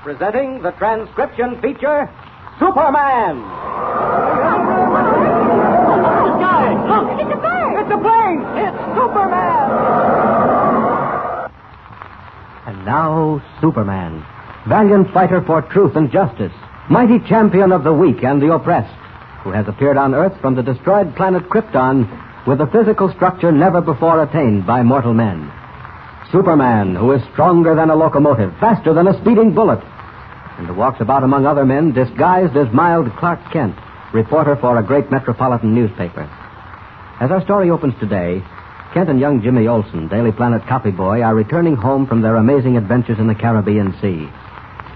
presenting the transcription feature, Superman. The sky! Look, it's a bird! It's a plane! It's Superman! And now, Superman, valiant fighter for truth and justice, mighty champion of the weak and the oppressed, who has appeared on Earth from the destroyed planet Krypton with a physical structure never before attained by mortal men. Superman, who is stronger than a locomotive, faster than a speeding bullet, and who walks about among other men disguised as mild Clark Kent, reporter for a great metropolitan newspaper. As our story opens today, Kent and young Jimmy Olsen, Daily Planet copy boy, are returning home from their amazing adventures in the Caribbean Sea.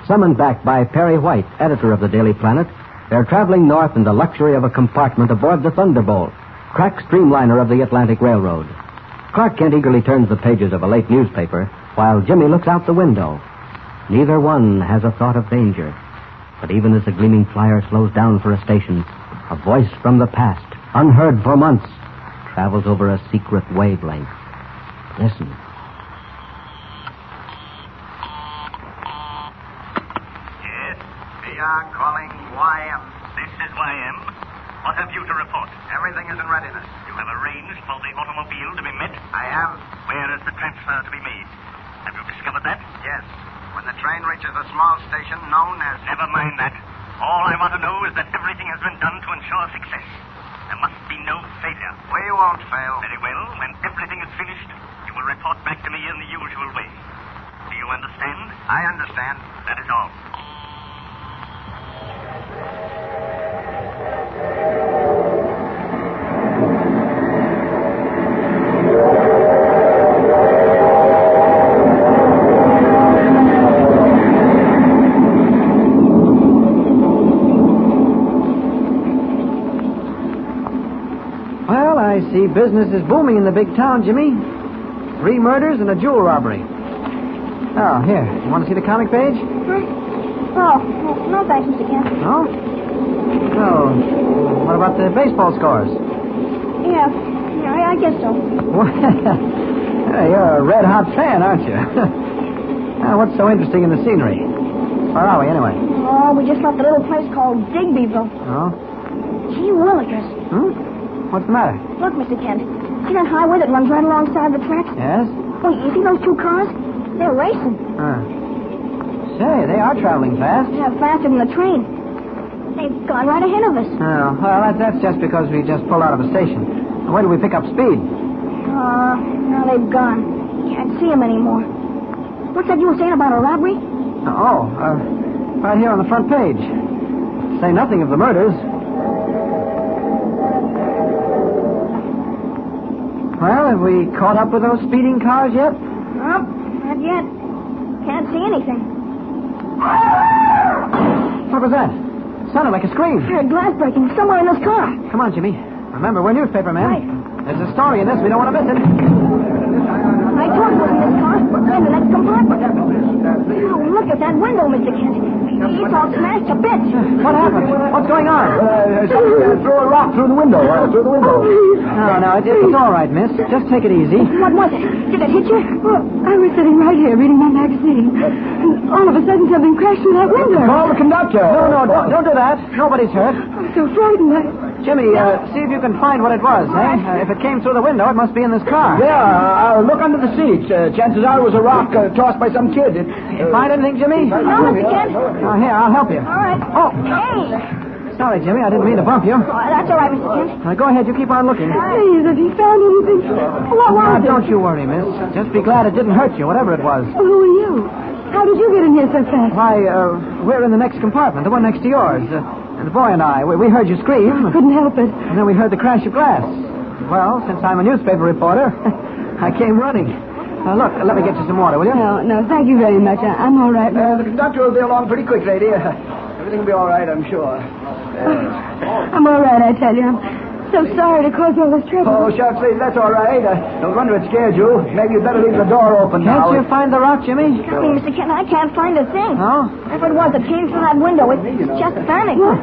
Summoned back by Perry White, editor of the Daily Planet, they're traveling north in the luxury of a compartment aboard the Thunderbolt, crack streamliner of the Atlantic Railroad. Clark Kent eagerly turns the pages of a late newspaper, while Jimmy looks out the window. Neither one has a thought of danger. But even as the gleaming flyer slows down for a station, a voice from the past, unheard for months, travels over a secret wavelength. Listen. Yes, we are calling YM. This is YM. What have you to report? Everything is in readiness. You have arranged for the automobile to be met? I have. Where is the transfer to be made? Have you discovered that? Yes. When the train reaches a small station known as... Never mind that. All I want to know is that everything has been done to ensure success. There must be no failure. We won't fail. Very well. When everything is finished, you will report back to me in the usual way. Do you understand? I understand. That is all. I see business is booming in the big town, Jimmy. 3 murders and a jewel robbery. Oh, here. You want to see the comic page? Oh, no thanks, Mr. Kent. No? Oh. What about the baseball scores? Yeah, I guess so. Well, you're a red-hot fan, aren't you? Now, what's so interesting in the scenery? Where are we, anyway? Oh, we just left a little place called Digbyville. Oh? Gee willikers. What's the matter? Look, Mr. Kent. See that highway that runs right alongside the tracks? Yes? Well, you see those 2 cars? They're racing. Say, they are traveling fast. Yeah, faster than the train. They've gone right ahead of us. Oh, well, that's just because we just pulled out of a station. When did we pick up speed? Now they've gone. Can't see them anymore. What's that you were saying about a robbery? Right here on the front page. Say nothing of the murders. Well, have we caught up with those speeding cars yet? Nope, not yet. Can't see anything. What was that? Sounded like a scream. I heard glass breaking somewhere in this car. Come on, Jimmy. Remember, we're newspaper men. Right. There's a story in this. We don't want to miss it. I told you it was in this car. In the next compartment. Oh, look at that window, Mr. Kent. It's all smashed to bits. What happened? What's going on? Somebody threw a rock through the window. No, it's all right, miss. Just take it easy. What was it? Did it hit you? Well, I was sitting right here reading my magazine, and all of a sudden something crashed through that window. Call the conductor. No, don't do that. Nobody's hurt. I'm so frightened. Jimmy, see if you can find what it was, eh? If it came through the window, it must be in this car. Yeah, look under the seats. Chances are it was a rock tossed by some kid. You find anything, Jimmy? No, Mr. Kent. Oh, here, I'll help you. All right. Oh. Hey. Sorry, Jimmy, I didn't mean to bump you. Oh, that's all right, Mr. Kent. Now, go ahead, you keep on looking. Please, have you found anything? What was it? Don't you worry, miss. Just be glad it didn't hurt you, whatever it was. Who are you? How did you get in here so fast? Why, we're in the next compartment, the one next to yours. The boy and I, we heard you scream. I couldn't help it. And then we heard the crash of glass. Well, since I'm a newspaper reporter, I came running. Look, let me get you some water, will you? No, thank you very much. I'm all right. The conductor will be along pretty quick, lady. Everything will be all right, I'm sure. I'm all right, I tell you. I'm so sorry to cause all this trouble. Oh, shucks, lady, that's all right. No wonder it scared you. Maybe you'd better leave the door open now. Can't you find the rock, Jimmy? Golly, Mr. Kent, I can't find a thing. No? Whatever it was that came through that window, it's just vanished. What?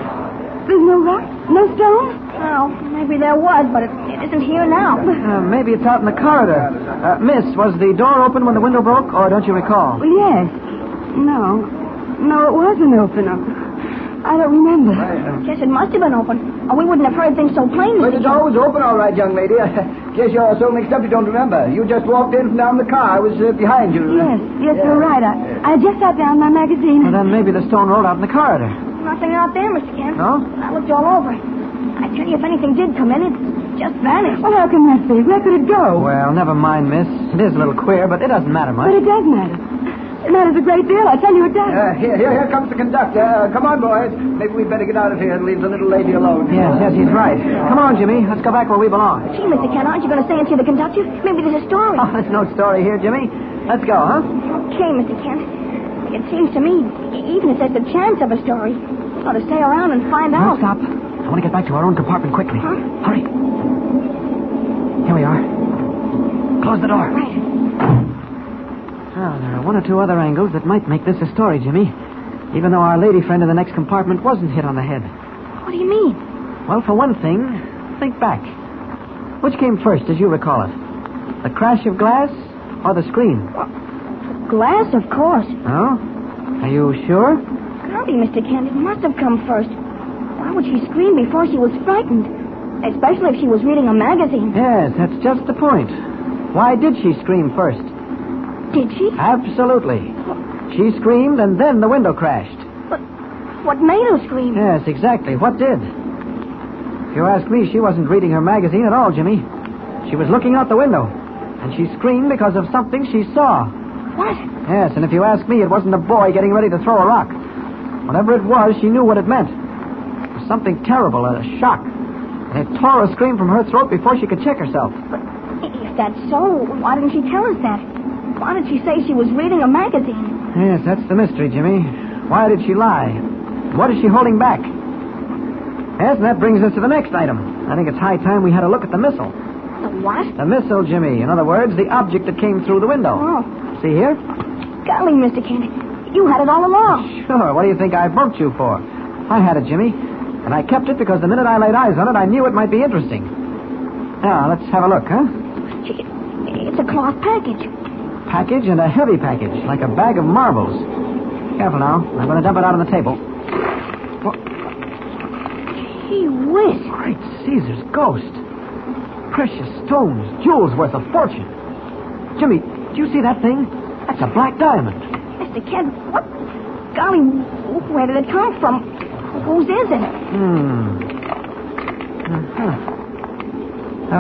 There's no rock? No stone? Well, maybe there was, but it isn't here now. Maybe it's out in the corridor. Miss, was the door open when the window broke, or don't you recall? Well, yes. No. No, it wasn't open. I don't remember. Guess it must have been open, or we wouldn't have heard things so plain. But the door was open, all right, young lady. Guess you're so mixed up you don't remember. You just walked in from down the car. I was behind you. Yes, you're right. I just sat down my magazine. Well, then maybe the stone rolled out in the corridor. Nothing out there, Mr. Kent. No? I looked all over. I tell you, if anything did come in, it just vanished. Well, how can that be? Where could it go? Well, never mind, miss. It is a little queer, but it doesn't matter much. But it does matter. It matters a great deal. I tell you it does. Here comes the conductor. Come on, boys. Maybe we'd better get out of here and leave the little lady alone. Yes, he's right. Come on, Jimmy. Let's go back where we belong. Gee, Mr. Kent, aren't you going to stay and see the conductor? Maybe there's a story. Oh, there's no story here, Jimmy. Let's go, huh? Okay, Mr. Kent. It seems to me, even if there's a chance of a story, we ought to stay around and find out. Stop. I want to get back to our own compartment quickly. Huh? Hurry. Here we are. Close the door. Right. Well, there are one or two other angles that might make this a story, Jimmy. Even though our lady friend in the next compartment wasn't hit on the head. What do you mean? Well, for one thing, think back. Which came first, as you recall it? The crash of glass or the scream? Glass, of course. Oh? Are you sure? Golly, Mr. Kent, it must have come first. Why would she scream before she was frightened? Especially if she was reading a magazine. Yes, that's just the point. Why did she scream first? Did she? Absolutely. She screamed and then the window crashed. But what made her scream? Yes, exactly. What did? If you ask me, she wasn't reading her magazine at all, Jimmy. She was looking out the window. And she screamed because of something she saw. What? Yes, and if you ask me, it wasn't a boy getting ready to throw a rock. Whatever it was, she knew what it meant. It was something terrible, a shock. And it tore a scream from her throat before she could check herself. But if that's so, why didn't she tell us that? Why did she say she was reading a magazine? Yes, that's the mystery, Jimmy. Why did she lie? What is she holding back? Yes, and that brings us to the next item. I think it's high time we had a look at the missile. The what? The missile, Jimmy. In other words, the object that came through the window. Oh. See here? Golly, Mr. Kent, you had it all along. Sure. What do you think I bumped you for? I had it, Jimmy. And I kept it because the minute I laid eyes on it, I knew it might be interesting. Now, let's have a look, huh? It's a cloth package. Package and a heavy package, like a bag of marbles. Careful now. I'm going to dump it out on the table. What? Gee whiz. Great Caesar's ghost. Precious stones, jewels worth a fortune. Jimmy, do you see that thing? That's a black diamond. Mr. Kent, what? Golly, where did it come from? Whose is it?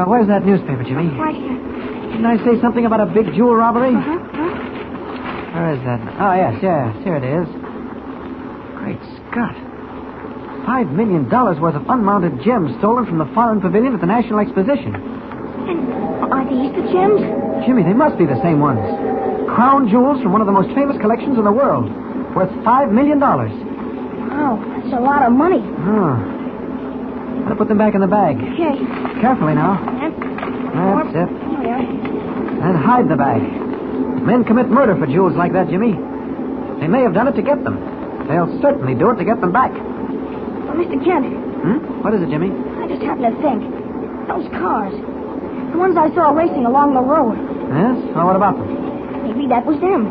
Where's that newspaper, Jimmy? Right here. Didn't I say something about a big jewel robbery? Uh-huh. Where is that? Oh, yes, here it is. Great Scott. $5 million worth of unmounted gems stolen from the foreign pavilion at the National Exposition. And are these the gems? Jimmy, they must be the same ones. Crown jewels from one of the most famous collections in the world, worth $5 million. Wow, that's a lot of money. Oh. I'll put them back in the bag. Okay. Carefully now. That's it. Oh, yeah. And hide the bag. Men commit murder for jewels like that, Jimmy. They may have done it to get them. They'll certainly do it to get them back. Well, Mr. Kent. What is it, Jimmy? I just happened to think. Those cars. The ones I saw racing along the road. Yes? Well, what about them? Maybe that was them.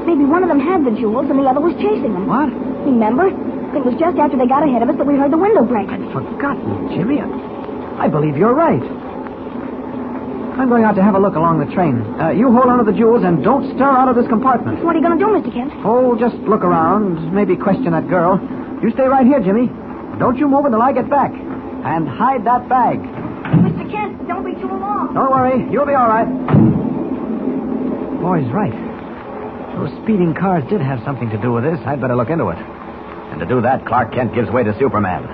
Maybe one of them had the jewels and the other was chasing them. What? Remember? It was just after they got ahead of us that we heard the window break. I'd forgotten, Jimmy. I believe you're right. I'm going out to have a look along the train. You hold on to the jewels and don't stir out of this compartment. What are you going to do, Mr. Kent? Oh, just look around. Maybe question that girl. You stay right here, Jimmy. Don't you move until I get back. And hide that bag. Mr. Kent, don't be too long. Don't worry. You'll be all right. Boy's right. Those speeding cars did have something to do with this. I'd better look into it. And to do that, Clark Kent gives way to Superman.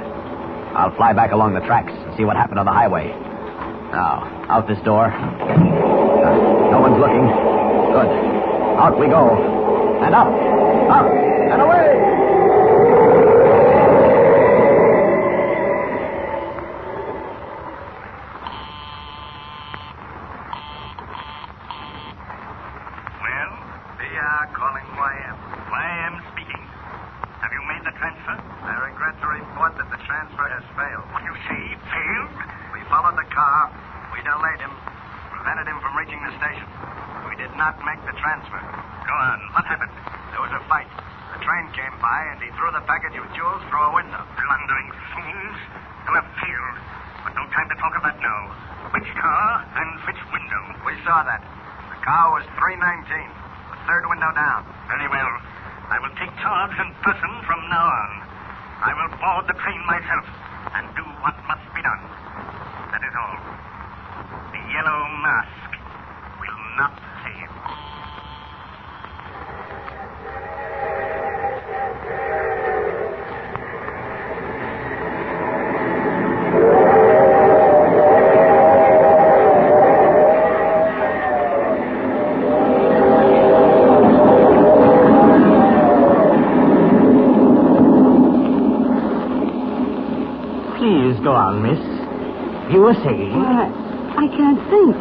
I'll fly back along the tracks and see what happened on the highway. Now, out this door. No one's looking. Good. Out we go. And up, and away! Well, we are calling YM. YM speaking. Have you made the transfer? I regret to report that the transfer has failed. What do you say? Failed? We followed the car. We delayed him. Prevented him from reaching the station. We did not make the transfer. Go on. What happened? There was a fight. came by and he threw the package of jewels through a window. Blundering fools. You have failed. But no time to talk of that now. Which car and which window? We saw that. The car was 319. The third window down. Very well. I will take charge in person from now on. I will board the train myself and do what must be done. That is all. The yellow mask will not save. Please go on, miss. You were saying? I can't think.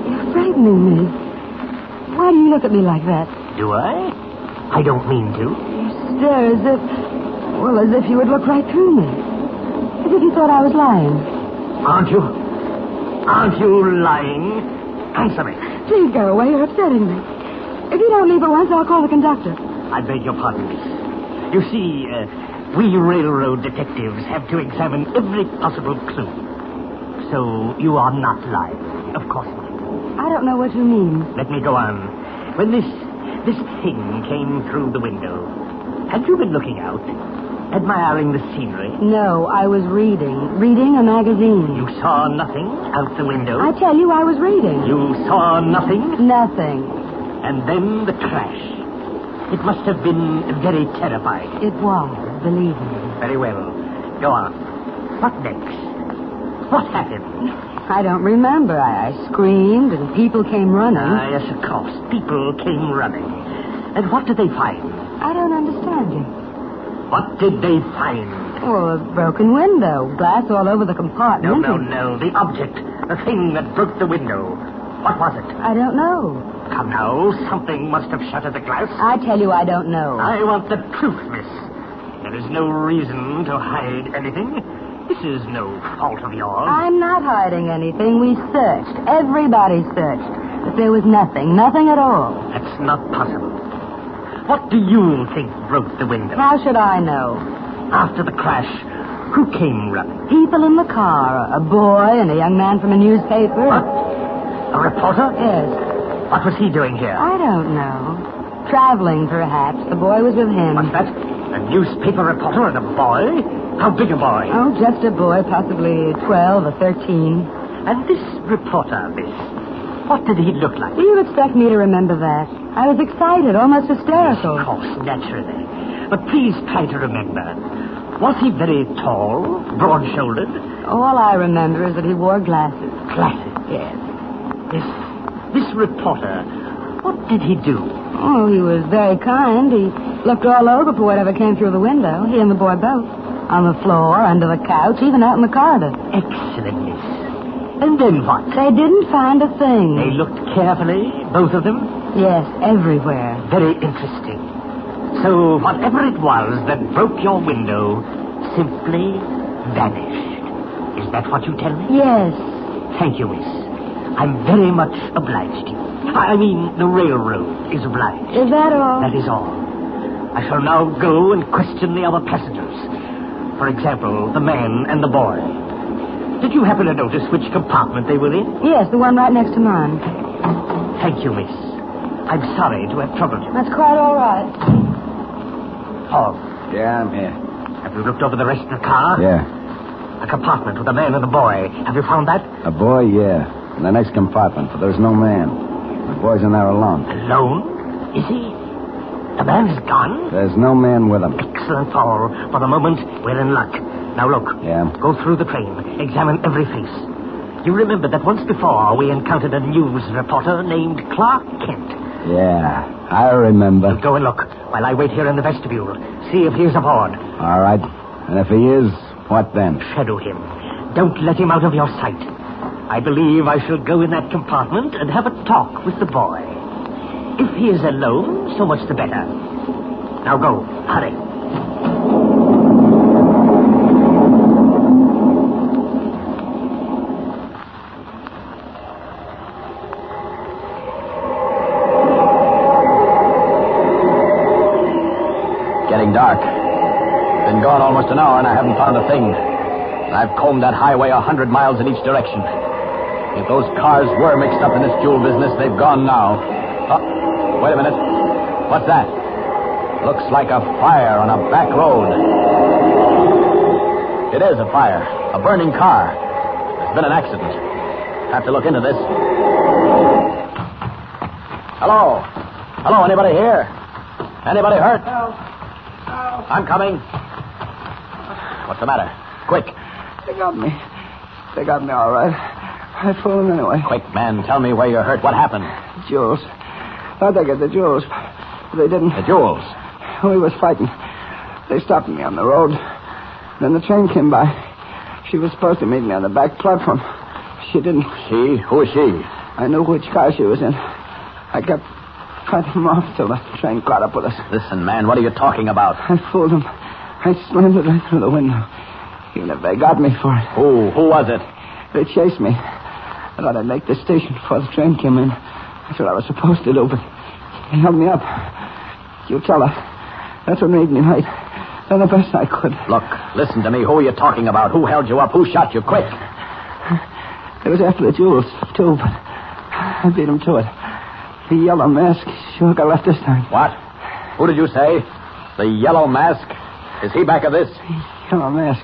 You're frightening me. Why do you look at me like that? Do I? I don't mean to. You stare as if you would look right through me. As if you thought I was lying. Aren't you? Aren't you lying? Answer me. Please go away. You're upsetting me. If you don't leave at once, I'll call the conductor. I beg your pardon, miss. You see, we railroad detectives have to examine every possible clue. So you are not lying. Of course not. I don't know what you mean. Let me go on. When this thing came through the window, had you been looking out? Admiring the scenery? No, I was reading a magazine. You saw nothing out the window? I tell you, I was reading. You saw nothing? Nothing. And then the crash. It must have been very terrifying. It was, believe me. Very well. Go on. What next? What happened? I don't remember. I screamed and people came running. Ah, yes, of course. People came running. And what did they find? I don't understand you. What did they find? Oh, a broken window. Glass all over the compartment. No. The object. The thing that broke the window. What was it? I don't know. Come now. Something must have shattered the glass. I tell you, I don't know. I want the truth, miss. There is no reason to hide anything. This is no fault of yours. I'm not hiding anything. We searched. Everybody searched. But there was nothing. Nothing at all. That's not possible. What do you think broke the window? How should I know? After the crash, who came running? People in the car. A boy and a young man from a newspaper. What? A reporter? Yes. What was he doing here? I don't know. Traveling, perhaps. The boy was with him. What's that? A newspaper reporter and a boy? How big a boy? Oh, just a boy, possibly 12 or 13. And this reporter, miss, what did he look like? You expect me to remember that? I was excited, almost hysterical. Of course, naturally. But please try to remember. Was he very tall, broad-shouldered? All I remember is that he wore glasses. Glasses? Yes. This reporter, what did he do? Oh, he was very kind. He looked all over for whatever came through the window. He and the boy both. On the floor, under the couch, even out in the corridor. Excellent, miss. And then what? They didn't find a thing. They looked carefully, both of them? Yes, everywhere. Very interesting. So whatever it was that broke your window simply vanished. Is that what you tell me? Yes. Thank you, miss. I'm very much obliged to you. I mean, the railroad is obliged. Is that all? That is all. I shall now go and question the other passengers. For example, the man and the boy. Did you happen to notice which compartment they were in? Yes, the one right next to mine. Thank you, miss. I'm sorry to have troubled you. That's quite all right. Paul, Yeah, I'm here. have you looked over the rest of the car? Yeah. A compartment with a man and a boy. Have you found that? A boy, yeah. In the next compartment, but there's no man. The boy's in there alone. Alone? Is he? The man is gone? There's no man with him. Excellent, Paul. For the moment, we're in luck. Now look. Yeah? Go through the train. Examine every face. You remember that once before we encountered a news reporter named Clark Kent. Yeah, I remember. Go and look while I wait here in the vestibule. See if he's aboard. All right. And if he is, what then? Shadow him. Don't let him out of your sight. I believe I shall go in that compartment and have a talk with the boy. If he is alone, so much the better. Now go. Hurry. getting dark. Been gone almost an hour and I haven't found a thing. I've combed that highway 100 miles in each direction. If those cars were mixed up in this jewel business, they've gone now. Oh, wait a minute. What's that? Looks like a fire on a back road. It is a fire. A burning car. There's been an accident. Have to look into this. Hello? Hello, anybody here? Anybody hurt? Help. I'm coming. What's the matter? Quick. They got me. They got me all right. I fooled them anyway. Quick, man. Tell me where you're hurt. What happened? Jewels. Thought they got the jewels. They didn't. The jewels? We was fighting. They stopped me on the road. Then the train came by. She was supposed to meet me on the back platform. She didn't. She? Who is she? I knew which car she was in. I kept fighting them off till the train caught up with us. Listen, man, what are you talking about? I fooled them. I slammed it right through the window. Even if they got me for it. Who was it? They chased me. I thought I'd make the station before the train came in. That's what I was supposed to do, but they held me up. You tell her. That's what made me right. Done the best I could. Look, listen to me. Who are you talking about? Who held you up? Who shot you? Quick. It was after the jewels, too, but I beat him to it. The yellow mask sure got left this time. What? Who did you say? The yellow mask? Is he back of this? The yellow mask.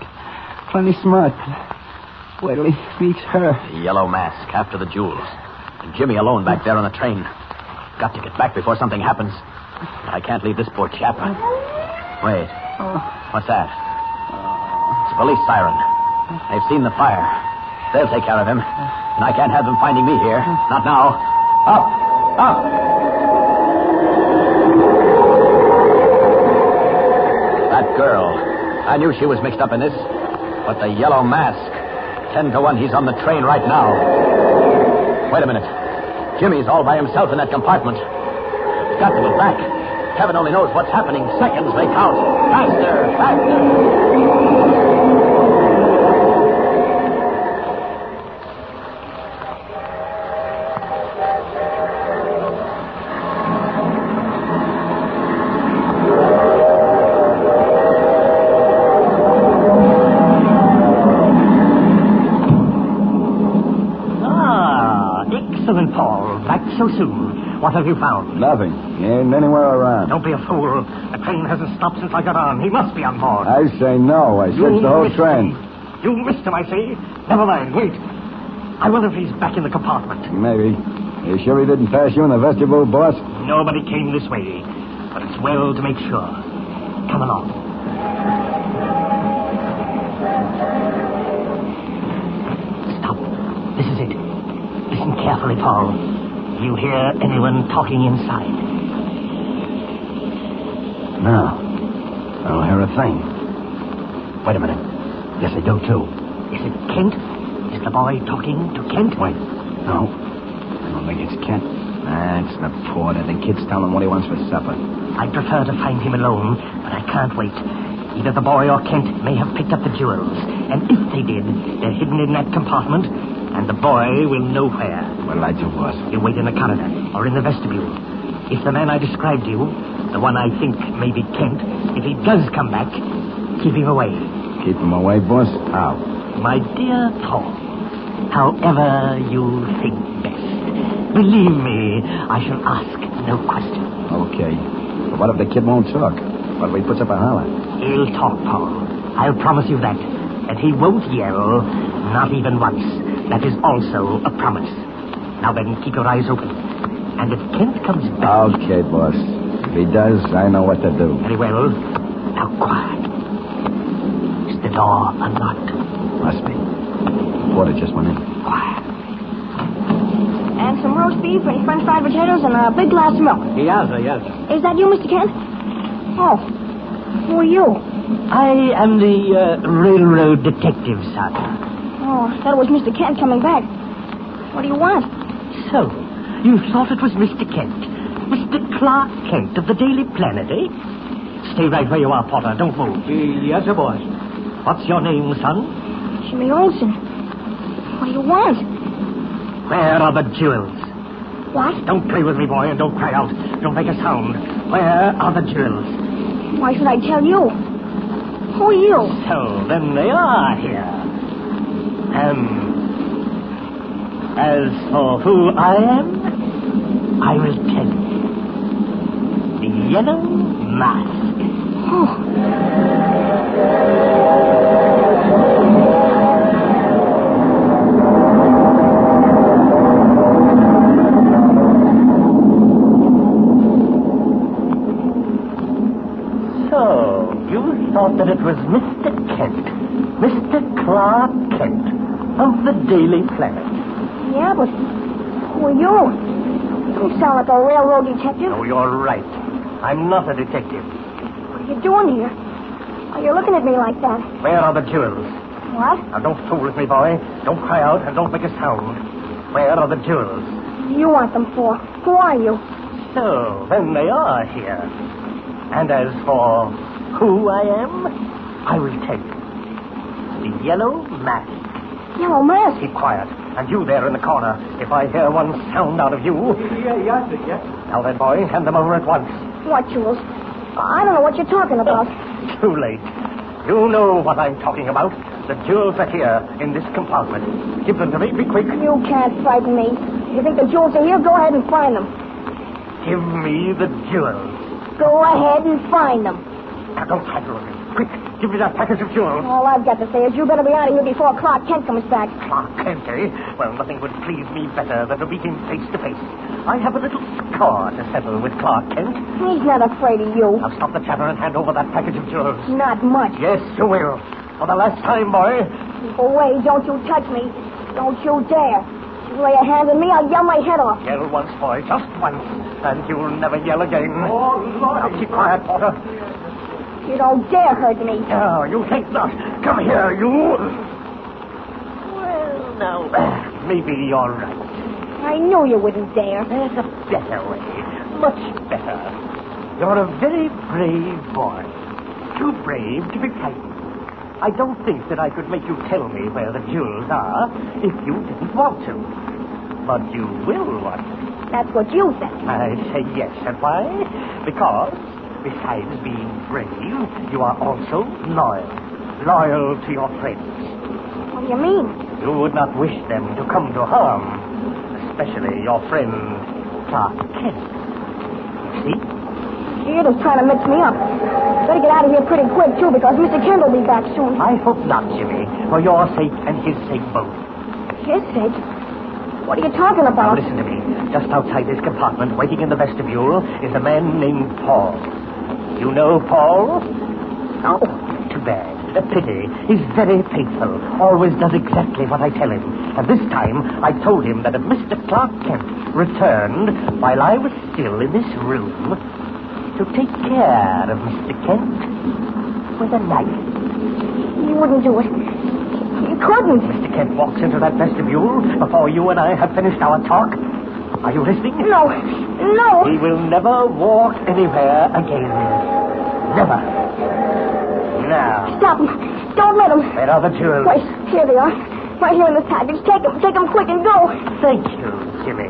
Plenty smart. Wait till he meets her. The yellow mask after the jewels. And Jimmy alone back there on the train. Got to get back before something happens. But I can't leave this poor chap. Wait. What's that? It's a police siren. They've seen the fire. They'll take care of him. And I can't have them finding me here. Not now. Up! Up! That girl. I knew she was mixed up in this. But the yellow mask. 10 to 1, he's on the train right now. Wait a minute. Jimmy's all by himself in that compartment. He's got to get back. Heaven only knows what's happening. Seconds may count. Faster! Faster! Excellent, Paul. Back so soon. What have you found? Nothing. He ain't anywhere around. Don't be a fool. The train hasn't stopped since I got on. He must be on board. I say no. I searched the whole train. You missed him, I see. Never mind. Wait. I wonder if he's back in the compartment. Maybe. You sure he didn't pass you in the vestibule, boss? Nobody came this way. But it's well to make sure. Come along. Stop. This is it. Listen carefully, Paul. Do you hear anyone talking inside? No. I don't hear a thing. Wait a minute. Yes, I do, too. Is it Kent? Is the boy talking to Kent? Wait. No. I don't think it's Kent. It's the porter. The kid's telling him what he wants for supper. I'd prefer to find him alone, but I can't wait. Either the boy or Kent may have picked up the jewels. And if they did, they're hidden in that compartment, and the boy will know where. What'll I do, boss? You wait in the corridor or in the vestibule. If the man I described to you, the one I think may be Kent, if he does come back, keep him away. Keep him away, boss? How? My dear Paul, however you think best. Believe me, I shall ask no questions. Okay. But what if the kid won't talk? What if he puts up a holler? He'll talk, Paul. I'll promise you that. And he won't yell, not even once. That is also a promise. Now then, keep your eyes open. And if Kent comes back... Okay, boss. If he does, I know what to do. Very well. Now, quiet. Is the door unlocked? Must be. The porter just went in. Quiet. And some roast beef and French fried potatoes and a big glass of milk. Yes. Is that you, Mr. Kent? Oh. Who are you? I am the railroad detective, son. Oh, I thought it was Mr. Kent coming back. What do you want? So, you thought it was Mr. Kent. Mr. Clark Kent of the Daily Planet, eh? Stay right where you are, Potter. Don't move. Yes, sir, boss. What's your name, son? Jimmy Olsen. What do you want? Where are the jewels? What? Don't play with me, boy, and don't cry out. Don't make a sound. Where are the jewels? Why should I tell you? Who are you? So then they are here. And as for who I am, I will tell you. The Yellow Mask. Oh. So, you thought that it was Mr. Kent, Mr. Clark Kent, of the Daily Planet. Yeah, but who are you? You sound like a railroad detective. Oh, you're right. I'm not a detective. What are you doing here? Why are you looking at me like that? Where are the jewels? What? Now, don't fool with me, boy. Don't cry out and don't make a sound. Where are the jewels? What do you want them for? Who are you? So, then they are here. And as for who I am, I will tell you. The Yellow Mask. Yellow Mask? Keep quiet. And you there in the corner. If I hear one sound out of you... Yes. Now then, boy, hand them over at once. What jewels? I don't know what you're talking about. Too late. You know what I'm talking about. The jewels are here, in this compartment. Give them to me. Be quick. You can't frighten me. If you think the jewels are here, go ahead and find them. Give me the jewels. Go ahead and find them. Now, don't try to look. Quick, give me that package of jewels. All I've got to say is you better be out of here before Clark Kent comes back. Clark Kent, eh? Well, nothing would please me better than to meet him face to face. I have a little score to settle with Clark Kent. He's not afraid of you. Now stop the chatter and hand over that package of jewels. Not much. Yes, you will. For the last time, boy. Keep away. Don't you touch me. Don't you dare. If you lay a hand on me, I'll yell my head off. Yell once, boy. Just once. And you'll never yell again. Oh, Lord. Now keep quiet, Porter. You don't dare hurt me. No, you think not. Come here, you. Well, now, maybe you're right. I knew you wouldn't dare. There's a better way. Much better. You're a very brave boy. Too brave to be frightened. I don't think that I could make you tell me where the jewels are if you didn't want to. But you will want to. That's what you said. I say yes. And why? Because, besides being brave, you are also loyal. Loyal to your friends. What do you mean? You would not wish them to come to harm. Especially your friend, Clark Kent. See? You're just trying to mix me up. Better get out of here pretty quick, too, because Mr. Kent will be back soon. I hope not, Jimmy. For your sake and his sake both. His sake? What are you talking Now about? listen to me. Just outside this compartment, waiting in the vestibule, is a man named Paul. You know Paul? Oh, too bad. A pity. He's very faithful. Always does exactly what I tell him. And this time, I told him that if Mr. Clark Kent returned while I was still in this room, to take care of Mr. Kent with a knife. You wouldn't do it. You couldn't. Mr. Kent walks into that vestibule before you and I have finished our talk. Are you listening? No. No. He will never walk anywhere again. Never. Now. Stop him. Don't let him. Where are the jewels? Wait. Here they are. Right here in this package. Take them. Take them quick and go. Thank you, Jimmy.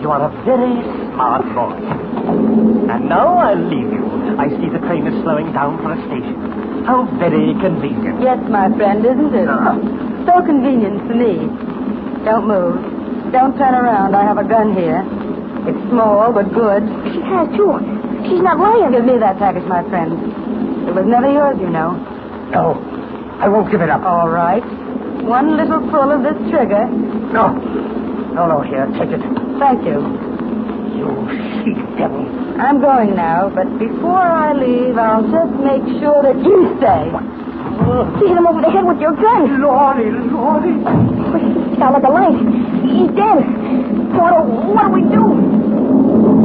You are a very smart boy. And now I'll leave you. I see the train is slowing down for a station. How very convenient. Yes, my friend, isn't it? So convenient for me. Don't move. Don't turn around. I have a gun here. It's small, but good. She has, too. She's not lying. Give me that package, my friend. It was never yours, you know. No, I won't give it up. All right. One little pull of this trigger. No. No, here, take it. Thank you. You she-devil. I'm going now, but before I leave, I'll just make sure that you stay. You hit him over the head with your gun. Lordy. Wait, sound like a light. He's dead. What do we do?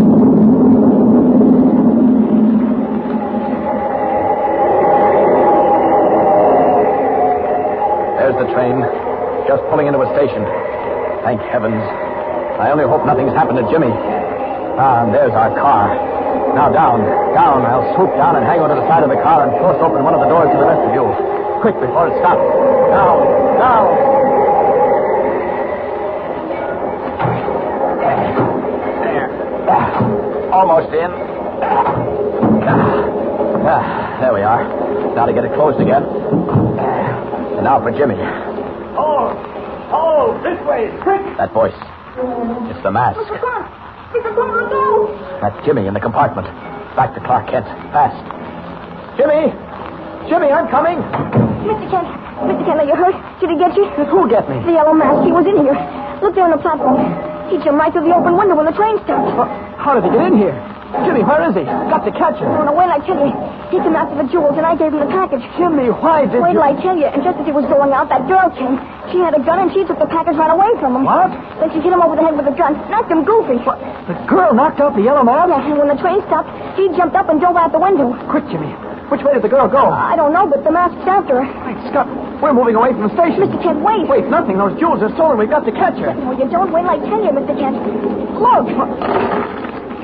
There's the train. Just pulling into a station. Thank heavens. I only hope nothing's happened to Jimmy. And there's our car. Now down. I'll swoop down and hang onto the side of the car and force open one of the doors to the vestibule. Quick, before it stops. Now. There. Almost in. There we are. Now to get it closed again. And now for Jimmy. Oh, this way, quick! That voice. It's the mask. That's Jimmy in the compartment. Back to Clark Kent. Fast. Jimmy! Jimmy, I'm coming! Mr. Kent, are you hurt? Did he get you? Who get me? The yellow mask. He was in here. Look there on the platform. He jumped right through the open window when the train stopped. How did he get in here? Jimmy, where is he? Got to catch him. Oh, no, wait till I tell you. He came after the jewels, and I gave him the package. Jimmy, why did Wait you... till I tell you. And just as he was going out, that girl came. She had a gun, and she took the package right away from him. What? Then she hit him over the head with a gun. Knocked him goofy. What? The girl knocked out the yellow mask? Yeah, and when the train stopped, he jumped up and dove out the window. Quick, Jimmy. Which way did the girl go? I don't know, but the mask's after her. Great Scott. We're moving away from the station. Mr. Kent, wait. Wait, nothing. Those jewels are stolen. We've got to catch her. No, you don't. Wait till I tell you, Mr. Kent. Look.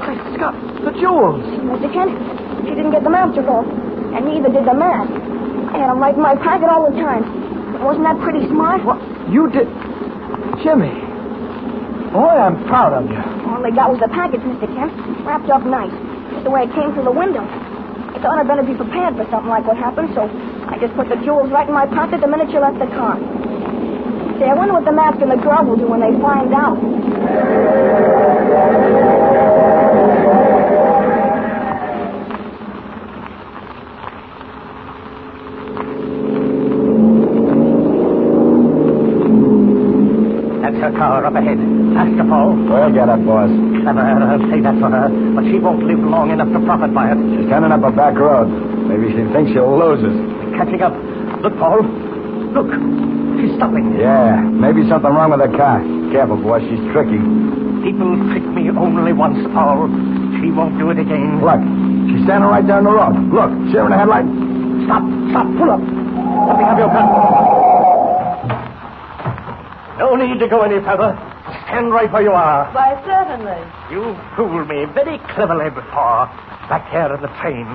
Great Scott. The jewels. Mr. Kent, she didn't get them after all. And neither did the mask. I had them right in my pocket all the time. Wasn't that pretty smart? What? You did... Jimmy. Boy, I'm proud of you. All they got was the package, Mr. Kent. Wrapped up nice. Just the way it came through the window. I thought I'd better be prepared for something like what happened, so I just put the jewels right in my pocket the minute you left the car. Say, I wonder what the mask and the girl will do when they find out. That's her car up ahead. Faster, Paul. We'll get her, boss. Clever, I'll say that for her. But she won't live long enough to profit by it. She's turning up a back road. Maybe she thinks she'll lose us. Catching up. Look, Paul. Look. She's stopping. Yeah, maybe something wrong with her car. Careful, boss. She's tricky. People trick me only once, Paul. She won't do it again. Look, she's standing right there on the road. Look, see her in the headlight? Stop. Pull up. Let me have your gun. No need to go any further. Stand right where you are. Why, certainly. You fooled me very cleverly before, back there in the train.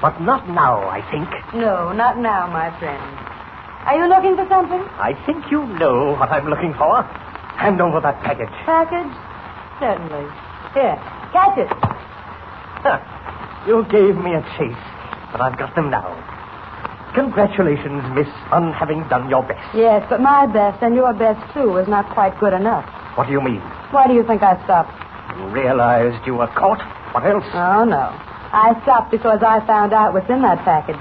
But not now, I think. No, not now, my friend. Are you looking for something? I think you know what I'm looking for. Hand over that package. Package? Certainly. Here, catch it. Huh. You gave me a chase, but I've got them now. Congratulations, miss, on having done your best. Yes, but my best and your best, too, is not quite good enough. What do you mean? Why do you think I stopped? You realized you were caught? What else? Oh, no. I stopped because I found out what's in that package.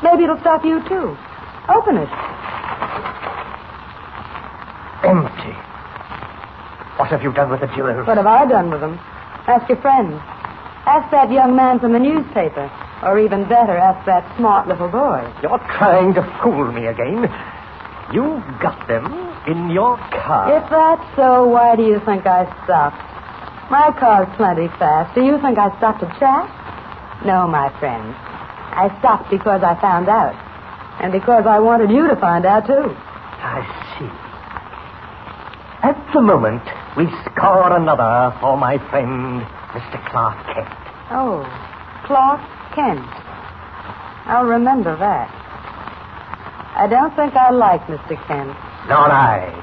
Maybe it'll stop you, too. Open it. Empty. What have you done with the jewels? What have I done with them? Ask your friend. Ask that young man from the newspaper. Or even better, ask that smart little boy. You're trying to fool me again. You got them in your car. If that's so, why do you think I stopped? My car's plenty fast. Do you think I stopped to chat? No, my friend. I stopped because I found out. And because I wanted you to find out, too. I see. At the moment, we score another for my friend, Mr. Clark Kent. Oh, Clark Kent. I'll remember that. I don't think I like Mr. Kent. Nor I.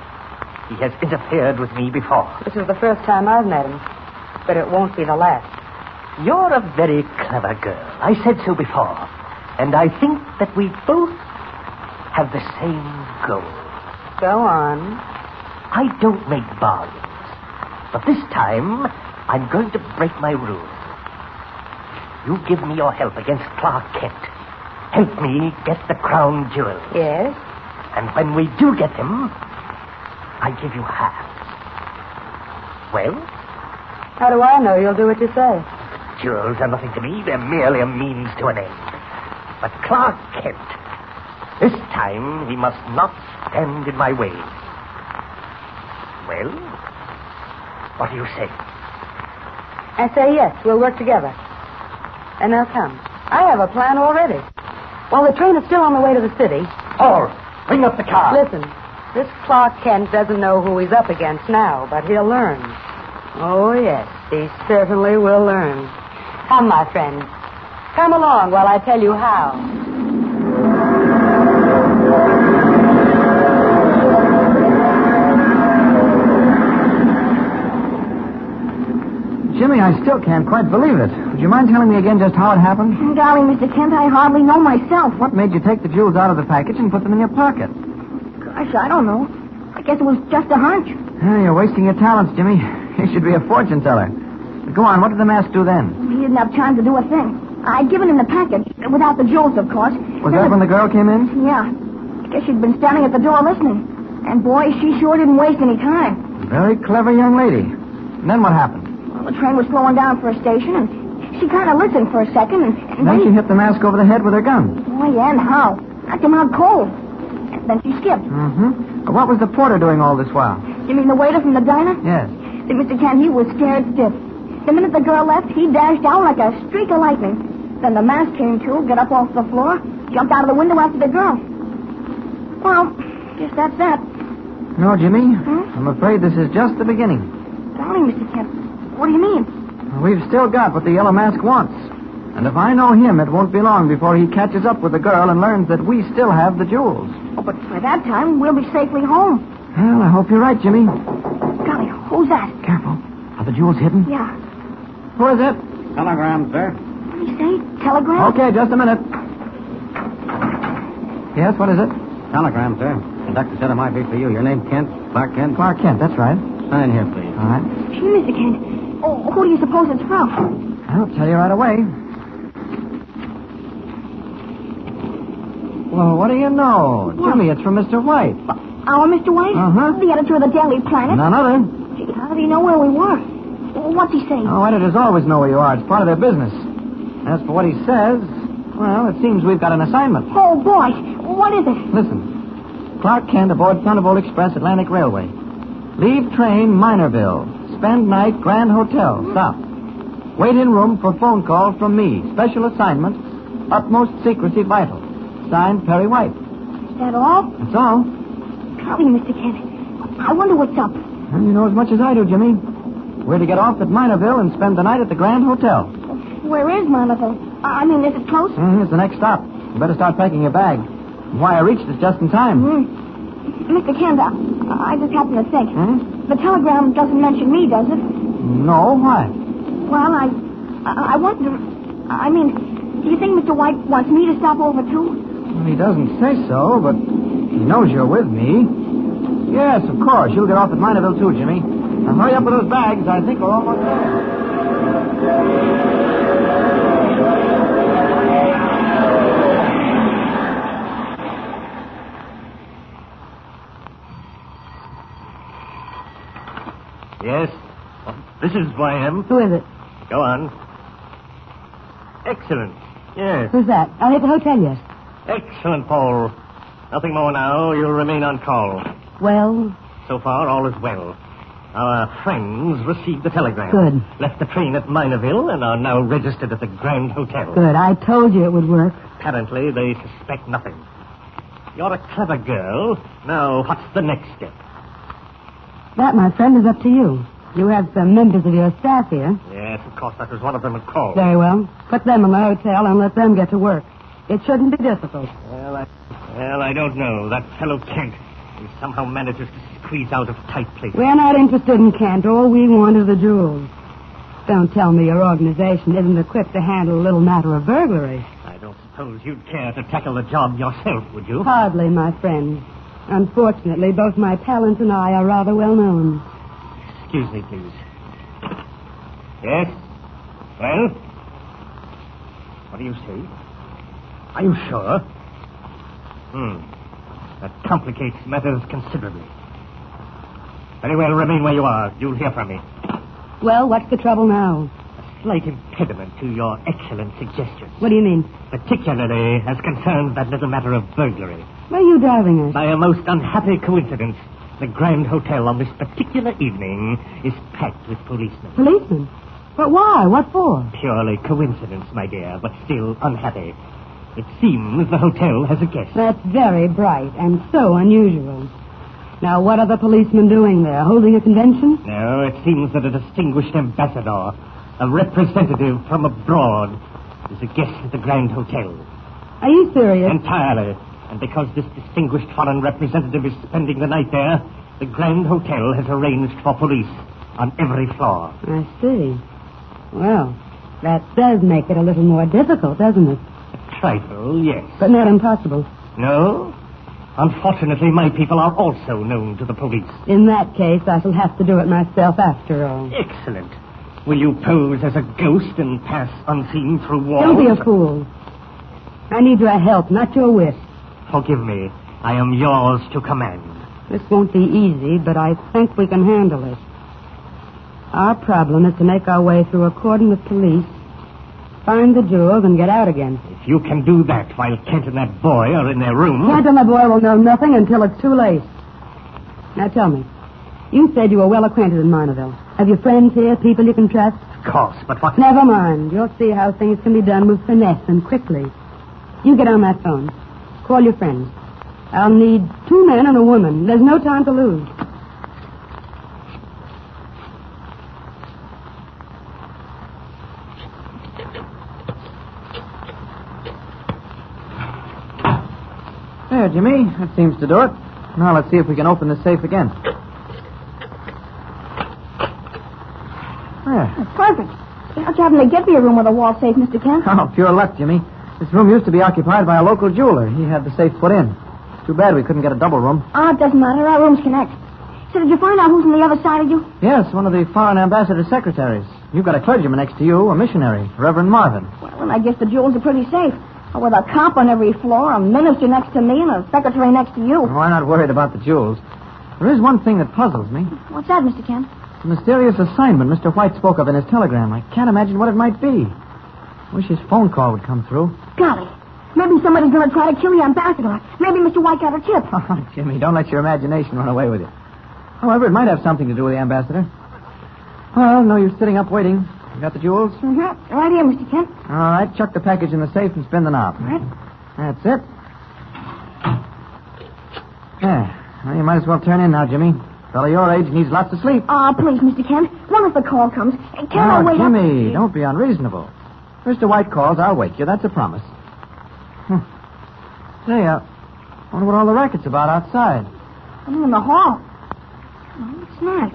He has interfered with me before. This is the first time I've met him. But it won't be the last. You're a very clever girl. I said so before. And I think that we both have the same goal. Go on. I don't make bargains. But this time, I'm going to break my rule. You give me your help against Clark Kent. Help me get the crown jewels. Yes? And when we do get them, I give you half. Well? How do I know you'll do what you say? Jewels are nothing to me. They're merely a means to an end. But Clark Kent, this time he must not stand in my way. Well, what do you say? I say yes, we'll work together. And now come. I have a plan already. While the train is still on the way to the city... Paul, bring up the car. Listen, this Clark Kent doesn't know who he's up against now, but he'll learn. Oh, yes, he certainly will learn. Come, my friend. Come along while I tell you how. Jimmy, I still can't quite believe it. you mind telling me again just how it happened? Darling, Mr. Kent, I hardly know myself. What made you take the jewels out of the package and put them in your pocket? Gosh, I don't know. I guess it was just a hunch. You're wasting your talents, Jimmy. You should be a fortune teller. Go on, what did the mask do then? He didn't have time to do a thing. I'd given him the package, without the jewels, of course. Was that when the girl came in? Yeah. I guess she'd been standing at the door listening. And, boy, she sure didn't waste any time. Very clever young lady. And then what happened? Well, the train was slowing down for a station, and she kind of listened for a second, and then she hit the mask over the head with her gun. Oh, yeah, and how? Knocked him out cold. And then she skipped. Mm-hmm. What was the porter doing all this while? You mean the waiter from the diner? Yes. See, Mr. Kent, he was scared stiff. The minute the girl left, he dashed down like a streak of lightning. Then the mask came to, got up off the floor, jumped out of the window after the girl. Well, guess that's that. No, Jimmy. I'm afraid this is just the beginning. Darling, Mr. Kent, what do you mean? We've still got what the Yellow Mask wants. And if I know him, it won't be long before he catches up with the girl and learns that we still have the jewels. Oh, but by that time, we'll be safely home. Well, I hope you're right, Jimmy. Golly, who's that? Careful. Are the jewels hidden? Yeah. Who is it? Telegram, sir. What did he say? Telegram? Okay, just a minute. Yes, what is it? Telegram, sir. Conductor said it might be for you. Your name, Kent? Clark Kent? Clark Kent, that's right. Sign here, please. All right. Gee, Mr. Kent. Oh, who do you suppose it's from? I'll tell you right away. Well, what do you know? What? Jimmy, it's from Mr. White. Our Mr. White? Uh-huh. The editor of the Daily Planet? None other. Gee, how did he know where we were? What's he saying? Oh, editors always know where you are. It's part of their business. As for what he says, well, it seems we've got an assignment. Oh, boy. What is it? Listen. Clark Kent aboard Thunderbolt Express Atlantic Railway. Leave train Minorville. Spend night Grand Hotel. Stop. Wait in room for phone call from me. Special assignment. Utmost secrecy vital. Signed, Perry White. Is that all? That's all. Golly, Mr. Kent. I wonder what's up. Well, you know as much as I do, Jimmy. We're to get off at Minorville and spend the night at the Grand Hotel. Where is Minorville? I mean, is it close? It's the next stop. You better start packing your bag. Why, I reached it just in time. Mr. Kent, I just happened to think. The telegram doesn't mention me, does it? No, why? Well, I wonder... I mean, do you think Mr. White wants me to stop over, too? Well, he doesn't say so, but he knows you're with me. Yes, of course. You'll get off at Minorville, too, Jimmy. Now, hurry up with those bags. I think we're almost there. Yes? This is YM. Who is it? Go on. Excellent. Yes. Who's that? Are they at the hotel yet? Excellent, Paul. Nothing more now. You'll remain on call. Well? So far, all is well. Our friends received the telegram. Good. Left the train at Minorville and are now registered at the Grand Hotel. Good. I told you it would work. Apparently, they suspect nothing. You're a clever girl. Now, what's the next step? That, my friend, is up to you. You have some members of your staff here. Yes, of course, that was one of them who called. Very well. Put them in the hotel and let them get to work. It shouldn't be difficult. Well, I don't know. That fellow Kent, he somehow manages to squeeze out of tight places. We're not interested in Kent. All we want is the jewels. Don't tell me your organization isn't equipped to handle a little matter of burglary. I don't suppose you'd care to tackle the job yourself, would you? Hardly, my friend. Unfortunately, both my talents and I are rather well known. Excuse me, please. Yes? Well? What do you say? Are you sure? That complicates matters considerably. Very well, remain where you are. You'll hear from me. Well, what's the trouble now? A slight impediment to your excellent suggestions. What do you mean? Particularly as concerns that little matter of burglary. Where are you driving us? By a most unhappy coincidence, the Grand Hotel on this particular evening is packed with policemen. Policemen? But why? What for? Purely coincidence, my dear, but still unhappy. It seems the hotel has a guest. That's very bright and so unusual. Now, what are the policemen doing there? Holding a convention? No, it seems that a distinguished ambassador, a representative from abroad, is a guest at the Grand Hotel. Are you serious? Entirely. And because this distinguished foreign representative is spending the night there, the Grand Hotel has arranged for police on every floor. I see. Well, That does make it a little more difficult, doesn't it? A trifle, yes. But not impossible. No? Unfortunately, my people are also known to the police. In that case, I shall have to do it myself after all. Excellent. Will you pose as a ghost and pass unseen through walls? Don't be a fool. I need your help, not your wish. Forgive me. I am yours to command. This won't be easy, but I think we can handle it. Our problem is to make our way through a cordon of police, find the jewels, and get out again. If you can do that while Kent and that boy are in their room... Kent and the boy will know nothing until it's too late. Now tell me, you said you were well acquainted in Minorville. Have you friends here, people you can trust? Of course, but what... Never mind. You'll see how things can be done with finesse and quickly. You get on that phone. Call your friends. I'll need 2 men and a woman. There's no time to lose. There, Jimmy. That seems to do it. Now let's see if we can open the safe again. There. That's perfect. How'd you happen to get me a room with a wall safe, Mr. Kent? Oh, pure luck, Jimmy. This room used to be occupied by a local jeweler. He had the safe put in. Too bad we couldn't get a double room. Oh, it doesn't matter. Our rooms connect. So did you find out who's on the other side of you? Yes, one of the foreign ambassador's secretaries. You've got a clergyman next to you, a missionary, Reverend Marvin. Well, then I guess the jewels are pretty safe. With a cop on every floor, a minister next to me, and a secretary next to you. Well, I'm not worried about the jewels. There is one thing that puzzles me. What's that, Mr. Kent? The mysterious assignment Mr. White spoke of in his telegram. I can't imagine what it might be. Wish his phone call would come through. Golly. Maybe somebody's going to try to kill the ambassador. Maybe Mr. White got a tip. Oh, Jimmy, don't let your imagination run away with you. However, it might have something to do with the ambassador. Well, no use sitting up waiting. You got the jewels? Mm-hmm. Right here, Mr. Kent. All right, chuck the package in the safe and spin the knob. All right. That's it. There. Well, you might as well turn in now, Jimmy. Fellow your age needs lots of sleep. Oh, please, Mr. Kent. What if the call comes? Can't I wait up? Jimmy, don't be unreasonable. Mr. White calls, I'll wake you. That's a promise. Say, wonder what all the racket's about outside. I'm in the hall. Oh, it's not.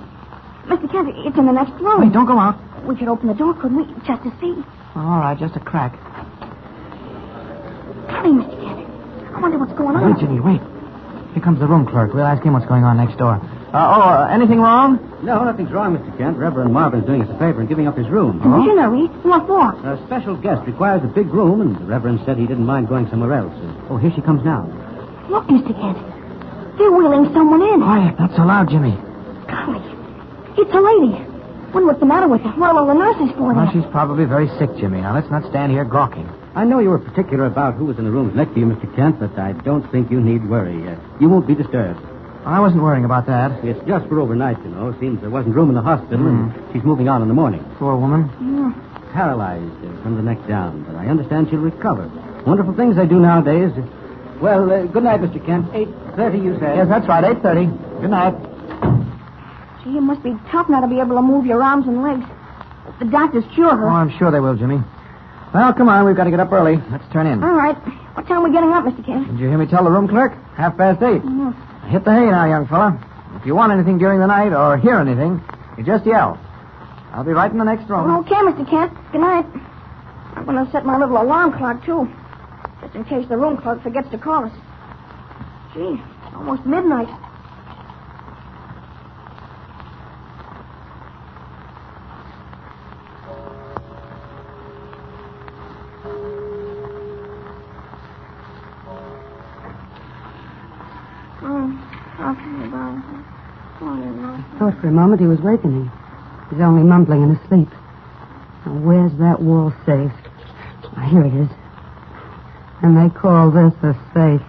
Mr. Kent, it's in the next room. Wait, don't go out. We could open the door, couldn't we? Just to see. All right, just a crack. Golly, Mr. Kent. I wonder what's going on. Wait, Jimmy, wait. Here comes the room clerk. We'll ask him what's going on next door. Anything wrong? No, nothing's wrong, Mr. Kent. Reverend Marvin's doing us a favor and giving up his room. The missionary? What for? A special guest requires a big room, and the Reverend said he didn't mind going somewhere else. Oh, here she comes now. Look, Mr. Kent. They're wheeling someone in. Quiet, not so loud, Jimmy. Golly. It's a lady. Wonder what's the matter with her. What are all the nurses for Well, there? she's probably very sick, Jimmy. Now, let's not stand here gawking. I know you were particular about who was in the rooms next to you, Mr. Kent, but I don't think you need worry. You won't be disturbed. I wasn't worrying about that. It's just for overnight, you know. Seems there wasn't room in the hospital, and she's moving on in the morning. Poor woman. Paralyzed from the neck down, but I understand she'll recover. Wonderful things they do nowadays. Well, good night, Mr. Kent. 8:30, you said. Yes, that's right, 8:30. Good night. Gee, it must be tough not to be able to move your arms and legs. The doctors cure her. Oh, I'm sure they will, Jimmy. Well, come on, we've got to get up early. Let's turn in. All right. What time are we getting up, Mr. Kent? Did you hear me tell the room clerk? 8:30. Yes. Hit the hay now, young fella. If you want anything during the night or hear anything, you just yell. I'll be right in the next room. Okay, Mr. Kent. Good night. I'm going to set my little alarm clock, too. Just in case the room clerk forgets to call us. Gee, it's almost midnight. I thought for a moment he was wakening. He's only mumbling in his sleep. Now, where's that wall safe? Oh, here it is. And they call this a safe.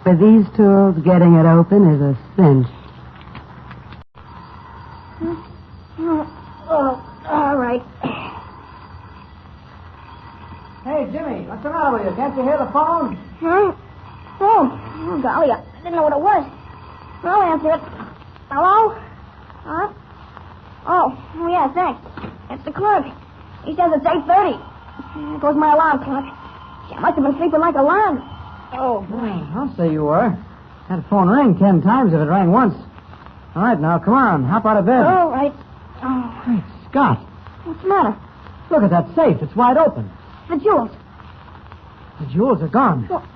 With these tools, getting it open is a cinch. All right. Hey, Jimmy, what's the matter with you? Can't you hear the phone? Huh? Oh, golly, I didn't know what it was. I'll answer it. Hello? Huh? Oh, yeah, thanks. It's the clerk. He says it's 8:30. There goes my alarm clock. Gee, I must have been sleeping like a log. Oh, boy. I'll say you were. That phone rang 10 times if it rang once. All right, now, come on. Hop out of bed. All right. Oh, Great Scott. what's the matter? Look at that safe. It's wide open. The jewels. The jewels are gone. Well-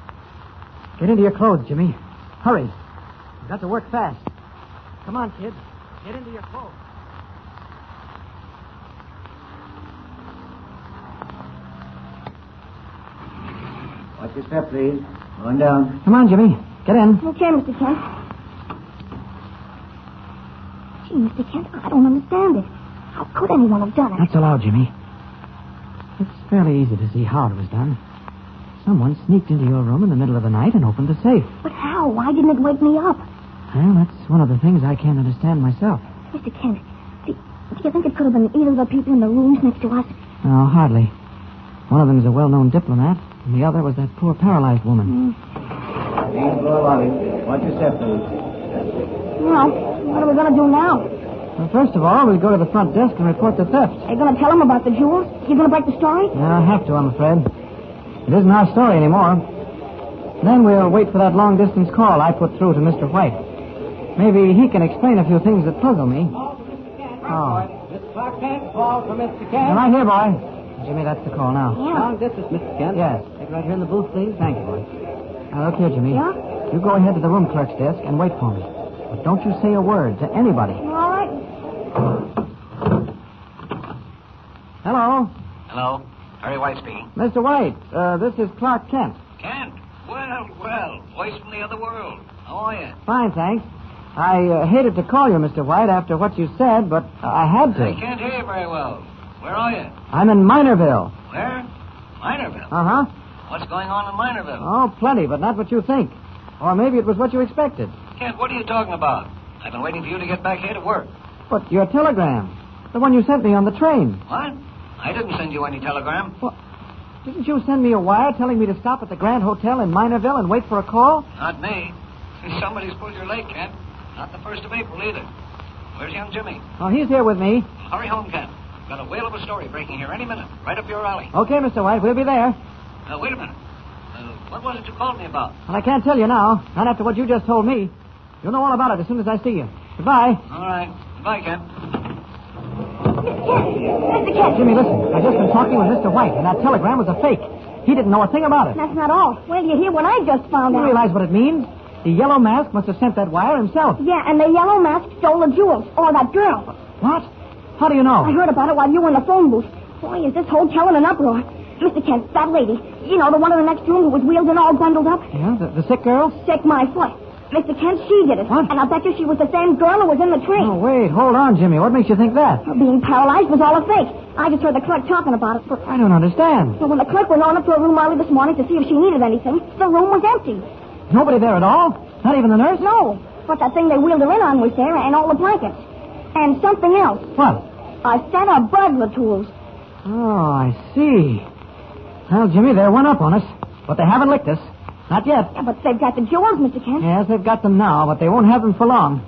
Get into your clothes, Jimmy. Hurry. You've got to work fast. Come on, kid. Get into your clothes. Watch your step, please. Going down. Come on, Jimmy. Get in. Okay, Mr. Kent. Gee, Mr. Kent, I don't understand it. How could anyone have done it? Not so loud, Jimmy. It's fairly easy to see how it was done. Someone sneaked into your room in the middle of the night and opened the safe. But how? Why didn't it wake me up? Well, that's one of the things I can't understand myself. Mr. Kent, do you think it could have been either of the people in the rooms next to us? No, hardly. One of them is a well-known diplomat, and the other was that poor paralyzed woman. Please go along. Watch your step, please. Well, what are we going to do now? Well, first of all, we'll go to the front desk and report the theft. Are you going to tell them about the jewels? You going to break the story? I'll have to, I'm afraid. It isn't our story anymore. Then we'll wait for that long-distance call I put through to Mr. White. Maybe he can explain a few things that puzzle me. Oh. Mr. Clark Kent, call from Mr. You're Kent. right here, boy. Jimmy, that's the call now. Yeah. Long distance, Mr. Kent. Yes. Take it right here in the booth, please. Thank you, boy. Now, look here, Jimmy. Yeah? You go ahead to the room clerk's desk and wait for me. But don't you say a word to anybody. All right. Hello? Hello. Harry White speaking. Mr. White, this is Clark Kent. Kent? Well. Voice from the other world. How are you? Fine, thanks. I hated to call you, Mr. White, after what you said, but I had I to. can't hear you very well. Where are you? I'm in Minorville. Where? Minorville. Uh-huh. What's going on in Minorville? Oh, plenty, but not what you think. Or maybe it was what you expected. Kent, what are you talking about? I've been waiting for you to get back here to work. But your telegram. The one you sent me on the train. What? I didn't send you any telegram. Well, didn't you send me a wire telling me to stop at the Grand Hotel in Minorville and wait for a call? Not me. Somebody's pulled your leg, Kent. Not the 1st of April, either. Where's young Jimmy? Oh, he's here with me. Hurry home, Kent. Got a whale of a story breaking here any minute. Right up your alley. Okay, Mr. White, we'll be there. Wait a minute. What was it you called me about? Well, I can't tell you now. Not after what you just told me. You'll know all about it as soon as I see you. Goodbye. All right. Goodbye, Kent. Mr. Kent. Jimmy, listen. I've just been talking with Mr. White, and that telegram was a fake. He didn't know a thing about it. That's not all. Wait till you hear what I just found You out. realize what it means? The Yellow Mask must have sent that wire himself. Yeah, and the yellow mask stole the jewels. Or that girl. What? How do you know? I heard about it while you were in the phone booth. Boy, is this hotel in an uproar. Mr. Kent, that lady, you know, the one in the next room who was wheeled in all bundled up? Yeah, the sick girl? Sick my foot. Mr. Kent, she did it. What? And I'll bet you she was the same girl who was in the train. Oh, wait, hold on, Jimmy. What makes you think that? Her being paralyzed was all a fake. I just heard the clerk talking about it. I don't understand. So when the clerk went on up to her room early this morning to see if she needed anything, the room was empty. Nobody there at all? Not even the nurse? No, but that thing they wheeled her in on was there and all the blankets. And something else. What? A set of burglar tools. Oh, I see. Well, Jimmy, they're one up on us. But they haven't licked us. Not yet. Yeah, but they've got the jewels, Mr. Kent. Yes, they've got them now, but they won't have them for long.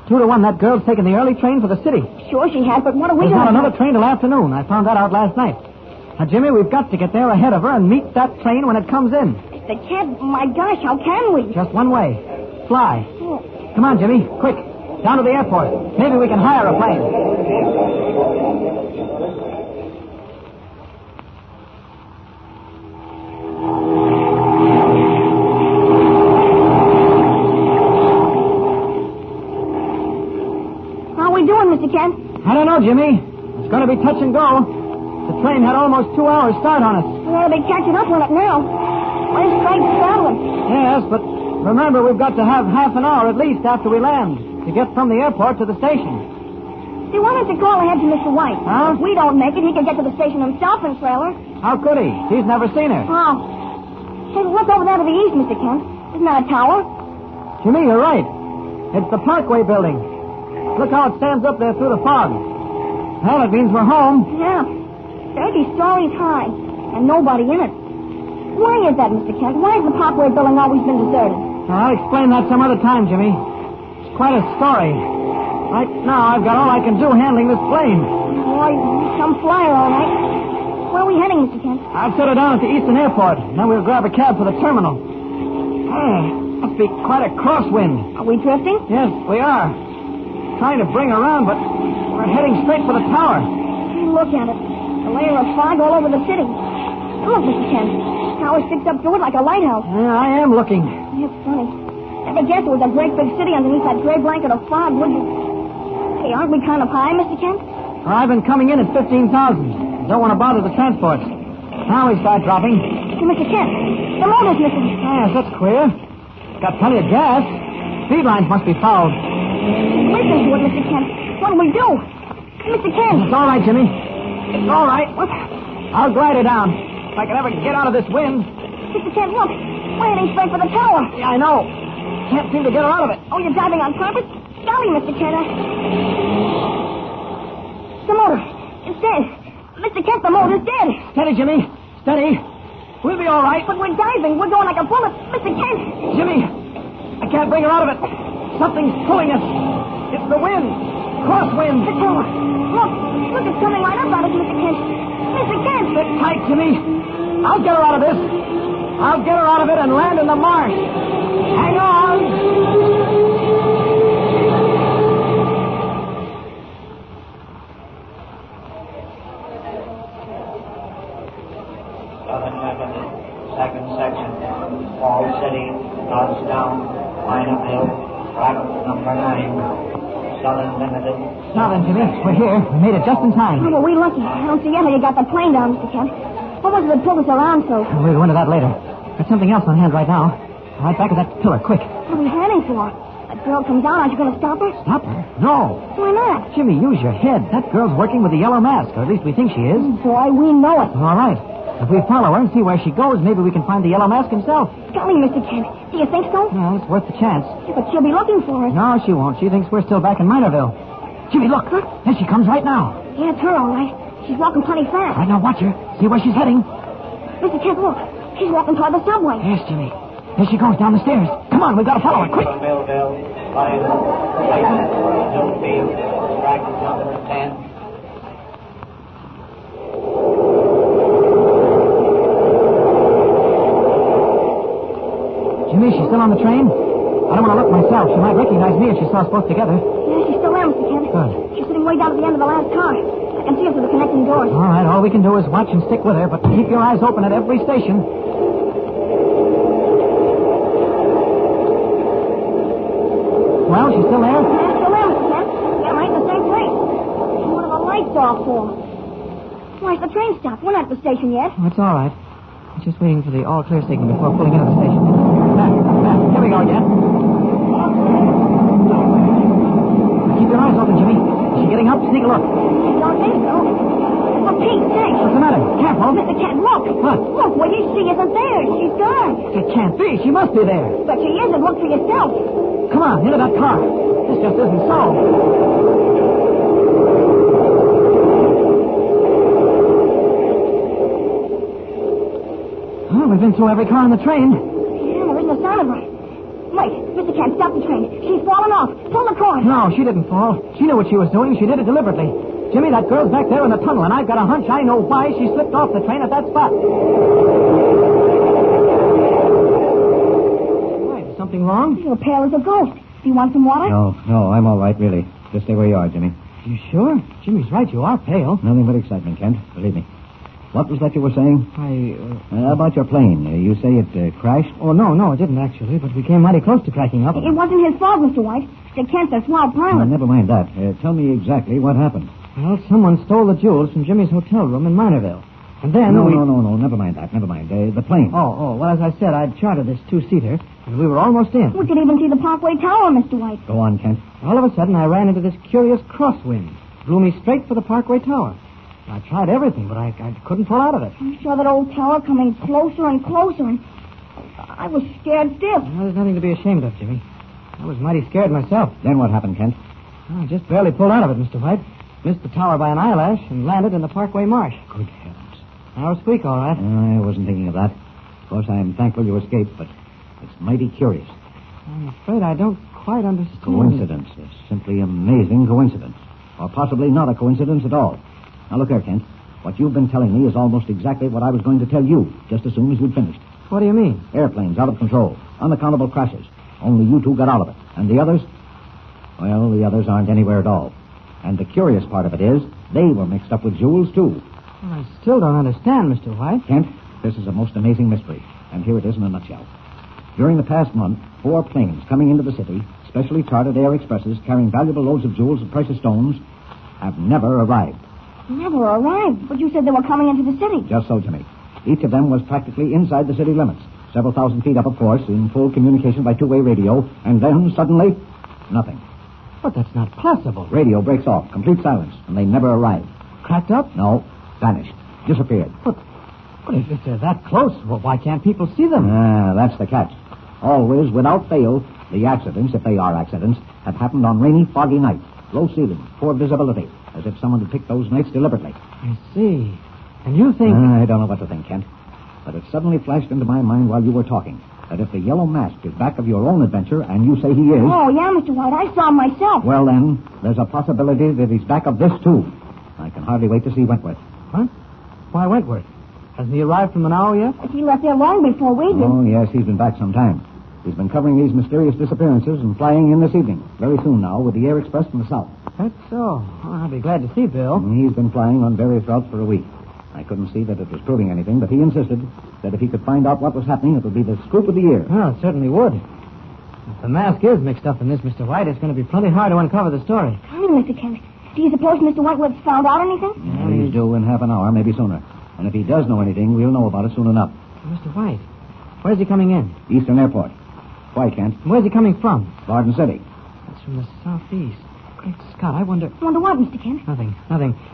2 to 1, that girl's taking the early train for the city. Sure she has, but what are we There's going not to another train till afternoon. I found that out last night. Now, Jimmy, we've got to get there ahead of her and meet that train when it comes in. Mr. Kent, my gosh, how can we? Just one way. Fly. Oh. Come on, Jimmy. Quick. Down to the airport. Maybe we can hire a plane. How are we doing, Mr. Kent? I don't know, Jimmy. It's going to be touch and go. The train had almost 2 hours start on us. We ought to be catching up on it now. Where's Craig traveling? Yes, but remember, we've got to have half an hour at least after we land to get from the airport to the station. See, why don't you call ahead to Mr. White? Huh? If we don't make it, he can get to the station himself and trailer. How could he? He's never seen her. Oh. Hey, look over there to the east, Mr. Kent. Isn't that a tower? Jimmy, you're right. It's the Parkway building. Look how it stands up there through the fog. Well, it means we're home. Yeah. 30 stories high. And nobody in it. Why is that, Mr. Kent? Why has the Parkway building always been deserted? I'll explain that some other time, Jimmy. It's quite a story. Right now, I've got all I can do handling this plane. Boy, some flyer, all right. Where are we heading, Mr. Kent? I've set her down at the Eastern Airport. Then we'll grab a cab for the terminal. Must be quite a crosswind. Are we drifting? Yes, we are. Trying to bring around, but we're heading straight for the tower. Look at it. The a layer of fog all over the city. Look, Mr. Kent. Tower sticks up through it like a lighthouse. Yeah, I am looking. It's funny. Never guessed there was a great big city underneath that gray blanket of fog, would you? Hey, aren't we kind of high, Mr. Kent? I've been coming in at 15,000. Don't want to bother the transports. Now we start dropping. Hey, Mr. Kent, the motor's missing. Yes, that's queer. Got plenty of gas. Speed lines must be fouled. Listen to it, Mr. Kent. What'll we do? Mr. Kent. It's all right, Jimmy. It's all right. What? I'll glide her down. If I can ever get out of this wind. Mr. Kent, look. We're heading straight for the tower. Yeah, I know. Can't seem to get her out of it. Oh, you're driving on purpose? Golly, Mr. Kent. The motor. It's dead. Mr. Kent, the motor's dead. Steady, Jimmy. Steady. We'll be all right. But we're diving. We're going like a bullet. Mr. Kent. Jimmy, I can't bring her out of it. Something's pulling us. It's the wind. Crosswind. The tower. Look, it's coming right up at us, Mr. Kent. Mr. Kent. Sit tight, Jimmy. I'll get her out of this. I'll get her out of it and land in the marsh. Hang on. Second section, Fall City, Down, Minerville, track number 9, Southern Limited. Now then, Jimmy, we're here. We made it just in time. Oh, well, we lucky. I don't see yet how you got the plane down, Mr. Kent. What was it that pulled us around so? We'll go into that later. Got something else on hand right now. Right back of that pillar, quick. What are we heading for? That girl comes down. Aren't you going to stop her? Stop her? No. Why not? Jimmy, use your head. That girl's working with the yellow mask, or at least we think she is. Boy, we know it. All right. If we follow her and see where she goes, maybe we can find the yellow mask himself. Golly, Mr. Kent. Do you think so? Well, it's worth the chance. Yeah, but she'll be looking for us. No, she won't. She thinks we're still back in Minerville. Jimmy, look. Huh? There she comes right now. Yeah, it's her, all right. She's walking plenty fast. Right now, watch her. See where she's heading. Mr. Kent, look. She's walking toward the subway. Yes, Jimmy. There she goes down the stairs. Come on, we've got to follow her. Quick. Millville, line, Newfield, track number 10. Jimmy, she's still on the train? I don't want to look myself. She might recognize me if she saw us both together. Yeah, she's still there, Mr. Kent. Good. She's sitting way down at the end of the last car. I can see her through the connecting doors. All right, all we can do is watch and stick with her, but keep your eyes open at every station. Well, she's still there? Yeah, still there, Mr. Kent. Yeah, right in the same place. What are the lights off for? Why's the train stopped? We're not at the station yet. Oh, it's all right. I'm just waiting for the all-clear signal before pulling into the station. Back. Here we go again. Keep your eyes open, Jimmy. Is she getting up? Sneak a look. I don't think so. For Pete's sake. What's the matter? Careful. Mr. Kent, look. What? Look, what you see isn't there. She's gone. It can't be. She must be there. But she isn't. Look for yourself. Come on, into that car. This just isn't so. Well, we've been through every car on the train. Yeah, there isn't a sign of her. Wait, Mr. Kent, stop the train. She's fallen off. Pull the cord. No, she didn't fall. She knew what she was doing. She did it deliberately. Jimmy, that girl's back there in the tunnel, and I've got a hunch I know why she slipped off the train at that spot. Why, is something wrong? You're pale as a ghost. Do you want some water? No, I'm all right, really. Just stay where you are, Jimmy. You sure? Jimmy's right. You are pale. Nothing but excitement, Kent. Believe me. What was that you were saying? About your plane. You say it crashed? Oh, no, it didn't actually, but we came mighty close to cracking up. It wasn't his fault, Mr. White. Mr. Kent's a swell pilot. Never mind that. Tell me exactly what happened. Well, someone stole the jewels from Jimmy's hotel room in Minerville. And then No. Never mind that. Never mind. The plane. Oh. Well, as I said, I'd chartered this two-seater, and we were almost in. We could even see the Parkway Tower, Mr. White. Go on, Kent. All of a sudden, I ran into this curious crosswind. Blew me straight for the Parkway Tower. I tried everything, but I couldn't pull out of it. I saw that old tower coming closer and closer, and I was scared stiff. Well, there's nothing to be ashamed of, Jimmy. I was mighty scared myself. Then what happened, Kent? I just barely pulled out of it, Mr. White. Missed the tower by an eyelash and landed in the Parkway Marsh. Good heavens. I was squeak, all right. I wasn't thinking of that. Of course, I'm thankful you escaped, but it's mighty curious. I'm afraid I don't quite understand. Coincidence. A simply amazing coincidence. Or possibly not a coincidence at all. Now, look here, Kent. What you've been telling me is almost exactly what I was going to tell you, just as soon as you'd finished. What do you mean? Airplanes out of control. Unaccountable crashes. Only you two got out of it. And the others? Well, the others aren't anywhere at all. And the curious part of it is, they were mixed up with jewels, too. Well, I still don't understand, Mr. White. Kent, this is a most amazing mystery, and here it is in a nutshell. During the past month, 4 planes coming into the city, specially chartered air expresses carrying valuable loads of jewels and precious stones, have never arrived. Never arrived? But you said they were coming into the city. Just so, Jimmy. Each of them was practically inside the city limits, several thousand feet up, of course, in full communication by two-way radio, and then, suddenly, nothing. But that's not possible. Radio breaks off, complete silence, and they never arrived. Cracked up? No, vanished, disappeared. But if they're that close, well, why can't people see them? That's the catch. Always, without fail, the accidents, if they are accidents, have happened on rainy, foggy nights. Low ceiling, poor visibility, as if someone had picked those nights deliberately. I see. And you think... I don't know what to think, Kent. But it suddenly flashed into my mind while you were talking that if the yellow mask is back of your own adventure, and you say he is... Oh, yeah, Mr. White, I saw him myself. Well, then, there's a possibility that he's back of this, too. I can hardly wait to see Wentworth. What? Why Wentworth? Hasn't he arrived from an hour yet? He left there long before we did. Oh, yes, he's been back some time. He's been covering these mysterious disappearances and flying in this evening, very soon now, with the Air Express from the south. That's so. Oh, I'll be glad to see Bill. He's been flying on various routes for a week. I couldn't see that it was proving anything, but he insisted that if he could find out what was happening, it would be the scoop of the year. Well, it certainly would. If the mask is mixed up in this, Mr. White, it's going to be plenty hard to uncover the story. Tell me, Mr. Kent, do you suppose Mr. Wentworth's found out anything? He's due in half an hour, maybe sooner. And if he does know anything, we'll know about it soon enough. Mr. White, where's he coming in? Eastern Airport. Why, Kent? Where's he coming from? Garden City. That's from the southeast. Great Scott, I wonder... Wonder what, Mr. Kent? Nothing.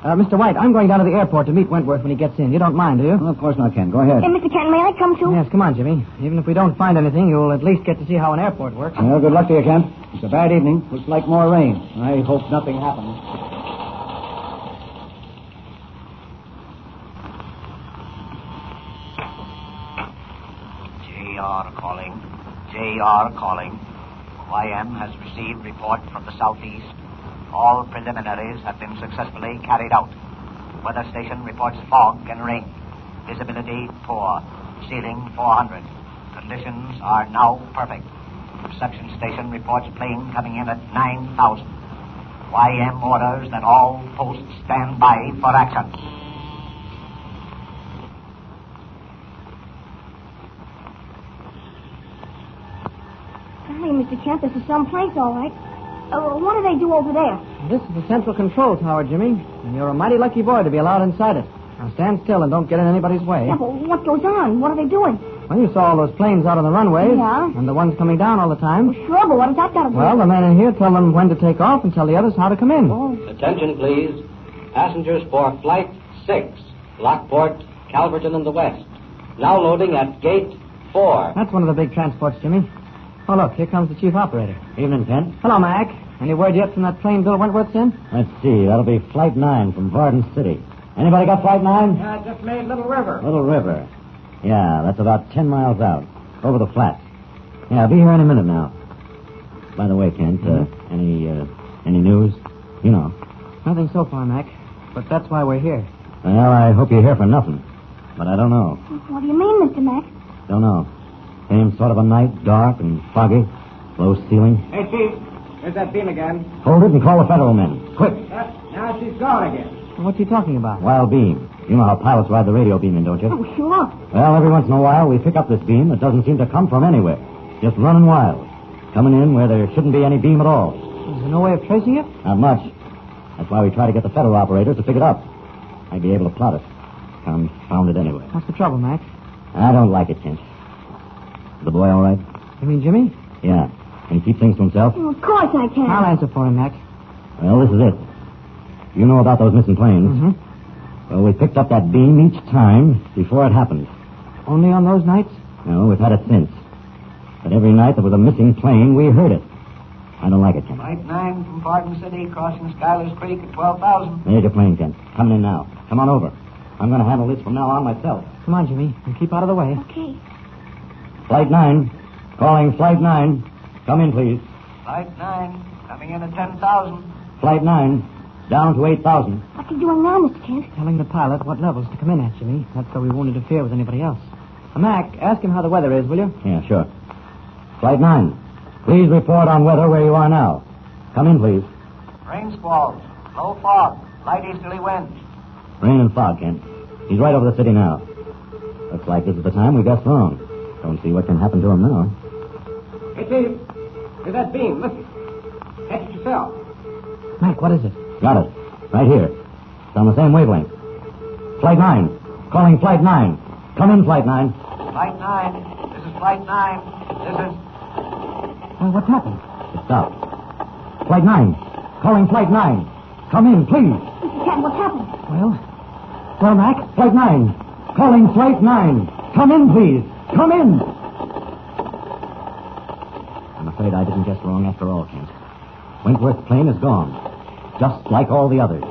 Mr. White, I'm going down to the airport to meet Wentworth when he gets in. You don't mind, do you? Well, of course not, Ken. Go ahead. Hey, Mr. Kent, may I come too? Yes, come on, Jimmy. Even if we don't find anything, you'll at least get to see how an airport works. Well, good luck to you, Kent. It's a bad evening. Looks like more rain. I hope nothing happens. JR calling. YM has received report from the southeast. All preliminaries have been successfully carried out. Weather station reports fog and rain. Visibility poor. Ceiling 400. Conditions are now perfect. Reception station reports plane coming in at 9,000. YM orders that all posts stand by for action. Hey, Mr. Kent, this is some place, all right. What do they do over there? This is the central control tower, Jimmy. And you're a mighty lucky boy to be allowed inside it. Now stand still and don't get in anybody's way. Yeah, but what goes on? What are they doing? Well, you saw all those planes out on the runways. Yeah. And the ones coming down all the time. Well, sure, but what has that got to do? Well, the men in here tell them when to take off and tell the others how to come in. Oh. Attention, please. Passengers for Flight 6, Lockport, Calverton in the West. Now loading at Gate 4. That's one of the big transports, Jimmy. Oh, look, here comes the chief operator. Evening, Kent. Hello, Mac. Any word yet from that plane Bill Wentworth's in? Let's see. That'll be Flight 9 from Garden City. Anybody got Flight 9? I just made Little River. Little River. Yeah, that's about 10 miles out. Over the flats. Yeah, I'll be here any minute now. By the way, Kent, any news? You know. Nothing so far, Mac. But that's why we're here. Well, I hope you're here for nothing. But I don't know. What do you mean, Mr. Mac? Don't know. Same sort of a night, dark and foggy. Low ceiling. Hey, Chief. There's that beam again. Hold it and call the federal men. Quick. Now she's gone again. What's he talking about? Wild beam. You know how pilots ride the radio beam in, don't you? Oh, sure. Well, every once in a while we pick up this beam that doesn't seem to come from anywhere. Just running wild. Coming in where there shouldn't be any beam at all. Is there no way of tracing it? Not much. That's why we try to get the federal operators to pick it up. I'd be able to plot it. Confound it anyway. What's the trouble, Mac? I don't like it, Kent. Is the boy all right? You mean Jimmy? Yeah. Can he keep things to himself? Oh, of course I can. I'll answer for him, Mac. Well, this is it. You know about those missing planes. Mm-hmm. Well, we picked up that beam each time before it happened. Only on those nights? No, we've had it since. But every night there was a missing plane, we heard it. I don't like it, Kent. Flight 9 from Garden City, crossing Schuyler's Creek at 12,000. There's your plane, Kent. Coming in now. Come on over. I'm going to handle this from now on myself. Come on, Jimmy, and keep out of the way. Okay. Flight 9. Calling Flight 9. Come in, please. Flight 9, coming in at 10,000. Flight 9. Down to 8,000. What's he doing now, Mr. Kent? Telling the pilot what levels to come in at, Jimmy. That's so we won't interfere with anybody else. Mac, ask him how the weather is, will you? Yeah, sure. Flight 9. Please report on weather where you are now. Come in, please. Rain squalls, low fog, light easterly winds. Rain and fog, Kent. He's right over the city now. Looks like this is the time we guessed wrong. Don't see what can happen to him now. Hey, Chief. Here's that beam. Listen. Catch it yourself. Mike, what is it? Got it. Right here. It's on the same wavelength. Flight 9. Calling Flight 9. Come in, Flight 9. Flight 9. This is Flight 9. This is... Well, what's happened? It stopped. Flight 9. Calling Flight 9. Come in, please. Mr. Kent, what's happened? Well, Mac? Flight 9. Calling Flight 9. Come in, please. Come in. I'm afraid I didn't guess wrong after all, Kent. Wentworth's plane is gone. Just like all the others.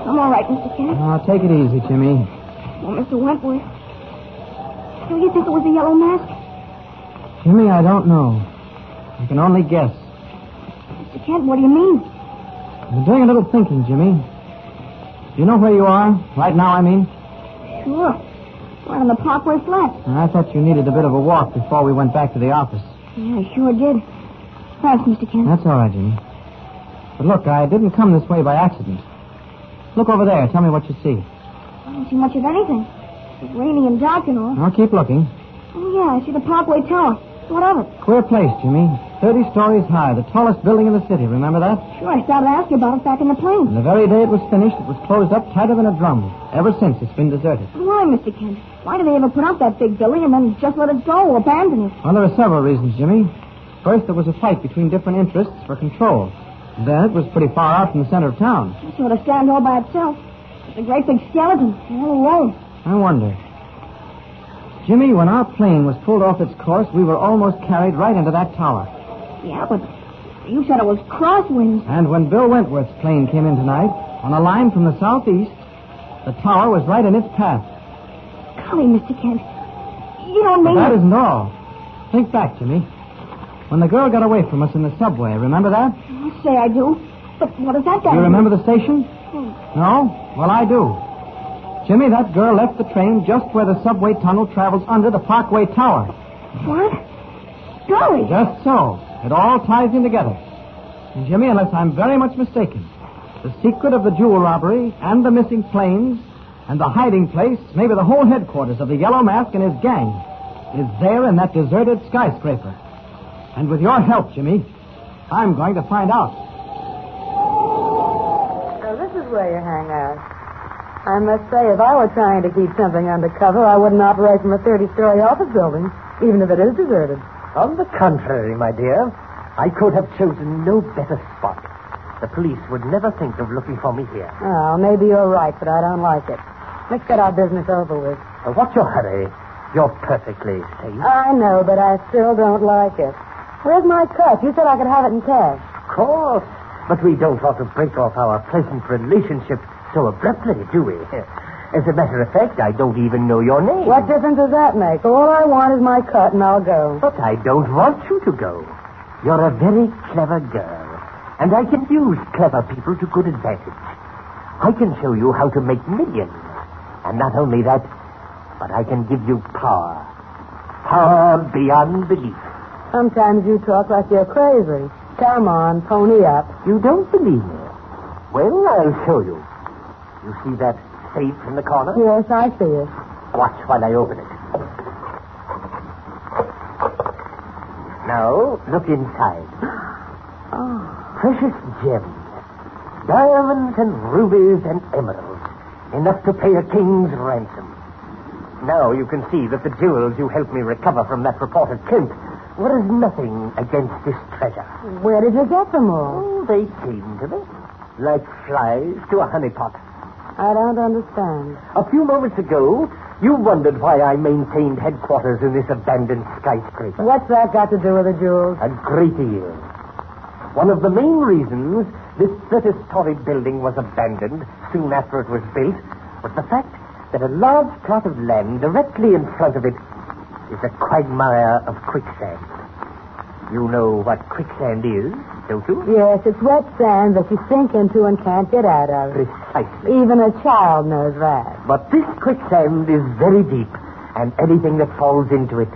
I'm all right, Mr. Kent. Take it easy, Jimmy. Well, Mr. Wentworth, do you think it was the yellow mask? Jimmy, I don't know. I can only guess. Mr. Kent, what do you mean? I've been doing a little thinking, Jimmy. Do you know where you are? Right now, I mean. Sure. Right on the Parkway flat. I thought you needed a bit of a walk before we went back to the office. Yeah, I sure did. Thanks, Mr. Kent. That's all right, Jimmy. But look, I didn't come this way by accident. Look over there. Tell me what you see. I don't see much of anything. It's rainy and dark and all. I'll keep looking. Oh, yeah, I see the Parkway Tower. What of it? Queer place, Jimmy. 30 stories high, the tallest building in the city. Remember that? Sure, I started to ask you about it back in the plane. And the very day it was finished, it was closed up tighter than a drum. Ever since, it's been deserted. Why, Mr. Kent? Why did they ever put up that big building and then just let it go, abandon it? Well, there are several reasons, Jimmy. First, there was a fight between different interests for control. Then it was pretty far out from the center of town. It sort of stand all by itself. It's a great big skeleton, all alone. I wonder. Jimmy, when our plane was pulled off its course, we were almost carried right into that tower. Yeah, but you said it was crosswinds. And when Bill Wentworth's plane came in tonight, on a line from the southeast, the tower was right in its path. Golly, Mr. Kent, you don't mean... But that isn't all. Think back, Jimmy. When the girl got away from us in the subway, remember that? I say I do. But what does that got Do you to do? remember the station? No? Well, I do. Jimmy, that girl left the train just where the subway tunnel travels under the Parkway Tower. What? Golly. Just so. It all ties in together. And Jimmy, unless I'm very much mistaken, the secret of the jewel robbery and the missing planes and the hiding place, maybe the whole headquarters of the Yellow Mask and his gang, is there in that deserted skyscraper. And with your help, Jimmy, I'm going to find out. So this is where you hang out. I must say, if I were trying to keep something undercover, I wouldn't operate from a 30-story office building, even if it is deserted. On the contrary, my dear, I could have chosen no better spot. The police would never think of looking for me here. Oh, maybe you're right, but I don't like it. Let's get our business over with. What's your hurry? You're perfectly safe. I know, but I still don't like it. Where's my cut? You said I could have it in cash. Of course. But we don't want to break off our pleasant relationship so abruptly, do we? As a matter of fact, I don't even know your name. What difference does that make? All I want is my cut, and I'll go. But I don't want you to go. You're a very clever girl, and I can use clever people to good advantage. I can show you how to make millions. And not only that, but I can give you power. Power beyond belief. Sometimes you talk like you're crazy. Come on, pony up. You don't believe me? Well, I'll show you. You see that safe in the corner? Yes, I see it. Watch while I open it. Now, look inside. Oh. Precious gems. Diamonds and rubies and emeralds. Enough to pay a king's ransom. Now you can see that the jewels you helped me recover from that reported Clint were as nothing against this treasure. Where did you get them all? Oh, they came to me like flies to a honeypot. I don't understand. A few moments ago, you wondered why I maintained headquarters in this abandoned skyscraper. What's that got to do with the jewels? A great deal. One of the main reasons this 30-story building was abandoned soon after it was built was the fact that a large plot of land directly in front of it is a quagmire of quicksand. You know what quicksand is, don't you? Yes, it's wet sand that you sink into and can't get out of. Precisely. Even a child knows that. But this quicksand is very deep and anything that falls into it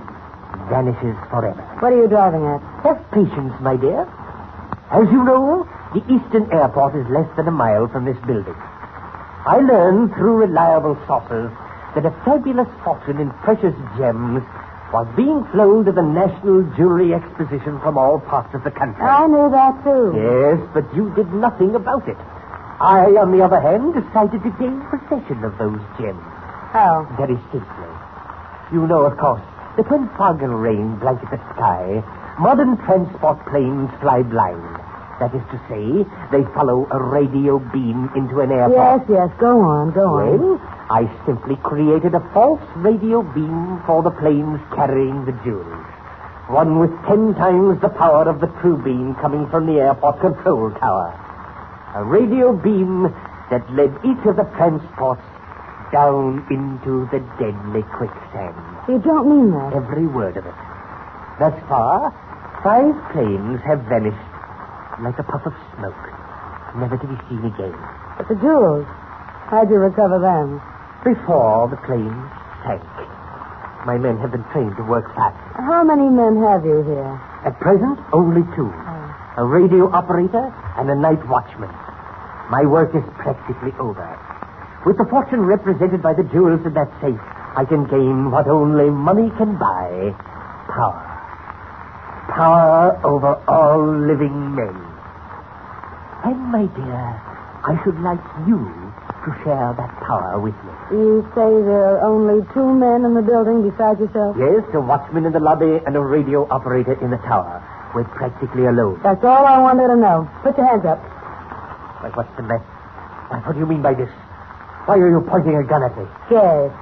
vanishes forever. What are you driving at? Have patience, my dear. As you know, the Eastern Airport is less than a mile from this building. I learned through reliable sources that a fabulous fortune in precious gems was being flown to the National Jewelry Exposition from all parts of the country. I knew that, too. Yes, but you did nothing about it. I, on the other hand, decided to gain possession of those gems. How? Very simply. You know, of course, that when fog and rain blanket the sky, modern transport planes fly blind. That is to say, they follow a radio beam into an airport. Yes, go on. Well, I simply created a false radio beam for the planes carrying the jewels. One with 10 times the power of the true beam coming from the airport control tower. A radio beam that led each of the transports down into the deadly quicksand. You don't mean that. Every word of it. Thus far, 5 planes have vanished like a puff of smoke, never to be seen again. But the jewels, how'd you recover them? Before the planes sank. My men have been trained to work fast. How many men have you here? At present, only 2. A radio operator and a night watchman. My work is practically over. With the fortune represented by the jewels in that safe, I can gain what only money can buy. Power. Power over all living men. And, my dear, I should like you to share that power with me. You say there are only 2 men in the building besides yourself? Yes, a watchman in the lobby and a radio operator in the tower. We're practically alone. That's all I wanted to know. Put your hands up. Why, what's the matter? What do you mean by this? Why are you pointing a gun at me? Yes.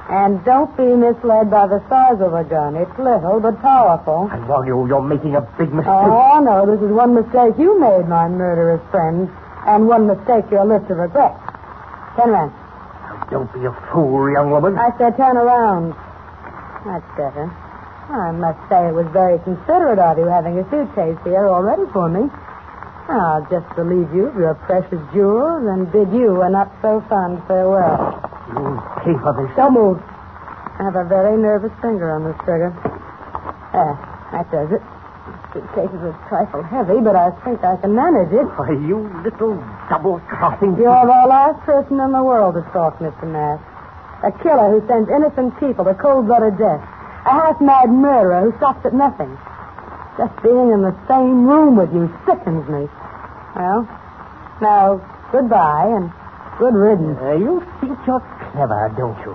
And don't be misled by the size of the gun. It's little, but powerful. I warn you, you're making a big mistake. Oh, no, this is one mistake you made, my murderous friend, and one mistake you'll live to regret. Turn around. Now, don't be a fool, young woman. I said turn around. That's better. I must say it was very considerate of you having a suitcase here all ready for me. I'll just relieve you of your precious jewels and bid you a not-so-fond farewell. You'll pay for this. Don't move. I have a very nervous finger on this trigger. That does it. The suitcase is a trifle heavy, but I think I can manage it. Why, you little double-crossing... You're the last person in the world to talk, Mr. Mask. A killer who sends innocent people to cold-blooded death. A half-mad murderer who stops at nothing. Just being in the same room with you sickens me. Well, now, goodbye and good riddance. You think you're clever, don't you?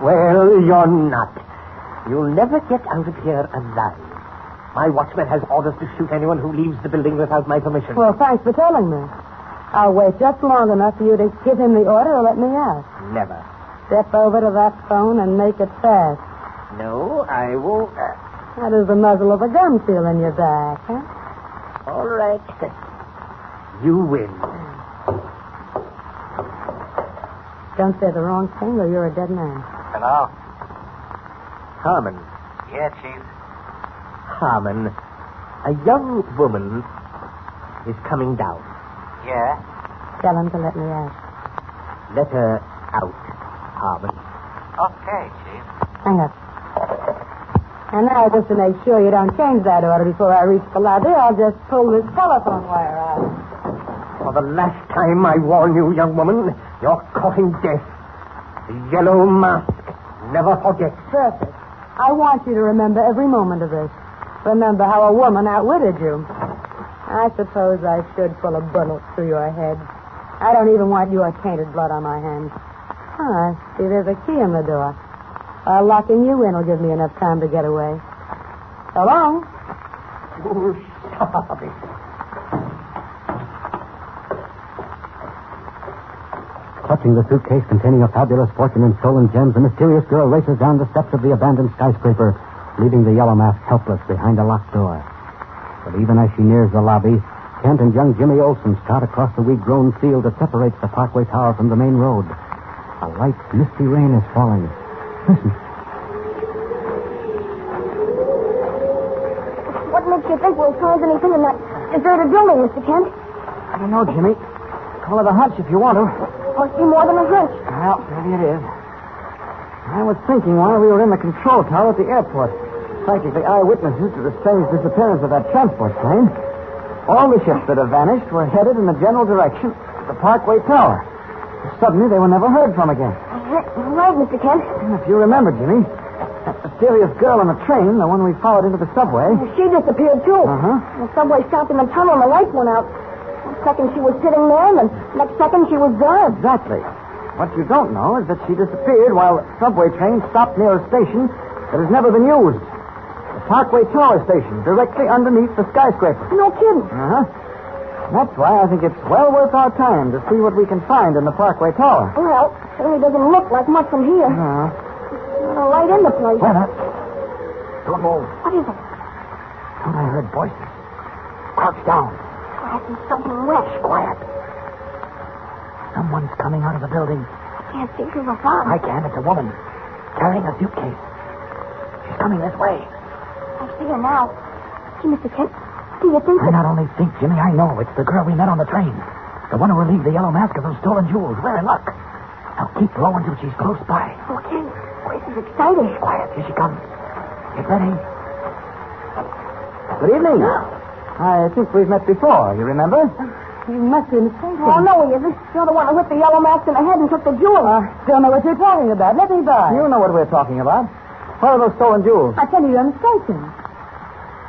Well, you're not. You'll never get out of here alive. My watchman has orders to shoot anyone who leaves the building without my permission. Well, thanks for telling me. I'll wait just long enough for you to give him the order or let me out. Never. Step over to that phone and make it fast. No, I won't. How does the muzzle of a gun feel in your back, huh? All right. You win. Don't say the wrong thing or you're a dead man. Hello? Harmon. Yeah, Chief. Harmon, a young woman is coming down. Yeah? Tell him to let me out. Let her out, Harmon. Okay, Chief. Hang up. And now, just to make sure you don't change that order before I reach the lobby, I'll just pull this telephone wire out. For the last time, I warn you, young woman, you're courting death. The yellow mask. Never forget. Perfect. I want you to remember every moment of this. Remember how a woman outwitted you. I suppose I should pull a bullet through your head. I don't even want your tainted blood on my hands. Ah, see, there's a key in the door. Locking you in will give me enough time to get away. So long. Oh, stop it. Clutching the suitcase containing a fabulous fortune in stolen gems, the mysterious girl races down the steps of the abandoned skyscraper, leaving the yellow mask helpless behind a locked door. But even as she nears the lobby, Kent and young Jimmy Olsen start across the weed-grown field that separates the Parkway Tower from the main road. A light, misty rain is falling. Listen. What makes you think we'll find anything in that deserted building, Mr. Kent? I don't know, Jimmy. Call it a hunch if you want to. Must be more than a hunch. Well, maybe it is. I was thinking while we were in the control tower at the airport. Practically eyewitnesses to the strange disappearance of that transport plane. All the ships that have vanished were headed in the general direction of the Parkway Tower. Suddenly, they were never heard from again. Right, Mr. Kent. If you remember, Jimmy, that mysterious girl on the train, the one we followed into the subway. She disappeared, too. Uh-huh. The subway stopped in the tunnel and the lights went out. One second she was sitting there, and the next second she was gone. Exactly. What you don't know is that she disappeared while a subway train stopped near a station that has never been used. The Parkway Tower station, directly underneath the skyscraper. No kidding. Uh-huh. That's why I think it's well worth our time to see what we can find in the Parkway Tower. Well, it really doesn't look like much from here. No. Not a light in the place. Wait a minute. Don't move. What is it? Thought I heard voices. Crouch down. I see something wet. Quiet. Someone's coming out of the building. I can't see through the fog. I can. It's a woman carrying a suitcase. She's coming this way. I see her now. Gee, Mr. Kent, do you think I not only think, Jimmy, I know. It's the girl we met on the train. The one who relieved the yellow mask of those stolen jewels. We're in luck. Now keep low until she's close by. Okay. This is exciting. Quiet. Here she comes. Get ready. Good evening. I think we've met before. You remember? You must be mistaken. Oh, no, he isn't. You're the one who hit the yellow mask in the head and took the jewels. Don't know what you're talking about. Let me by. You know what we're talking about. Where are those stolen jewels? I tell you, you're mistaken.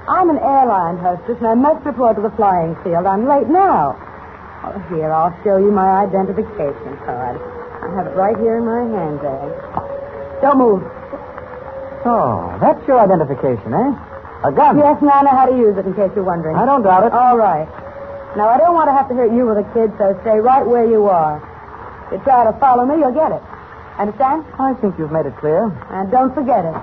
I'm an airline hostess, and I must report to the flying field. I'm late now. Oh, here, I'll show you my identification card. I have it right here in my handbag. Don't move. Oh, that's your identification, eh? A gun? Yes, and I know how to use it, in case you're wondering. I don't doubt it. All right. Now, I don't want to have to hurt you with a kid, so stay right where you are. If you try to follow me, you'll get it. Understand? I think you've made it clear. And don't forget it.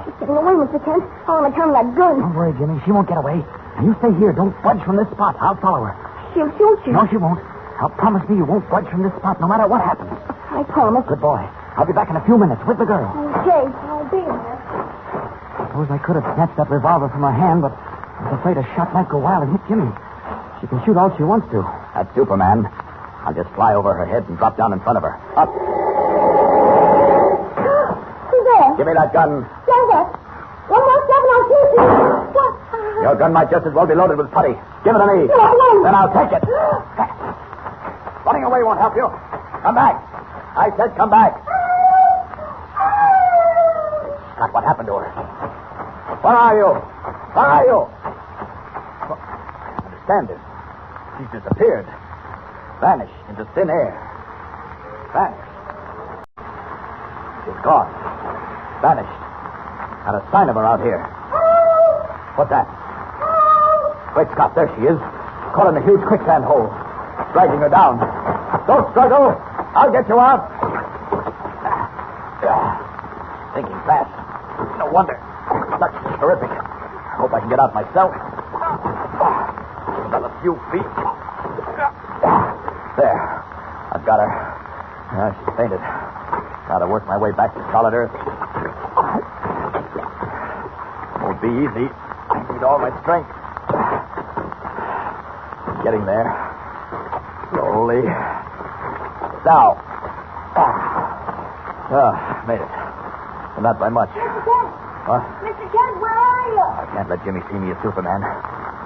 She's getting away, Mr. Kent. On account of that gun. Don't worry, Jimmy. She won't get away. And you stay here. Don't budge from this spot. I'll follow her. She'll shoot you. No, she won't. Now, promise me you won't budge from this spot no matter what happens. I promise. Good boy. I'll be back in a few minutes with the girl. Okay, I'll be there. Suppose I could have snatched that revolver from her hand, but I was afraid a shot might go wild and hit Jimmy. She can shoot all she wants to. That's Superman. I'll just fly over her head and drop down in front of her. Up. Who's there? Give me that gun. Stand up. One more step and I'll shoot you. What? Your gun might just as well be loaded with putty. Give it to me. No, I won't. Then I'll take it. Running away won't help you. Come back. I said come back. Scott, what happened to her? Where are you? Where are you? I understand this. She's disappeared. Vanished into thin air. Vanished. She's gone. Vanished. Not a sign of her out here. What's that? Wait, Scott, there she is. Caught in a huge quicksand hole. Dragging her down. Don't struggle. I'll get you out. Thinking fast. No wonder. Such terrific. I hope I can get out myself. Another few feet. There. I've got her. She's fainted. Gotta work my way back to solid earth. Won't be easy. I need all my strength. Getting there. Slowly. Now. Made it. But not by much. Mr. Kent. What? Mr. Kent, where are you? I can't let Jimmy see me as Superman.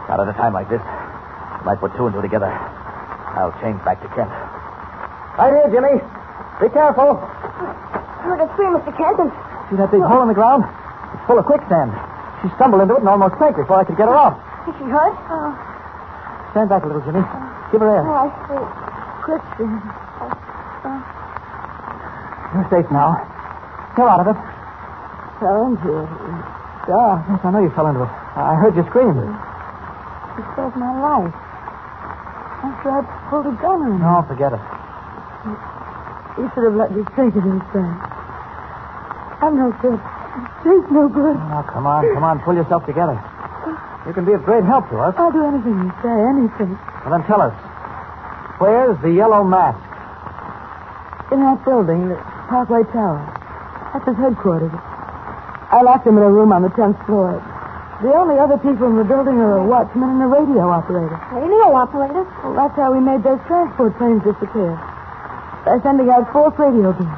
Not at a time like this. Might put two and two together. I'll change back to Kent. Right here, Jimmy. Be careful. I heard a scream, Mr. Kent, and... See that big hole in the ground? It's full of quicksand. She stumbled into it and almost sank before I could get her off. Is she hurt? Stand back a little, Jimmy. Give her air. Oh, I see. Quicksand. You're safe now. You're out of it. Fell into it. Yes, I know you fell into it. I heard you scream. It saved my life. After I pulled a gun on him. No, forget it. You should have let me take it instead. I'm no good. She's no good. Now, come on. Pull yourself together. You can be of great help to us. I'll do anything you say, anything. Well, then tell us. Where's the yellow mask? In that building, the Parkway Tower. That's his headquarters. I locked him in a room on the 10th floor. The only other people in the building are a watchman and a radio operator. Radio operator? Well, that's how we made those transport planes disappear. By sending out false radio beams.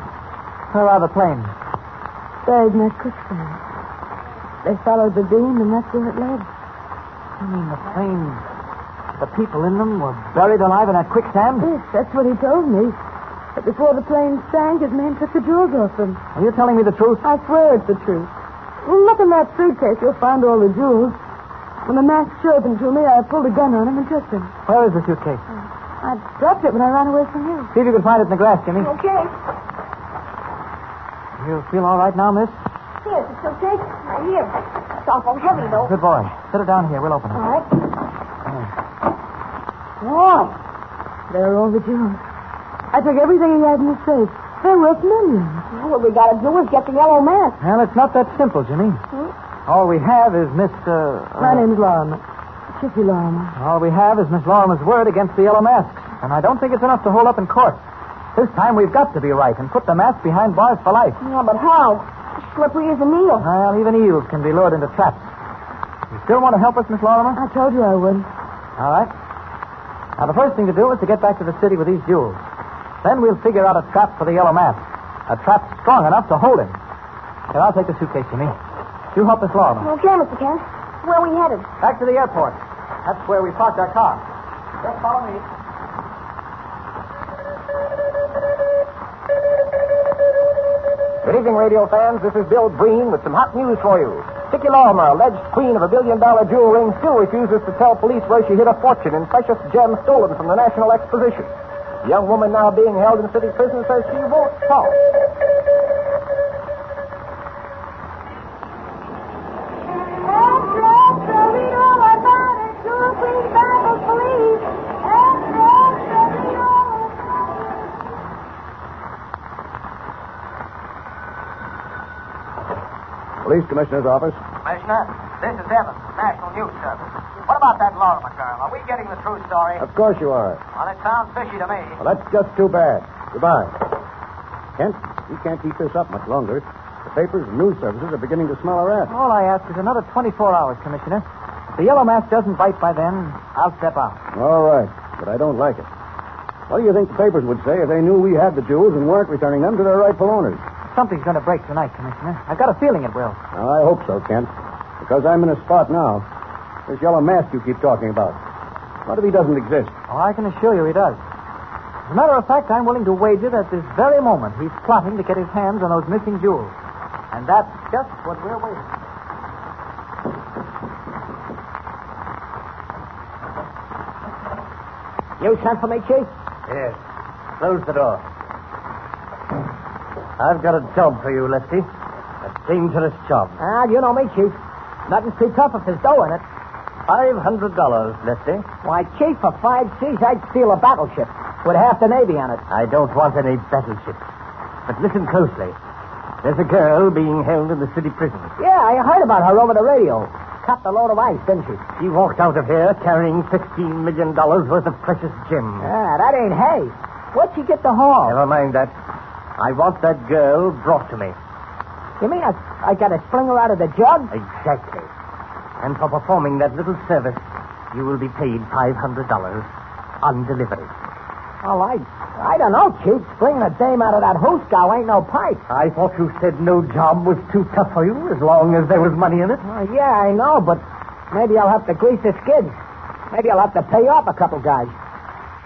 Where are the planes? buried in that quicksand. They followed the beam, and that's where it led. You mean the planes, the people in them were buried alive in that quicksand? Yes, that's what he told me. But before the plane sank, his men took the jewels off them. Are you telling me the truth? I swear it's the truth. Well, look in that suitcase. You'll find all the jewels. When the mask showed them to me, I pulled a gun on him and took them. Where is the suitcase? I dropped it when I ran away from you. See if you can find it in the grass, Jimmy. Okay. You feel all right now, miss? Here, it's okay. Right here. It's awful heavy, though. Good boy. Set it down here. We'll open it. All right. Boy, there are all the jewels. I took everything he had in the safe. They're worth millions. Well, what we got to do is get the yellow mask. Well, it's not that simple, Jimmy. All we have is Miss... My name's Lorimer. Chicky Lorimer. All we have is Miss Lorimer's word against the yellow masks. And I don't think it's enough to hold up in court. This time we've got to be right and put the mask behind bars for life. Yeah, but how? Slippery as an eel. Well, even eels can be lured into traps. You still want to help us, Miss Lorimer? I told you I would. All right. Now, the first thing to do is to get back to the city with these jewels. Then we'll figure out a trap for the yellow mask. A trap strong enough to hold him. Here, I'll take the suitcase, Jimmy. You help Miss Lorimer. Okay, Mr. Kent. Where are we headed? Back to the airport. That's where we parked our car. Just follow me. Good evening, radio fans. This is Bill Breen with some hot news for you. Chicky Lorimer, alleged queen of $1 billion jewel ring, still refuses to tell police where she hid a fortune in precious gems stolen from the National Exposition. The young woman now being held in city prison says she won't talk. Police Commissioner's office. Commissioner, this is Evans, National News Service. What about that Lorimer girl? Are we getting the true story? Of course you are. Well, it sounds fishy to me. Well, that's just too bad. Goodbye. Kent, you can't keep this up much longer. The papers and news services are beginning to smell a rat. All I ask is another 24 hours, Commissioner. If the yellow mask doesn't bite by then, I'll step out. All right, but I don't like it. What do you think the papers would say if they knew we had the jewels and weren't returning them to their rightful owners? Something's going to break tonight, Commissioner. I've got a feeling it will. Now, I hope so, Kent, because I'm in a spot now. This yellow mask you keep talking about. What if he doesn't exist? Oh, I can assure you he does. As a matter of fact, I'm willing to wager that this very moment he's plotting to get his hands on those missing jewels. And that's just what we're waiting for. You sent for me, Chief? Yes. Close the door. I've got a job for you, Lefty. A dangerous job. Ah, you know me, Chief. Nothing's too tough if there's dough in it. $500, Lefty. Why, Chief, for 5 C's, I'd steal a battleship with half the Navy on it. I don't want any battleships. But listen closely. There's a girl being held in the city prison. Yeah, I heard about her over the radio. Cut a load of ice, didn't she? She walked out of here carrying $15 million worth of precious gems. Ah, that ain't hay. Where'd she get the haul? Never mind that. I want that girl brought to me. You mean I got to fling her out of the jug? Exactly. And for performing that little service, you will be paid $500 on delivery. Well, I don't know, Chief. Flinging a dame out of that hoosegow ain't no pipe. I thought you said no job was too tough for you as long as there was money in it. Well, yeah, I know, but maybe I'll have to grease the skids. Maybe I'll have to pay off a couple guys.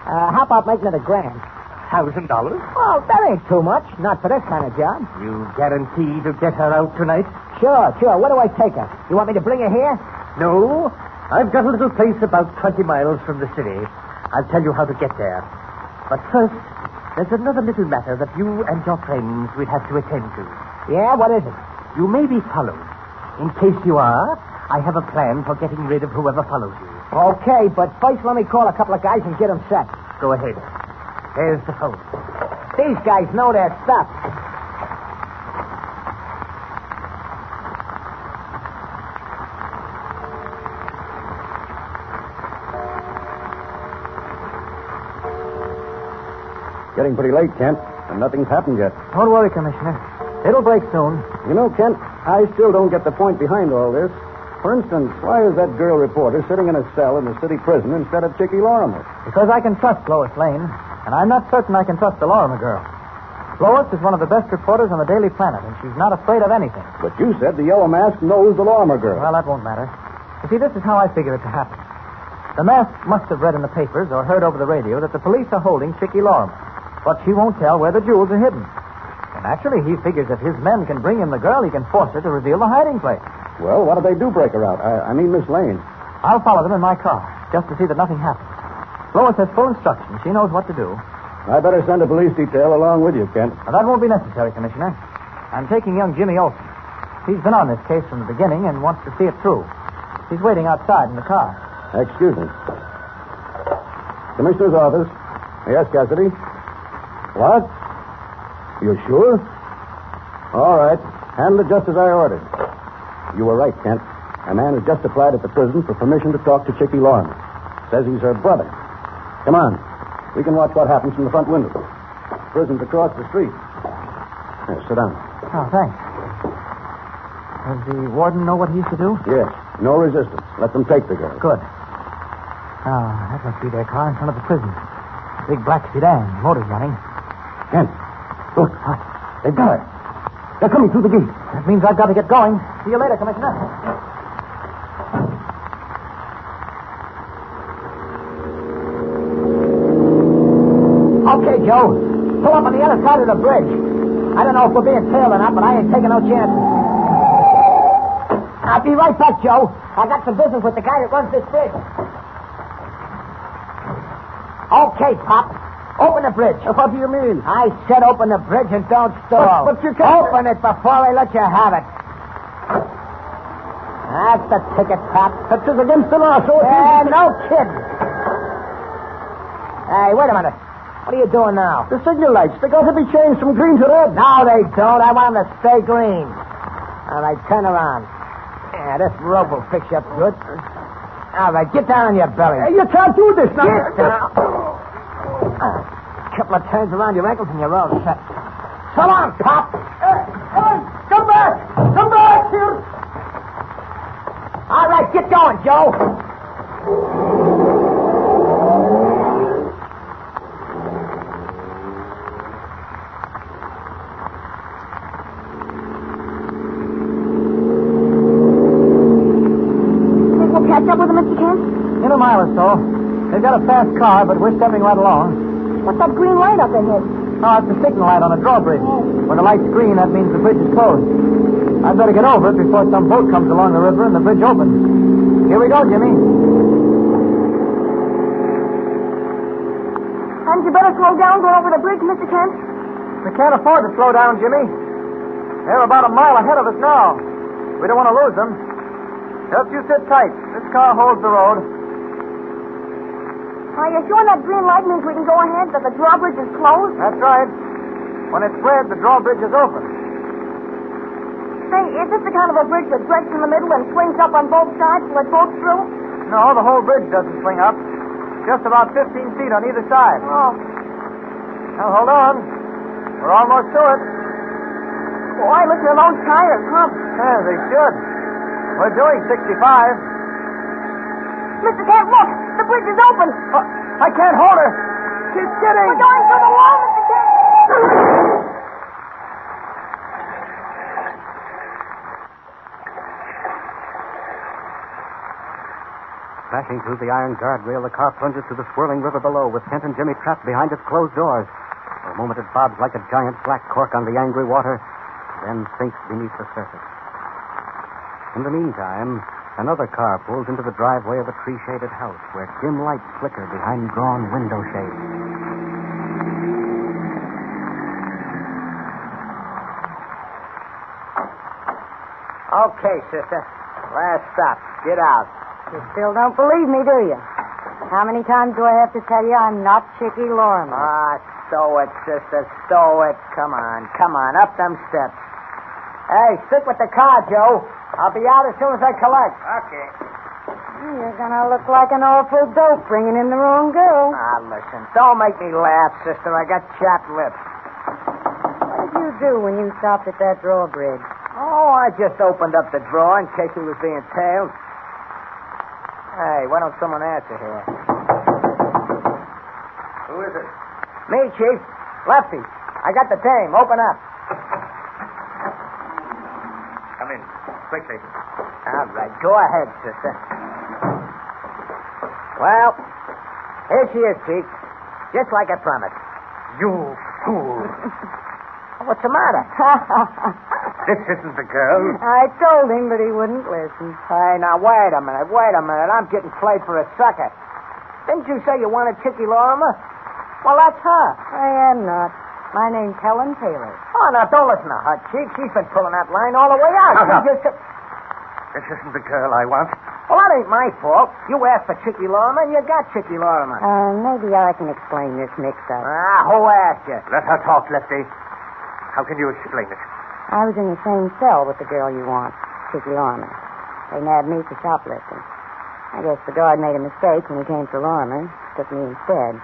How about making it $1,000? $1,000? Well, that ain't too much. Not for this kind of job. You guarantee to get her out tonight? Sure. Where do I take her? You want me to bring her here? No. I've got a little place about 20 miles from the city. I'll tell you how to get there. But first, there's another little matter that you and your friends will have to attend to. Yeah, what is it? You may be followed. In case you are, I have a plan for getting rid of whoever follows you. Okay, but first let me call a couple of guys and get them set. Go ahead. There's the phone. These guys know their stuff. Getting pretty late, Kent, and nothing's happened yet. Don't worry, Commissioner. It'll break soon. You know, Kent, I still don't get the point behind all this. For instance, why is that girl reporter sitting in a cell in the city prison instead of Chicky Lorimer? Because I can trust Lois Lane, and I'm not certain I can trust the Lorimer girl. Lois is one of the best reporters on the Daily Planet, and she's not afraid of anything. But you said the yellow mask knows the Lorimer girl. Well, that won't matter. You see, this is how I figure it to happen. The mask must have read in the papers or heard over the radio that the police are holding Chickie Lorimer, but she won't tell where the jewels are hidden. And actually, he figures if his men can bring him the girl, he can force her to reveal the hiding place. Well, what if they do break her out? I mean Miss Lane. I'll follow them in my car, just to see that nothing happens. Lois has full instructions. She knows what to do. I better send a police detail along with you, Kent. Now, that won't be necessary, Commissioner. I'm taking young Jimmy Olsen. He's been on this case from the beginning and wants to see it through. He's waiting outside in the car. Excuse me. Commissioner's office. Yes, Cassidy. What? You sure? All right. Handle it just as I ordered. You were right, Kent. A man has just applied at the prison for permission to talk to Chickie Lorimer. Says he's her brother. Come on. We can watch what happens from the front window. Prison's across the street. Here, sit down. Oh, thanks. Does the warden know what he's to do? Yes. No resistance. Let them take the girl. Good. That must be their car in front of the prison. Big black sedan. Motor's running. Kent, look. They've got her. They're coming through the gate. That means I've got to get going. See you later, Commissioner. Okay, Joe. Pull up on the other side of the bridge. I don't know if we're being tailed or not, but I ain't taking no chances. I'll be right back, Joe. I got some business with the guy that runs this bridge. Okay, Pop. Open the bridge. What do you mean? I said open the bridge and don't stall. But you can't... Open it before I let you have it. That's the ticket, Pop. That's just against the law, so... No kidding. Hey, wait a minute. What are you doing now? The signal lights, they got to be changed from green to red. No, they don't. I want them to stay green. All right, turn around. Yeah, this rope will fix you up good. All right, get down on your belly. Hey, you can't do this now. Get down. Couple of turns around your ankles and you're all set. So long, Pop. Come back! Come back here! All right, get going, Joe. Catch up with them, Mr. Kent? In a mile or so. They've got a fast car, but we're stepping right along. What's that green light up ahead? Oh, it's a signal light on a drawbridge. When the light's green, that means the bridge is closed. I'd better get over it before some boat comes along the river and the bridge opens. Here we go, Jimmy. Hadn't you better slow down going over the bridge, Mr. Kent? We can't afford to slow down, Jimmy. They're about a mile ahead of us now. We don't want to lose them. Just you sit tight. This car holds the road. Are you sure that green light means we can go ahead, that the drawbridge is closed? That's right. When it's red, the drawbridge is open. Say, is this the kind of a bridge that breaks in the middle and swings up on both sides to let boats through? No, the whole bridge doesn't swing up. Just about 15 feet on either side. Oh. Now, hold on. We're almost to it. Boy, listen to those tires, huh? Yeah, they should. We're doing 65. Mr. Kent, look! The bridge is open! I can't hold her. She's skidding. We're going through the wall, Mr. Kent! Crashing through the iron guardrail, the car plunges to the swirling river below, with Kent and Jimmy trapped behind its closed doors. For a moment it bobs like a giant black cork on the angry water, then sinks beneath the surface. In the meantime, another car pulls into the driveway of a tree-shaded house where dim lights flicker behind drawn window shades. Okay, sister. Last stop. Get out. You still don't believe me, do you? How many times do I have to tell you I'm not Chickie Lorimer? Stow it, sister. Stow it. Come on. Come on. Up them steps. Hey, stick with the car, Joe. I'll be out as soon as I collect. Okay. You're gonna look like an awful dope bringing in the wrong girl. Listen. Don't make me laugh, sister. I got chapped lips. What did you do when you stopped at that drawbridge? Oh, I just opened up the drawer in case he was being tailed. Hey, why don't someone answer here? Who is it? Me, Chief. Lefty. I got the dame. Open up. Come in, quickly. All right. Go ahead, sister. Well, here she is, Chief. Just like I promised. You fool. What's the matter? This isn't the girl. I told him, but he wouldn't listen. Hey, now, wait a minute. I'm getting played for a sucker. Didn't you say you wanted Chicky Lorimer? Well, that's her. I am not. My name's Helen Taylor. Oh, now, don't listen to her, Chief. She's been pulling that line all the way out. Shut up. She just... This isn't the girl I want. Well, that ain't my fault. You asked for Chicky Lorimer, and you got Chicky Lorimer. Maybe I can explain this mix-up. Who asked you? Let her talk, Lefty. How can you explain it? I was in the same cell with the girl you want, Chicky Lorimer. They nabbed me for shoplifting. I guess the guard made a mistake when he came for Lorimer. Took me instead.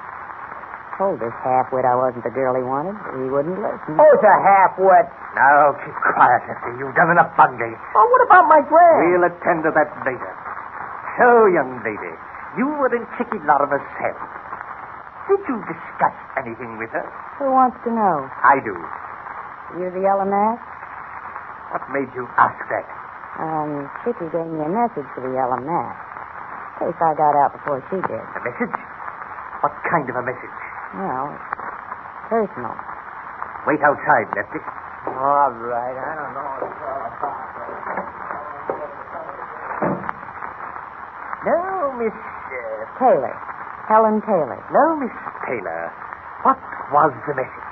Told this half-wit I wasn't the girl he wanted, but he wouldn't listen. Who's a half-wit? Now, keep quiet, Lefty. You've done enough bungling. Well, what about my grand? We'll attend to that later. So, young lady, you were in Chicky Lorimer's cell. Did you discuss anything with her? Who wants to know? I do. You the yellow mask? What made you ask that? Chicky gave me a message for the yellow mask. In case I got out before she did. A message? What kind of a message? Well, personal. Wait outside, Lefty. All right, I don't know what it's all about. No, Miss... Taylor. Helen Taylor. No, Miss Taylor. What was the message?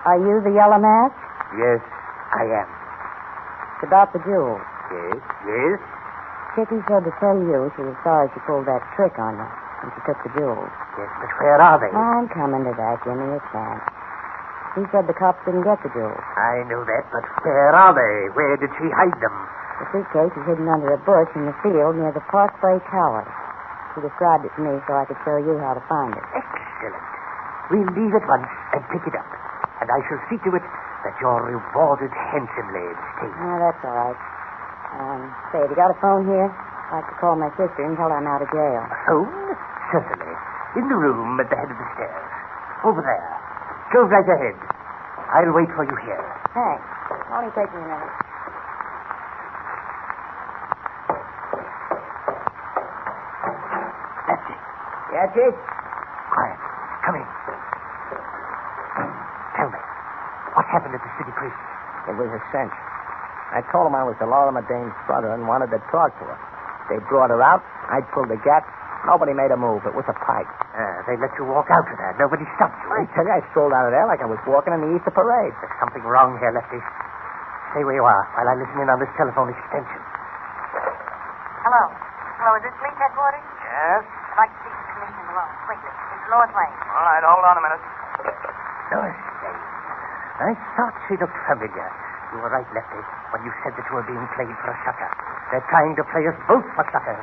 Are you the yellow mask? Yes, I am. It's about the jewels. Yes? Chicky said to tell you she was sorry she pulled that trick on you when she took the jewels. Yes, but where are they? I'm coming to that. Give me a chance. He said the cops didn't get the jewels. I know that, but where are they? Where did she hide them? The suitcase is hidden under a bush in the field near the Parkway Tower. She described it to me so I could show you how to find it. Excellent. We'll leave at once and pick it up. And I shall see to it that you're rewarded handsomely, Miss Taylor. Oh, that's all right. Say, have you got a phone here? I'd like to call my sister and tell her I'm out of jail. A phone? Certainly. In the room at the head of the stairs. Over there. Go right ahead. I'll wait for you here. Thanks. Only take me a minute. That's it. Yeah, Chief? Quiet. Come in. Tell me, what happened at the city prison? It was a cinch. I told him I was the Lorimer dame's brother and wanted to talk to her. They brought her out. I pulled the gap. Nobody made a move. It was a pipe. They let you walk out of there. Nobody stopped you. I tell you, I strolled out of there like I was walking in the Easter parade. There's something wrong here, Lefty. Stay where you are while I listen in on this telephone extension. Hello. Hello, is this police headquarters? Yes? I'd like to speak to Commissioner Malone, quickly. It's Lois Lane. All right, hold on a minute. Lois Lane. I thought she looked familiar. You were right, Lefty, when you said that you were being played for a sucker. They're trying to play us both for suckers.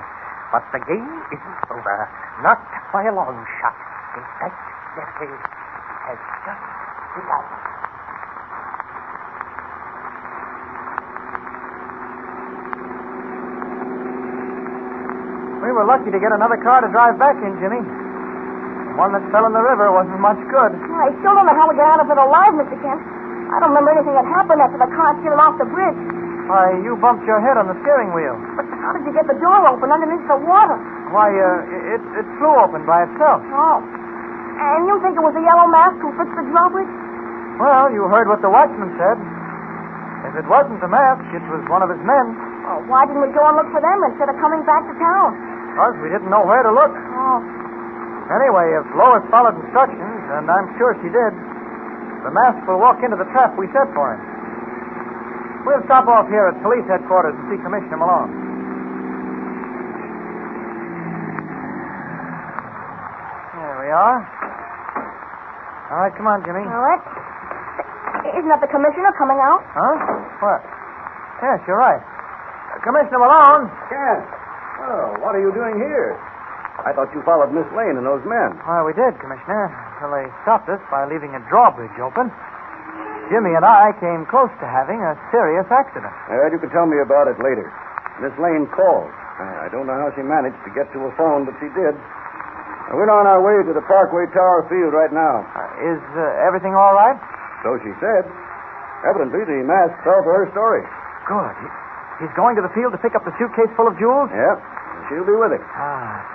But the game isn't over. Not by a long shot. In fact, Lefty, it has just begun. We were lucky to get another car to drive back in, Jimmy. The one that fell in the river wasn't much good. I still don't know how we got out of it alive, Mr. Kent. I don't remember anything that happened after the car skidded off the bridge. Why, you bumped your head on the steering wheel. But how did you get the door open underneath the water? Why, it flew open by itself. Oh. And you think it was the yellow mask who fixed the drawbridge? Well, you heard what the watchman said. If it wasn't the mask, it was one of his men. Oh, why didn't we go and look for them instead of coming back to town? Because we didn't know where to look. Oh. Anyway, if Lois followed instructions, and I'm sure she did, the mask will walk into the trap we set for him. We'll stop off here at police headquarters and see Commissioner Malone. There we are. All right, come on, Jimmy. All right. Isn't that the commissioner coming out? Huh? What? Yes, you're right. Commissioner Malone. Yes. Oh, what are you doing here? I thought you followed Miss Lane and those men. Why, we did, Commissioner, until they stopped us by leaving a drawbridge open. Jimmy and I came close to having a serious accident. You can tell me about it later. Miss Lane called. I don't know how she managed to get to a phone, but she did. We're on our way to the Parkway Tower field right now. Is everything all right? So she said. Evidently, the mask fell for her story. Good. He's going to the field to pick up the suitcase full of jewels? Yep. She'll be with him.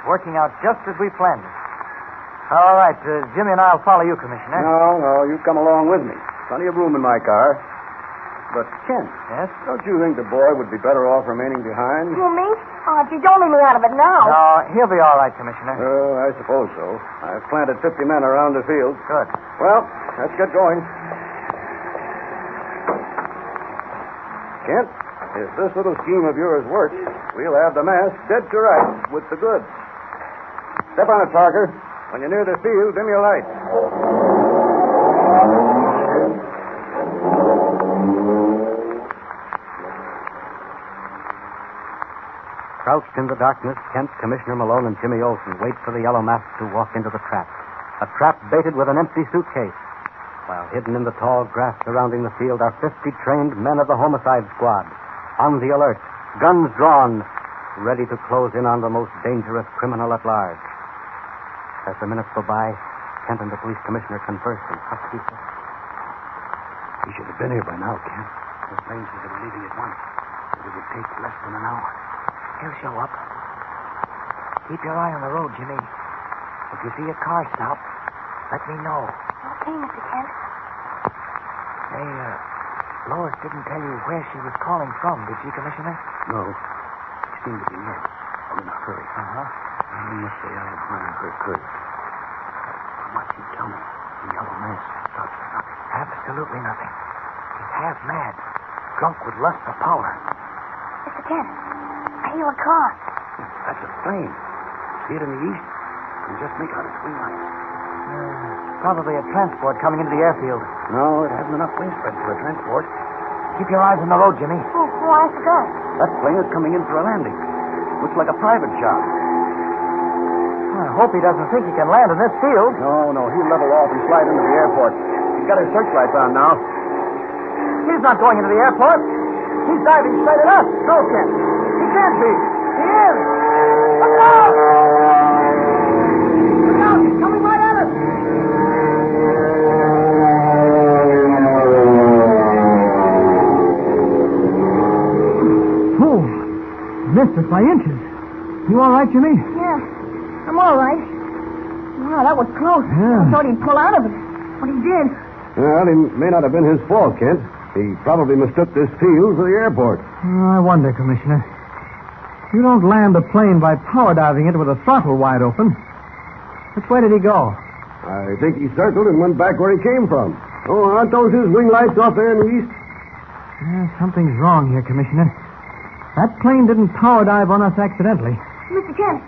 Working out just as we planned it. All right, Jimmy and I'll follow you, Commissioner. No, you come along with me. Plenty of room in my car. But, Kent. Yes? Don't you think the boy would be better off remaining behind? You me? Oh, if you don't leave me out of it now. No, he'll be all right, Commissioner. I suppose so. I've planted 50 men around the field. Good. Well, let's get going. Kent, if this little scheme of yours works, we'll have the mask dead to rights with the goods. Step on it, Parker. When you're near the field, dim your light. Crouched in the darkness, Kent, Commissioner Malone, and Jimmy Olsen wait for the yellow mask to walk into the trap. A trap baited with an empty suitcase. While hidden in the tall grass surrounding the field are 50 trained men of the homicide squad, on the alert, guns drawn, ready to close in on the most dangerous criminal at large. As the minutes go by, Kent and the police commissioner converse in husky voices. He should have been here by now, Kent. The plane said they were leaving at once. It would take less than an hour. He'll show up. Keep your eye on the road, Jimmy. If you see a car stop, let me know. Okay, Mr. Kent. Hey, Lois didn't tell you where she was calling from, did she, Commissioner? No. She seemed to be nervous. I'm in a hurry. I must say I admire her courage. What'd she tell me? The yellow mask stopped for nothing. Absolutely nothing. He's half mad, drunk with lust for power. Mr. Kent, I hear a car. That's a plane. See it in the east? You can just make out its wing lights. Probably a transport coming into the airfield. No, it hasn't enough wing spread for a transport. Keep your eyes on the road, Jimmy. Oh, I forgot. That plane is coming in for a landing. Looks like a private job. I hope he doesn't think he can land in this field. No, he'll level off and slide into the airport. He's got his searchlights on now. He's not going into the airport. He's diving straight at us. No, Kent. He can't be. He is. Look out! Look out! He's coming right at us. Oh, missed us by inches. You all right, Jimmy? Yeah, I'm all right. Wow, that was close. Yeah. I thought he'd pull out of it. But he did. Well, it may not have been his fault, Kent. He probably mistook this field for the airport. I wonder, Commissioner. You don't land a plane by power diving it with a throttle wide open. Which way did he go? I think he circled and went back where he came from. Oh, aren't those his wing lights off there in the east? Something's wrong here, Commissioner. That plane didn't power dive on us accidentally. Mr. Kent.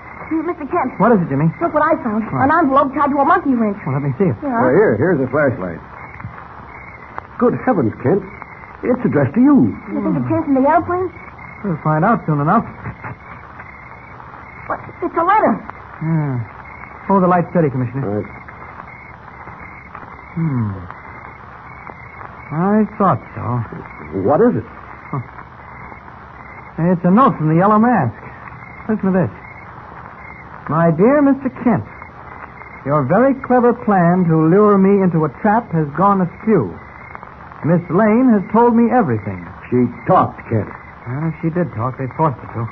What is it, Jimmy? Look what I found. An envelope tied to a monkey wrench. Well, let me see it. Yeah. Here's a flashlight. Good heavens, Kent. It's addressed to you. You think it came from the airplane? We'll find out soon enough. What? It's a letter. Hold the light steady, Commissioner. All right. I thought so. What is it? It's a note from the Yellow Mask. Listen to this. My dear Mr. Kent, your very clever plan to lure me into a trap has gone askew. Miss Lane has told me everything. She talked, Kent. Well, if she did talk, they forced her to.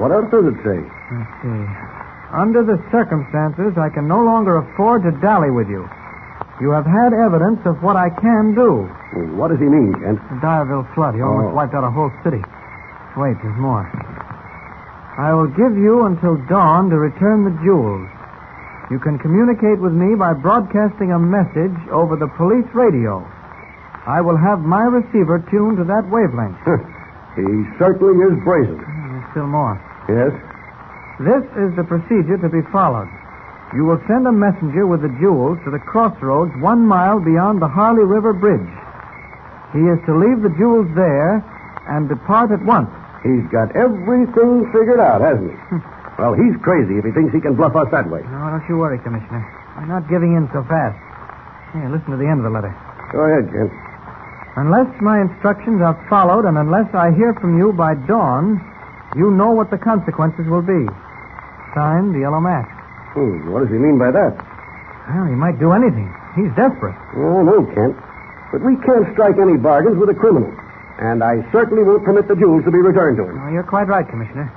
What else does it say? Let's see. Under the circumstances, I can no longer afford to dally with you. You have had evidence of what I can do. What does he mean, Kent? The Dyerville flood. He almost wiped out a whole city. Wait, there's more. I will give you until dawn to return the jewels. You can communicate with me by broadcasting a message over the police radio. I will have my receiver tuned to that wavelength. He certainly is brazen. There's still more. Yes? This is the procedure to be followed. You will send a messenger with the jewels to the crossroads 1 mile beyond the Harley River Bridge. He is to leave the jewels there and depart at once. He's got everything figured out, hasn't he? Well, he's crazy if he thinks he can bluff us that way. No, don't you worry, Commissioner. I'm not giving in so fast. Here, listen to the end of the letter. Go ahead, Kent. Unless my instructions are followed and unless I hear from you by dawn, you know what the consequences will be. Signed, the Yellow Mask. What does he mean by that? Well, he might do anything. He's desperate. I know, Kent. But we can't strike any bargains with a criminal. And I certainly won't permit the jewels to be returned to him. Oh, you're quite right, Commissioner.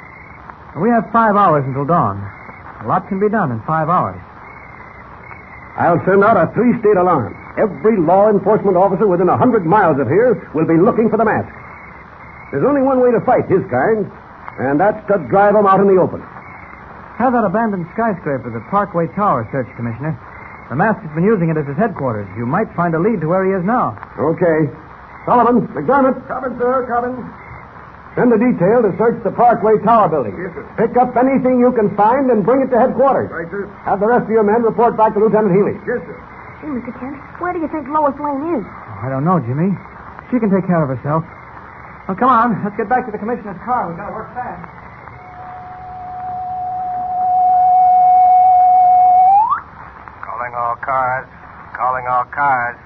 We have 5 hours until dawn. A lot can be done in 5 hours. I'll send out a 3-state alarm. Every law enforcement officer within 100 miles of here will be looking for the mask. There's only one way to fight his kind, and that's to drive him out in the open. Have that abandoned skyscraper, the Parkway Tower, searched, Commissioner. The mask has been using it as his headquarters. You might find a lead to where he is now. Okay. Sullivan, McDermott. Coming, sir, coming. Send a detail to search the Parkway Tower building. Yes, sir. Pick up anything you can find and bring it to headquarters. Right, sir. Have the rest of your men report back to Lieutenant Healy. Yes, sir. Hey, Mr. Kent, where do you think Lois Lane is? I don't know, Jimmy. She can take care of herself. Well, come on. Let's get back to the Commissioner's car. We've got to work fast. Calling all cars. Calling all cars.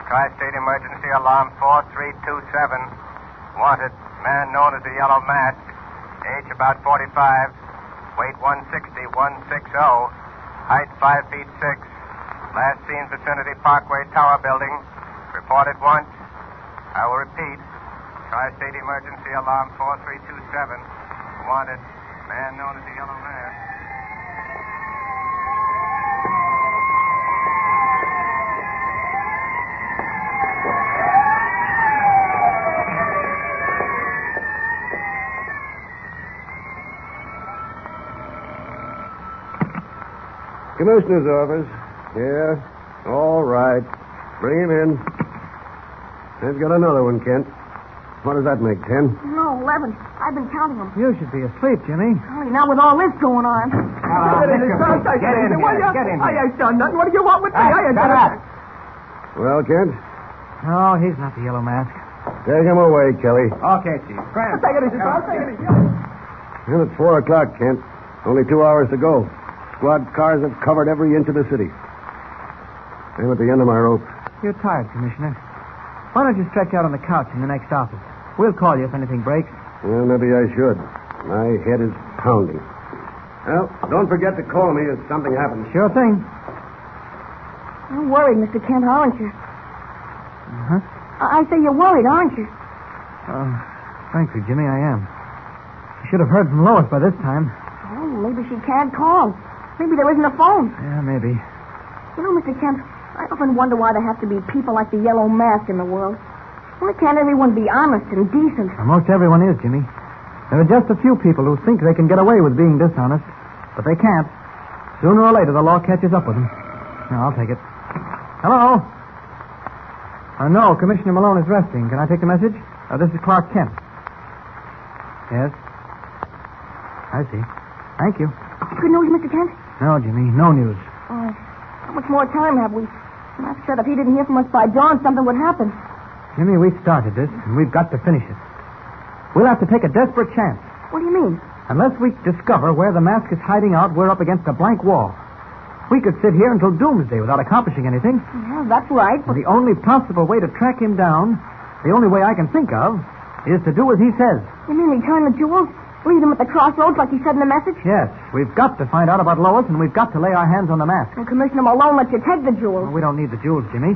Tri-State Emergency Alarm 4327. Wanted. Man known as the Yellow Mask. Age about 45. Weight 160, 160. Height 5 feet 6. Last seen vicinity Parkway Tower building. Reported once. I will repeat. Tri-State Emergency Alarm 4327. Wanted. Man known as the Yellow Mask. Commissioner's office. Yeah. All right. Bring him in. There's got another one, Kent. What does that make, 10? No, 11. I've been counting them. You should be asleep, Jimmy. Only now with all this going on. Get in here. Get in here. I ain't done nothing. What do you want with me? I ain't done nothing. Well, Kent, No, he's not the Yellow Mask. take him away, Kelly. Okay, Chief. Grant. Take it easy, sir. Take it easy. Well, it's 4 o'clock, Kent. Only 2 hours to go. Squad cars have covered every inch of the city. I'm at the end of my rope. You're tired, Commissioner. Why don't you stretch out on the couch in the next office? We'll call you if anything breaks. Well, maybe I should. My head is pounding. Well, don't forget to call me if something happens. Sure thing. You're worried, Mr. Kent, aren't you? Uh-huh. I say you're worried, aren't you? Frankly, Jimmy, I am. You should have heard from Lois by this time. Well, maybe she can't call. Maybe there isn't a phone. Yeah, maybe. You know, Mr. Kent, I often wonder why there have to be people like the Yellow Mask in the world. Why can't everyone be honest and decent? Well, most everyone is, Jimmy. There are just a few people who think they can get away with being dishonest, but they can't. Sooner or later, the law catches up with them. Now, I'll take it. Hello? No, Commissioner Malone is resting. Can I take the message? This is Clark Kent. Yes? I see. Thank you. Good news, Mr. Kent? No, Jimmy, no news. How much more time have we? Mask said if he didn't hear from us by dawn, something would happen. Jimmy, we started this, and we've got to finish it. We'll have to take a desperate chance. What do you mean? Unless we discover where the mask is hiding out, we're up against a blank wall. We could sit here until doomsday without accomplishing anything. Yeah, that's right. But the only possible way to track him down, the only way I can think of, is to do as he says. You mean return the jewels? Leave them at the crossroads like he said in the message? Yes, we've got to find out about Lois, and we've got to lay our hands on the mask. And Commissioner Malone let you take the jewels. Well, we don't need the jewels, Jimmy.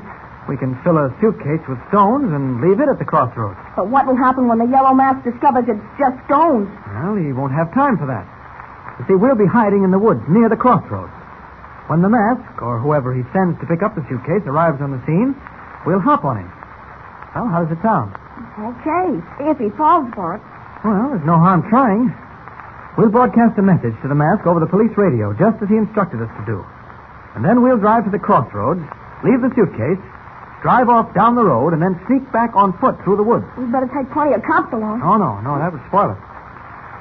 We can fill a suitcase with stones and leave it at the crossroads. But what will happen when the Yellow Mask discovers it's just stones? Well, he won't have time for that. You see, we'll be hiding in the woods near the crossroads. When the mask, or whoever he sends to pick up the suitcase, arrives on the scene, we'll hop on him. Well, how does it sound? Okay, if he falls for it. Well, there's no harm trying. We'll broadcast a message to the mask over the police radio, just as he instructed us to do. And then we'll drive to the crossroads, leave the suitcase, drive off down the road, and then sneak back on foot through the woods. We'd better take plenty of cops along. Oh, no, that would spoil it.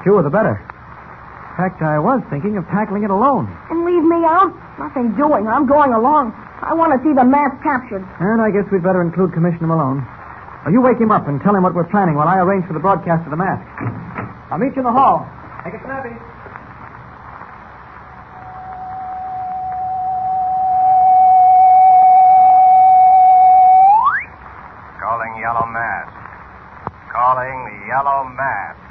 Fewer the better. In fact, I was thinking of tackling it alone. And leave me out? Nothing doing. I'm going along. I want to see the mask captured. And I guess we'd better include Commissioner Malone. Well, you wake him up and tell him what we're planning while I arrange for the broadcast of the mask. I'll meet you in the hall. Make it snappy. Calling Yellow Mask. Calling the Yellow Mask.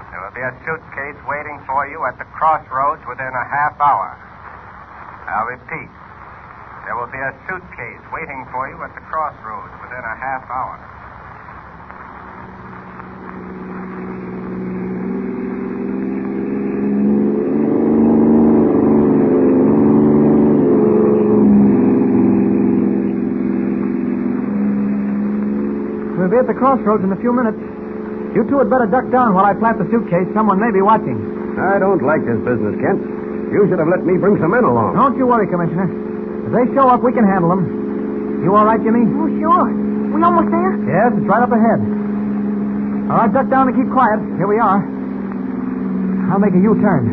There will be a suitcase waiting for you at the crossroads within a half hour. I'll repeat. There will be a suitcase waiting for you at the crossroads within a half hour. We'll be at the crossroads in a few minutes. You two had better duck down while I plant the suitcase. Someone may be watching. I don't like this business, Kent. You should have let me bring some men along. Don't you worry, Commissioner. If they show up, we can handle them. You all right, Jimmy? Oh, sure. We almost there? Yes, it's right up ahead. All right, duck down and keep quiet. Here we are. I'll make a U-turn.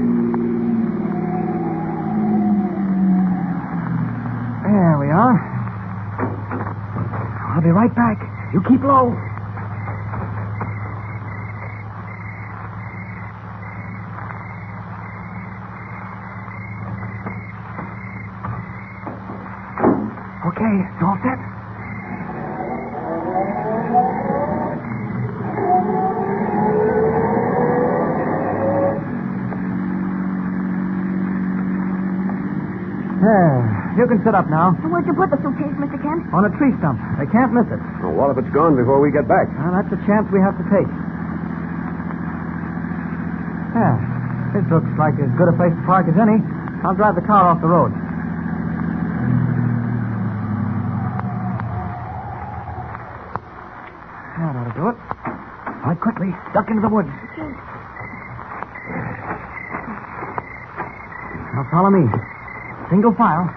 There we are. I'll be right back. You keep low. Okay, you all set? There. You can sit up now. So where'd you put the suitcase, Mr. Kent? On a tree stump. They can't miss it. Well, what if it's gone before we get back? Well, that's a chance we have to take. Yeah. This looks like as good a place to park as any. I'll drive the car off the road. That ought to do it. All right, quickly. Duck into the woods. Now follow me. Single file.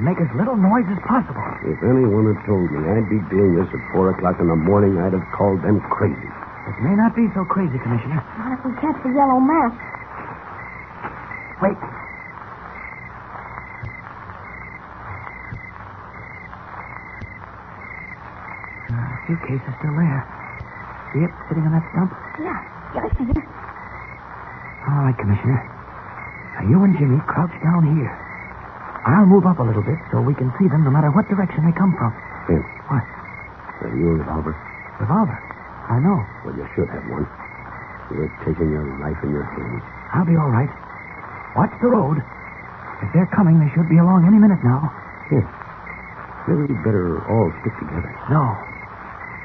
Make as little noise as possible. If anyone had told me I'd be doing this at 4 o'clock in the morning, I'd have called them crazy. It may not be so crazy, Commissioner. What if we catch the yellow mask? Wait. Suitcase is still there. See it sitting on that stump? Yeah, I see it. All right, Commissioner. Now you and Jimmy crouch down here. I'll move up a little bit so we can see them no matter what direction they come from. Kent. What? Have you a revolver? Revolver? I know. Well, you should have one. You're taking your life in your hands. I'll be all right. Watch the road. If they're coming, they should be along any minute now. Here. Maybe we'd better all stick together. No.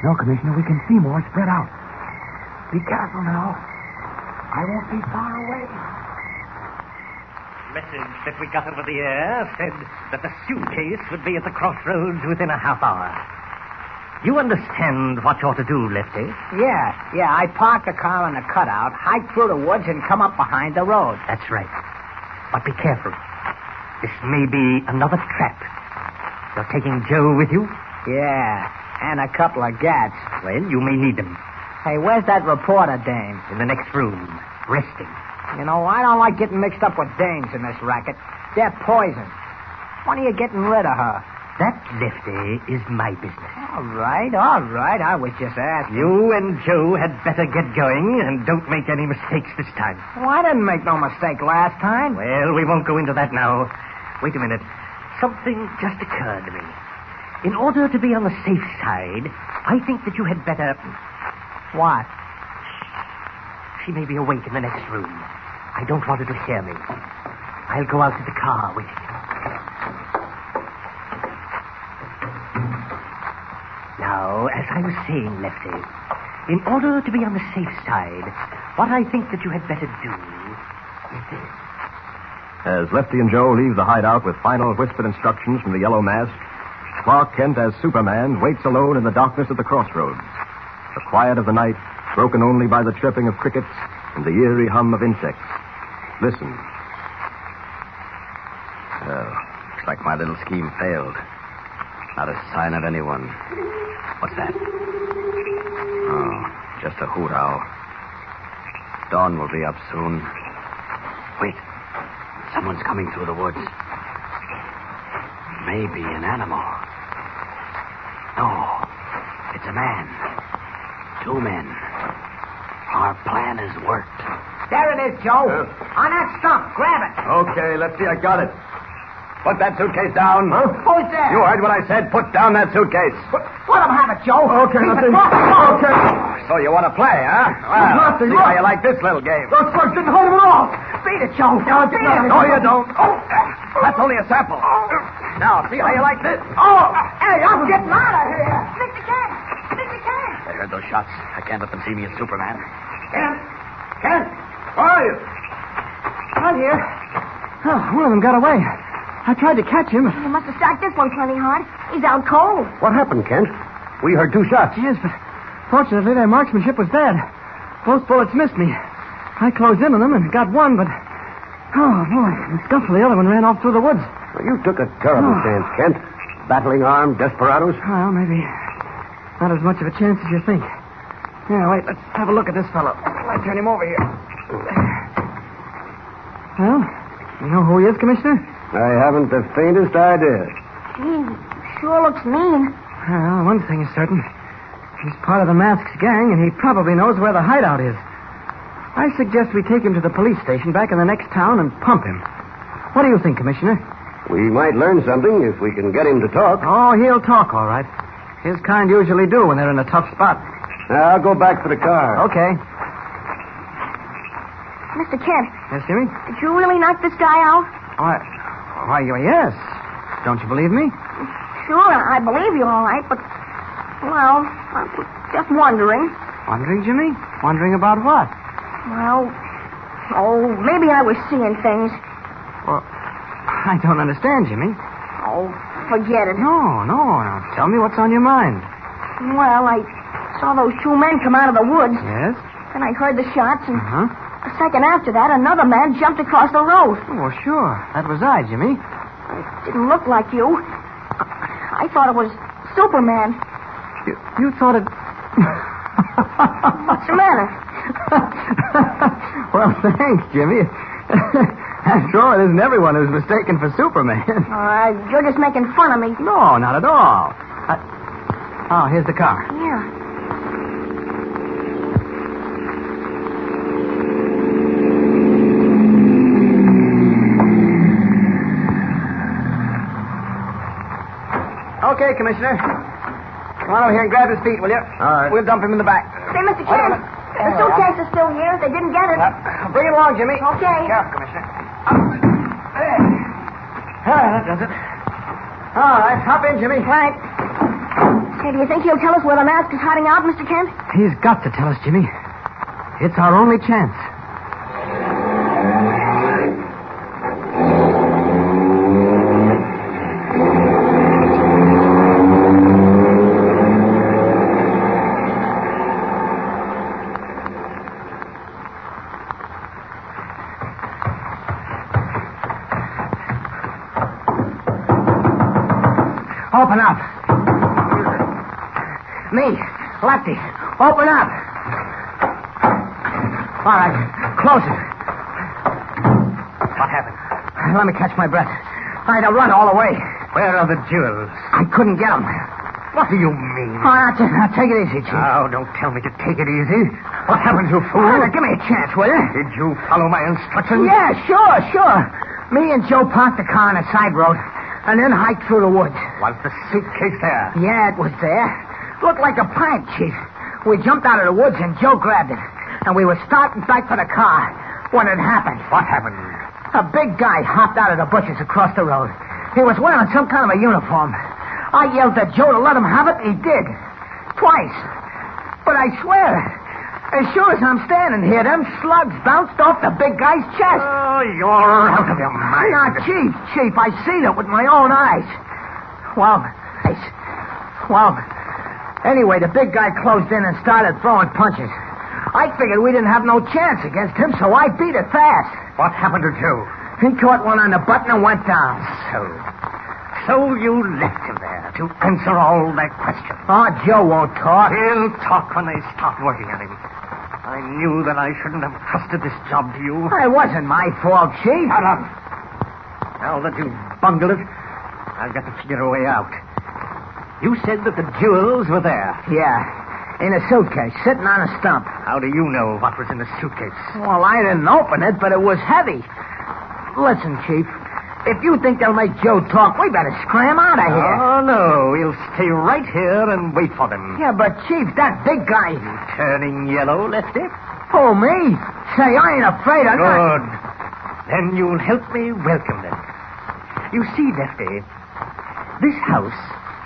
No, Commissioner. We can see more spread out. Be careful now. I won't be far away. Message that we got over the air said that the suitcase would be at the crossroads within a half hour. You understand what you ought to do, Lefty? Yeah. I park the car on the cutout, hike through the woods, and come up behind the road. That's right. But be careful. This may be another trap. You're taking Joe with you? Yeah, and a couple of gats. Well, you may need them. Hey, where's that reporter dame? In the next room, resting. You know, I don't like getting mixed up with dames in this racket. They're poison. When are you getting rid of her? That, Lefty, is my business. All right. I was just asking. You and Joe had better get going and don't make any mistakes this time. Well, I didn't make no mistake last time. Well, we won't go into that now. Wait a minute. Something just occurred to me. In order to be on the safe side, I think that you had better... What? She may be awake in the next room. I don't want her to hear me. I'll go out to the car with you. Now, as I was saying, Lefty, in order to be on the safe side, what I think that you had better do is this. As Lefty and Joe leave the hideout with final whispered instructions from the Yellow Mask, Clark Kent as Superman waits alone in the darkness of the crossroads. The quiet of the night, broken only by the chirping of crickets and the eerie hum of insects. Listen. Well, looks like my little scheme failed. Not a sign of anyone. What's that? Oh, just a hoot owl. Dawn will be up soon. Wait. Someone's coming through the woods. Maybe an animal. No, it's a man. 2 men. Our plan has worked. There it is, Joe. On that stump. Grab it. Okay, Lefty, I got it. Put that suitcase down. Huh? Who's there? You heard what I said. Put down that suitcase. Let him have it, Joe. Okay, He's Lefty. across the road. Okay. So you want to play, huh? Well, see how you like this little game. Those slugs didn't hold him at all. Beat it, Joe. No, Beat it. No, you don't. Oh. That's only a sample. Now, see how you like this? Oh, hey, I'm getting out of here. Mr. Kent! Mr. Kent! I heard those shots. I can't let them see me as Superman. Kent, where are you? Right here. Oh, one of them got away. I tried to catch him. You must have struck this one plenty hard. He's out cold. What happened, Kent? We heard 2 shots. Yes, but fortunately their marksmanship was bad. Both bullets missed me. I closed in on them and got one, but... Oh, boy, the scuffle, the other one ran off through the woods. Well, you took a terrible chance, Kent. Battling armed desperados. Well, maybe not as much of a chance as you think. Yeah, wait, let's have a look at this fellow. I turn him over here. Well, you know who he is, Commissioner? I haven't the faintest idea. Gee, sure looks mean. Well, one thing is certain. He's part of the masked gang, and he probably knows where the hideout is. I suggest we take him to the police station back in the next town and pump him. What do you think, Commissioner? We might learn something if we can get him to talk. Oh, he'll talk, all right. His kind usually do when they're in a tough spot. Now, I'll go back for the car. Okay. Mr. Kent. Yes, Jimmy? Did you really knock this guy out? Why, yes. Don't you believe me? Sure, I believe you all right, but... Well, I'm just wondering. Wondering, Jimmy? Wondering about what? Well, maybe I was seeing things. Well, I don't understand, Jimmy. Oh, forget it. No. Tell me what's on your mind. Well, I saw those 2 men come out of the woods. Yes? And I heard the shots, and a second after that, another man jumped across the road. Oh, well, sure. That was I, Jimmy. It didn't look like you. I thought it was Superman. You thought it... What's the matter? Well, thanks, Jimmy. After all, it isn't everyone who's mistaken for Superman. You're just making fun of me. No, not at all. Oh, here's the car. Yeah. Okay, Commissioner. Come on over here and grab his feet, will you? All right. We'll dump him in the back. Say, Mr. Kent, the suitcase is still here. They didn't get it. Bring it along, Jimmy. Okay. Careful, Commissioner. There. That does it. All right, hop in, Jimmy. Right. Say, do you think he'll tell us where the mask is hiding out, Mr. Kent? He's got to tell us, Jimmy. It's our only chance. Open up. Me, Lefty, open up. All right, close it. What happened? Let me catch my breath. I had to run all the way. Where are the jewels? I couldn't get them. What do you mean? Now, take it easy, Chief. Now, don't tell me to take it easy. What happened, you fool? Now, give me a chance, will you? Did you follow my instructions? Yeah, sure. Me and Joe parked the car on a side road and then hiked through the woods. Was the suitcase there? Yeah, it was there. Looked like a pipe, Chief. We jumped out of the woods and Joe grabbed it. And we were starting back for the car when it happened. What happened? A big guy hopped out of the bushes across the road. He was wearing some kind of a uniform. I yelled at Joe to let him have it, and he did. Twice. But I swear, as sure as I'm standing here, them slugs bounced off the big guy's chest. Oh, you're out of your mind. Now, Chief, I seen it with my own eyes. Well, anyway, the big guy closed in and started throwing punches. I figured we didn't have no chance against him, so I beat it fast. What happened to Joe? He caught one on the button and went down. So you left him there to answer all their questions. Oh, Joe won't talk. He'll talk when they start working at him. I knew that I shouldn't have trusted this job to you. It wasn't my fault, Chief. Shut up. Now that you've bungled it, I've got to figure a way out. You said that the jewels were there. Yeah. In a suitcase, sitting on a stump. How do you know what was in the suitcase? Well, I didn't open it, but it was heavy. Listen, Chief, if you think they'll make Joe talk, we better scram out of here. Oh, no. We'll stay right here and wait for them. Yeah, but, Chief, that big guy... You turning yellow, Lefty? Oh, me? Say, I ain't afraid of... Good. Then you'll help me welcome them. You see, Lefty, this house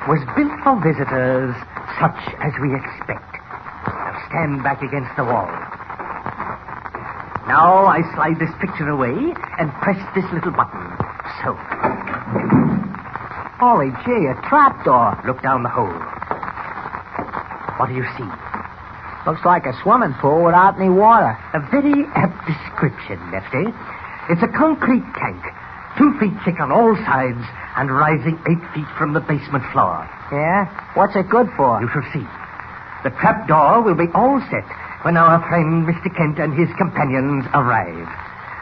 was built for visitors such as we expect. Now stand back against the wall. Now I slide this picture away and press this little button. So. Holy gee, a trapdoor. Look down the hole. What do you see? Looks like a swimming pool without any water. A very apt description, Lefty. It's a concrete tank, 2 feet thick on all sides and rising 8 feet from the basement floor. Yeah? What's it good for? You shall see. The trapdoor will be all set when our friend Mr. Kent and his companions arrive.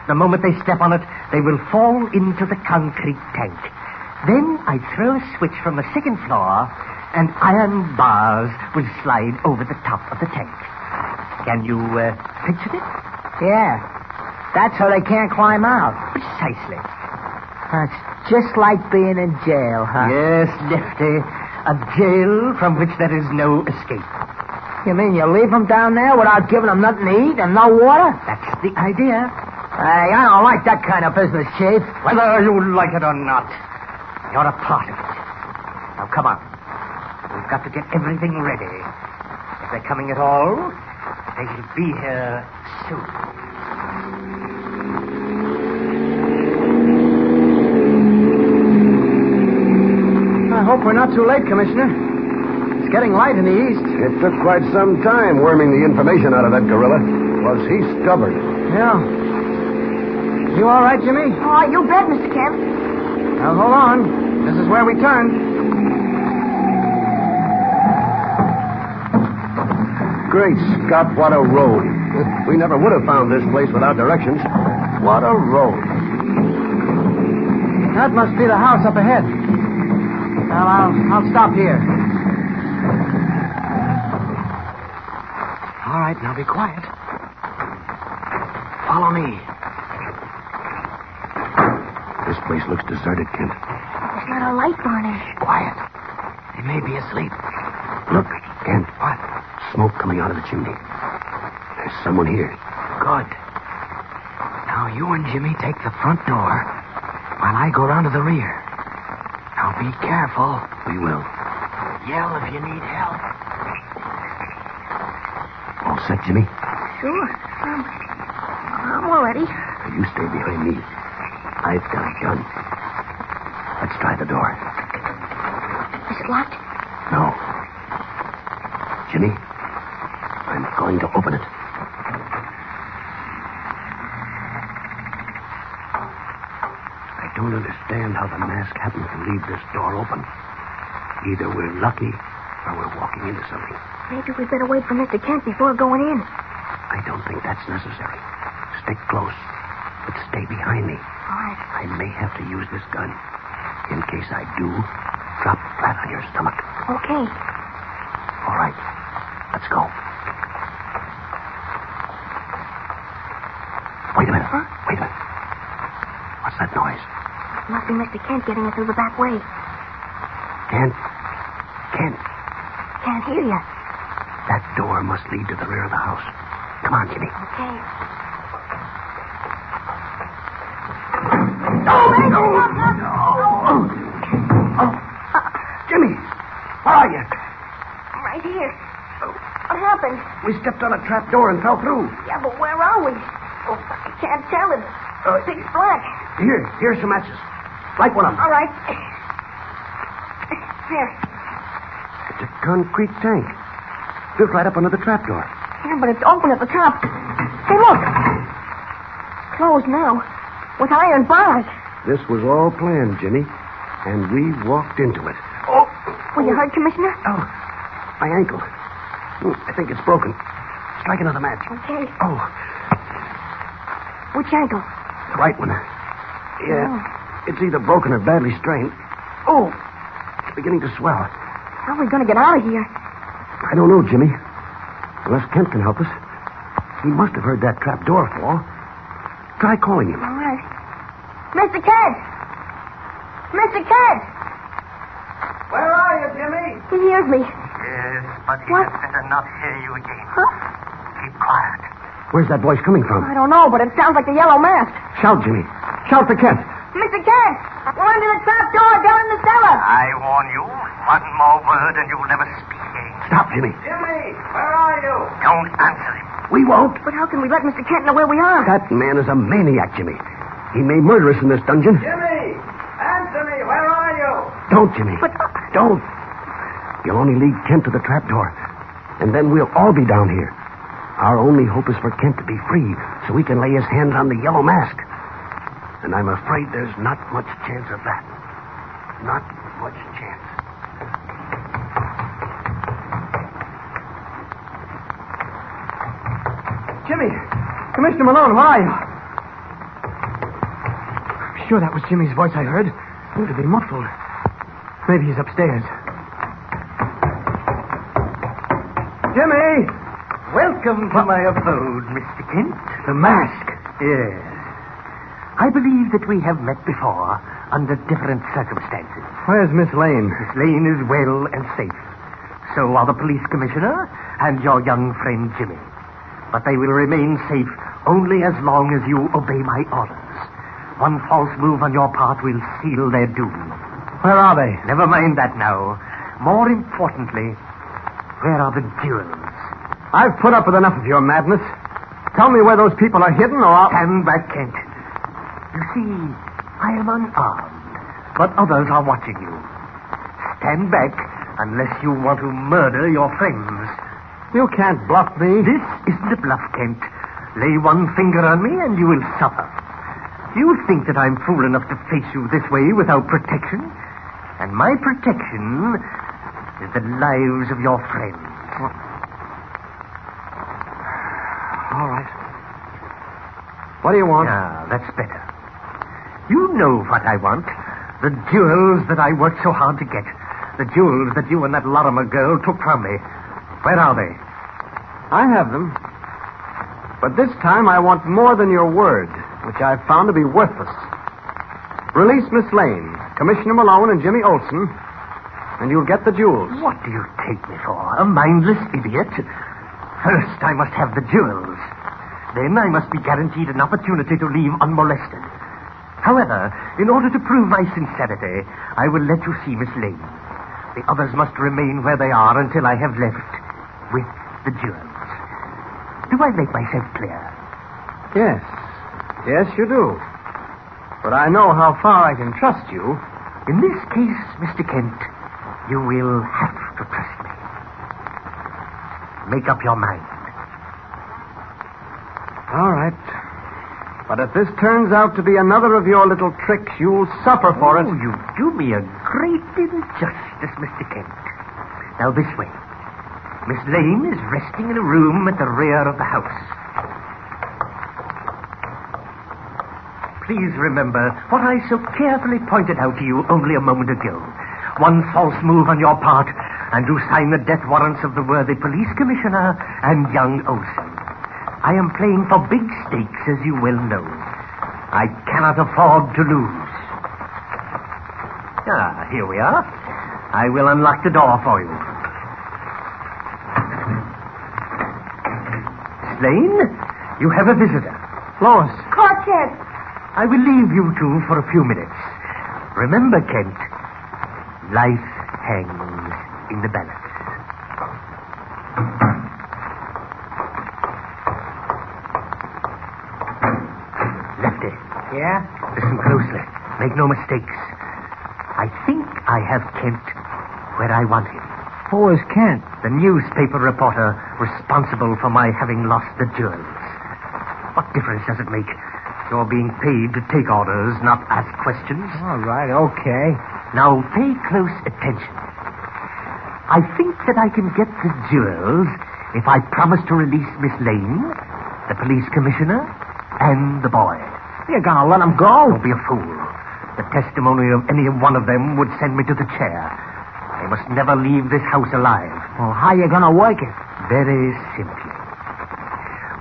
The moment they step on it, they will fall into the concrete tank. Then I throw a switch from the second floor, and iron bars will slide over the top of the tank. Can you picture it? Yeah. That's so they can't climb out. Precisely. It's just like being in jail, huh? Yes, Lefty. A jail from which there is no escape. You mean you leave them down there without giving them nothing to eat and no water? That's the idea. Hey, I don't like that kind of business, Chief. Whether you like it or not, you're a part of it. Now, come on. We've got to get everything ready. If they're coming at all, they should be here soon. I hope we're not too late, Commissioner. It's getting light in the east. It took quite some time worming the information out of that gorilla. Was he stubborn? Yeah. You all right, Jimmy? Oh, you bet, Mr. Kent. Now, hold on. This is where we turn. Great Scott, what a road. We never would have found this place without directions. What a road. That must be the house up ahead. Well, I'll stop here. All right, now be quiet. Follow me. This place looks deserted, Kent. There's not a light burning. Quiet. They may be asleep. Look, Kent. What? Smoke coming out of the chimney. There's someone here. Good. Now you and Jimmy take the front door while I go around to the rear. Now be careful. We will. Yell if you need help. All set, Jimmy? Sure. I'm all ready. You stay behind me. I've got a gun. Let's try the door. Is it locked? No. Jimmy, I'm going to open it. I don't understand how the mask happened to leave this door open. Either we're lucky or we're walking into something. Maybe we better wait for Mr. Kent before going in. I don't think that's necessary. Stick close, but stay behind me. All right. I may have to use this gun. In case I do, drop flat on your stomach. Okay. All right. Let's go. Wait a minute. Huh? Wait a minute. What's that noise? It must be Mr. Kent getting us through the back way. Kent? Can't hear you. That door must lead to the rear of the house. Come on, Jimmy. Okay. Jimmy, where are you? Right here. What happened? We stepped on a trap door and fell through. Yeah, but where are we? Oh, I can't tell it. Pitch black. Here's some matches. Light one of them. All right. Here. It's a concrete tank. Built right up under the trap door. Yeah, but it's open at the top. Hey, look. Closed now. With iron bars. This was all planned, Jimmy. And we walked into it. Oh. Were you hurt, Commissioner? Oh, my ankle. I think it's broken. Strike another match. Okay. Oh, Which ankle? the right one. Yeah, it's either broken or badly strained. Oh, it's beginning to swell. How are we going to get out of here? I don't know, Jimmy. Unless Kent can help us. He must have heard that trap door fall. Try calling him. All right. Mr. Kent! Mr. Kent! Where are you, Jimmy? He hears me. Yes, but he What? had better not hear you again. Huh? Keep quiet. Where's that voice coming from? I don't know, but it sounds like the yellow mask. Shout, Jimmy. Shout for Kent. Mr. Kent, we're under the trap door down in the cellar. I warn you, one more word and you'll never speak again. Stop, Jimmy. Jimmy, where are you? Don't answer him. We won't. But how can we let Mr. Kent know where we are? That man is a maniac, Jimmy. He may murder us in this dungeon. Jimmy, answer me. Where are you? Don't, Jimmy. But... Don't. You'll only lead Kent to the trapdoor, and then we'll all be down here. Our only hope is for Kent to be free so he can lay his hands on the yellow mask. And I'm afraid there's not much chance of that. Not much chance. Jimmy! Commissioner Malone, where are you? I'm sure that was Jimmy's voice I heard. Seemed to be muffled. Maybe he's upstairs. Jimmy! Welcome to my abode, Mr. Kent. The mask. Yes. I believe that we have met before under different circumstances. Where's Miss Lane? Miss Lane is well and safe. So are the police commissioner and your young friend Jimmy. But they will remain safe only as long as you obey my orders. One false move on your part will seal their doom. Where are they? Never mind that now. More importantly, where are the jewels? I've put up with enough of your madness. Tell me where those people are hidden, or I'll... Stand back, Kent. You see, I am unarmed, but others are watching you. Stand back unless you want to murder your friends. You can't bluff me. This isn't a bluff, Kent. Lay one finger on me and you will suffer. You think that I'm fool enough to face you this way without protection? And my protection is the lives of your friends. All right. What do you want? Ah, that's better. You know what I want. The jewels that I worked so hard to get. The jewels that you and that Lorimer girl took from me. Where are they? I have them. But this time I want more than your word, which I've found to be worthless. Release Miss Lane, Commissioner Malone, and Jimmy Olsen, and you'll get the jewels. What do you take me for? A mindless idiot? First, I must have the jewels. Then I must be guaranteed an opportunity to leave unmolested. However, in order to prove my sincerity, I will let you see Miss Lane. The others must remain where they are until I have left with the jewels. Do I make myself clear? Yes. Yes, you do. But I know how far I can trust you. In this case, Mr. Kent, you will have to trust me. Make up your mind. All right. But if this turns out to be another of your little tricks, you'll suffer for it. Oh, you do me a great injustice, Mr. Kent. Now, this way. Miss Lane is resting in a room at the rear of the house. Please remember what I so carefully pointed out to you only a moment ago. One false move on your part, and you sign the death warrants of the worthy police commissioner and young Olsen. I am playing for big stakes, as you well know. I cannot afford to lose. Ah, here we are. I will unlock the door for you. Miss Lane, you have a visitor. Lois. Kent. I will leave you two for a few minutes. Remember, Kent, life hangs in the balance. Lefty. Yeah? Listen closely. Make no mistakes. I think I have Kent where I want him. Who is Kent? The newspaper reporter responsible for my having lost the jewels. What difference does it make? You're being paid to take orders, not ask questions. All right, okay. Now, pay close attention. I think that I can get the jewels if I promise to release Miss Lane, the police commissioner, and the boy. You're gonna let him go? Don't be a fool. The testimony of any one of them would send me to the chair. I must never leave this house alive. Well, how you gonna work it? Very simply.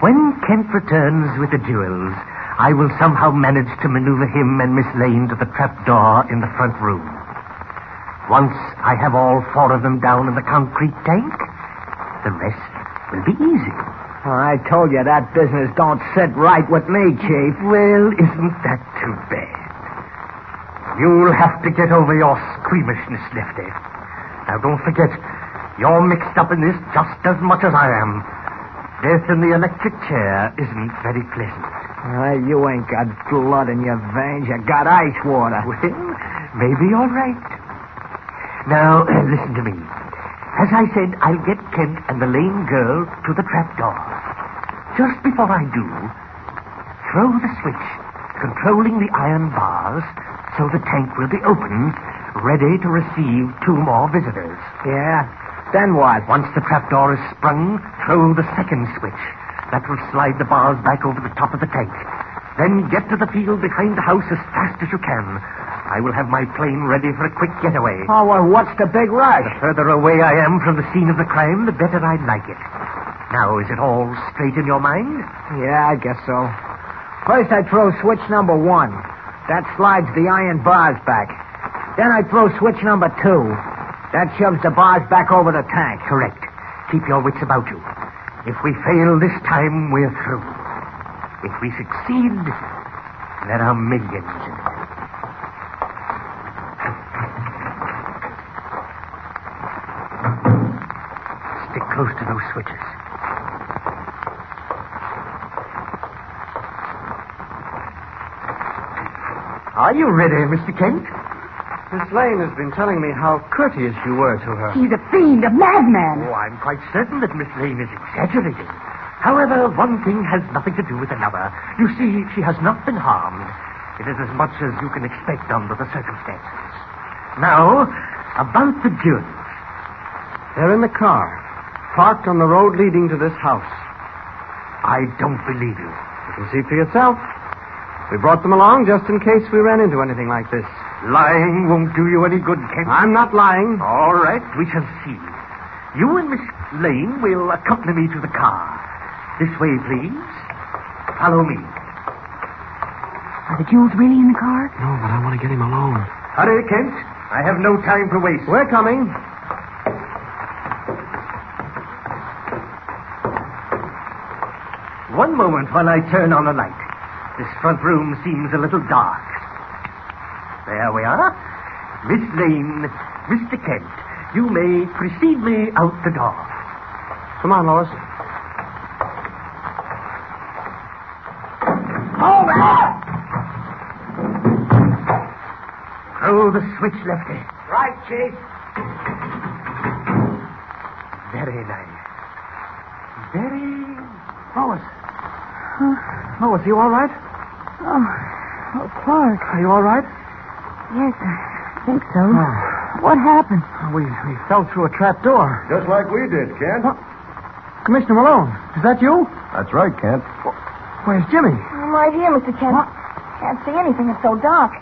When Kent returns with the jewels, I will somehow manage to maneuver him and Miss Lane to the trapdoor in the front room. Once I have all four of them down in the concrete tank, the rest will be easy. Well, I told you that business don't sit right with me, Chief. Well, isn't that too bad? You'll have to get over your squeamishness, Lefty. Now, don't forget, you're mixed up in this just as much as I am. Death in the electric chair isn't very pleasant. You ain't got blood in your veins. You got ice water. Well, maybe you're right. Now, listen to me. As I said, I'll get Kent and the lame girl to the trapdoor. Just before I do, throw the switch controlling the iron bars so the tank will be open, ready to receive 2 more visitors. Yeah? Then what? Once the trapdoor is sprung, throw the second switch. That will slide the bars back over the top of the tank. Then get to the field behind the house as fast as you can. I will have my plane ready for a quick getaway. Oh, well, what's the big rush? The further away I am from the scene of the crime, the better I like it. Now, is it all straight in your mind? Yeah, I guess so. First, I throw switch number 1. That slides the iron bars back. Then I throw switch number 2. That shoves the bars back over the tank. Correct. Keep your wits about you. If we fail this time, we're through. If we succeed, there are millions in it. Stick close to those switches. Are you ready, Mr. Kent? Miss Lane has been telling me how courteous you were to her. He's a fiend, a madman. Oh, I'm quite certain that Miss Lane is exaggerating. However, one thing has nothing to do with another. You see, she has not been harmed. It is as much as you can expect under the circumstances. Now, about the jewels. They're in the car, parked on the road leading to this house. I don't believe you. You can see for yourself. We brought them along just in case we ran into anything like this. Lying won't do you any good, Kent. I'm not lying. All right, we shall see. You and Miss Lane will accompany me to the car. This way, please. Follow me. Are the jewels really in the car? No, but I want to get him alone. Hurry, Kent. I have no time to waste. We're coming. One moment while I turn on the light. This front room seems a little dark. There we are. Miss Lane, Mr. Kent, you may precede me out the door. Come on, Lois. Throw the switch, Lefty. Right, Chief. Very nice. Very... Lois. Lois, you all right? Oh, Clark. Are you all right? Yes, I think so. Oh. What happened? We fell through a trap door. Just like we did, Kent. Commissioner Malone, is that you? That's right, Kent. Where's Jimmy? I'm right here, Mr. Kent. Can't see anything. It's so dark.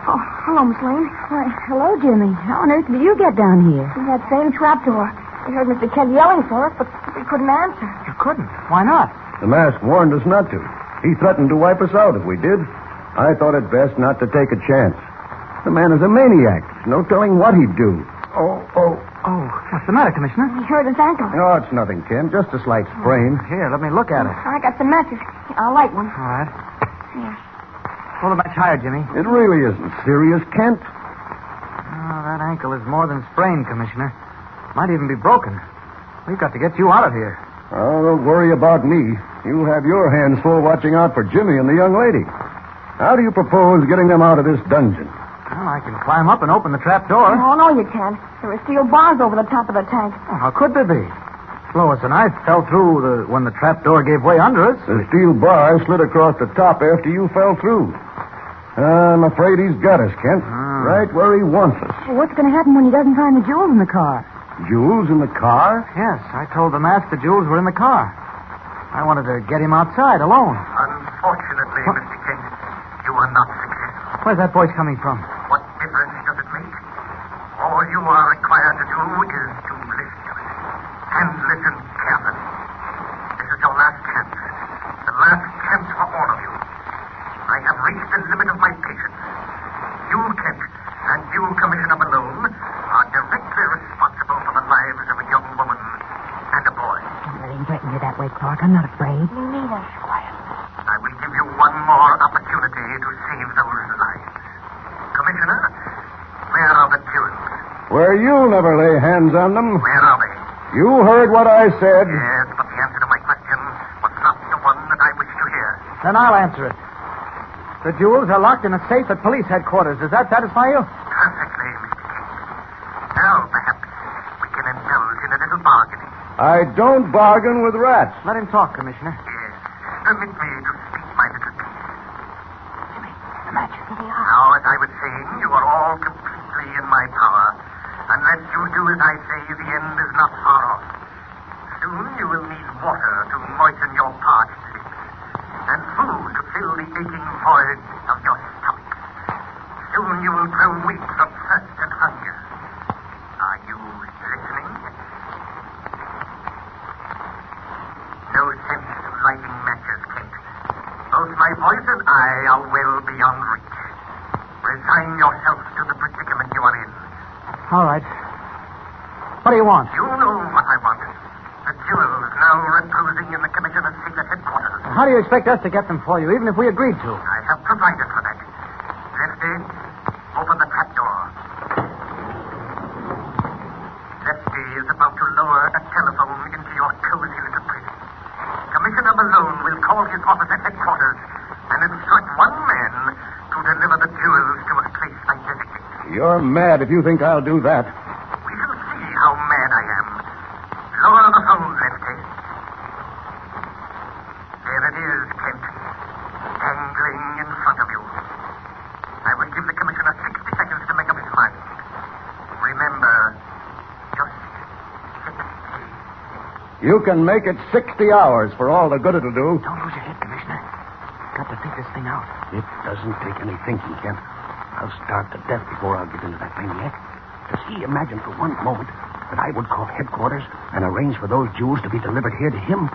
Oh, hello, Miss Lane. Why, hello, Jimmy. How on earth did you get down here? Through that same trapdoor. We heard Mr. Kent yelling for us, but we couldn't answer. You couldn't. Why not? The mask warned us not to. He threatened to wipe us out if we did. I thought it best not to take a chance. The man is a maniac. There's no telling what he'd do. Oh. What's the matter, Commissioner? We hurt his ankle. No, it's nothing, Kent. Just a slight sprain. Here, let me look at it. I got some matches. I'll light one. All right. Here. Pull the match higher, Jimmy. It really isn't serious, Kent. Oh, that ankle is more than sprained, Commissioner. Might even be broken. We've got to get you out of here. Oh, don't worry about me. You have your hands full watching out for Jimmy and the young lady. How do you propose getting them out of this dungeon? Well, I can climb up and open the trap door. Oh, no, you can't. There are steel bars over the top of the tank. Oh, how could there be? Lois and I fell through when the trap door gave way under us. The steel bar slid across the top after you fell through. I'm afraid he's got us, Kent. Right where he wants us. Well, what's going to happen when he doesn't find the jewels in the car? Jewels in the car? Yes, I told the mask the jewels were in the car. I wanted to get him outside alone. Unfortunately, Mr. Kent, you are not successful. Where's that voice coming from? What difference does it make? All you are required to do is to listen to it. And listen carefully. This is your last chance. The last chance for all of you. I have reached the limit of my patience. You, Kent, and you, Commissioner Malone, are directly responsible for the lives of a young woman and a boy. Don't let him threaten you that way, Clark. I'm not afraid. Me neither. Quiet. I will give you one more opportunity to save those lives. Commissioner, where you'll never lay hands on them. Where are they? You heard what I said. Yes, but the answer to my question was not the one that I wish to hear. Then I'll answer it. The jewels are locked in a safe at police headquarters. Does that satisfy you? Perfectly, Mr. Kent. Now, perhaps, we can indulge in a little bargaining. I don't bargain with rats. Let him talk, Commissioner. Yes. Permit me to speak my little piece. Jimmy, imagine. Now, as I was saying, you are all completely in my power. Unless you do as I say, the end is not far off. Soon you will need water to moisten your parched lips, and food to fill the aching void of your stomach. Soon you will grow weak from thirst and hunger. Are you listening? No sense of lighting matches, Kent. Both my voice and I are well beyond reach. Resign yourself to the predicament you are in. All right. What do you want? You know what I want. The jewels now reposing in the Commissioner's secret headquarters. How do you expect us to get them for you, even if we agreed to? I have provided for that. Lefty, open the trapdoor. Lefty is about to lower a telephone into your cozy little prison. Commissioner Malone will call his office at headquarters and instruct one man to deliver the jewels to a place identified. You're mad if you think I'll do that. We shall see how mad I am. Lower the phone, Lefty. There it is, Kent. Dangling in front of you. I will give the Commissioner 60 seconds to make up his mind. Remember, just 60. You can make it 60 hours for all the good it'll do. Don't lose your head, Commissioner. Got to think this thing out. It doesn't take any thinking, Kent. I'll starve to death before I'll get into that maniac. Does he imagine for one moment that I would call headquarters and arrange for those jewels to be delivered here to him?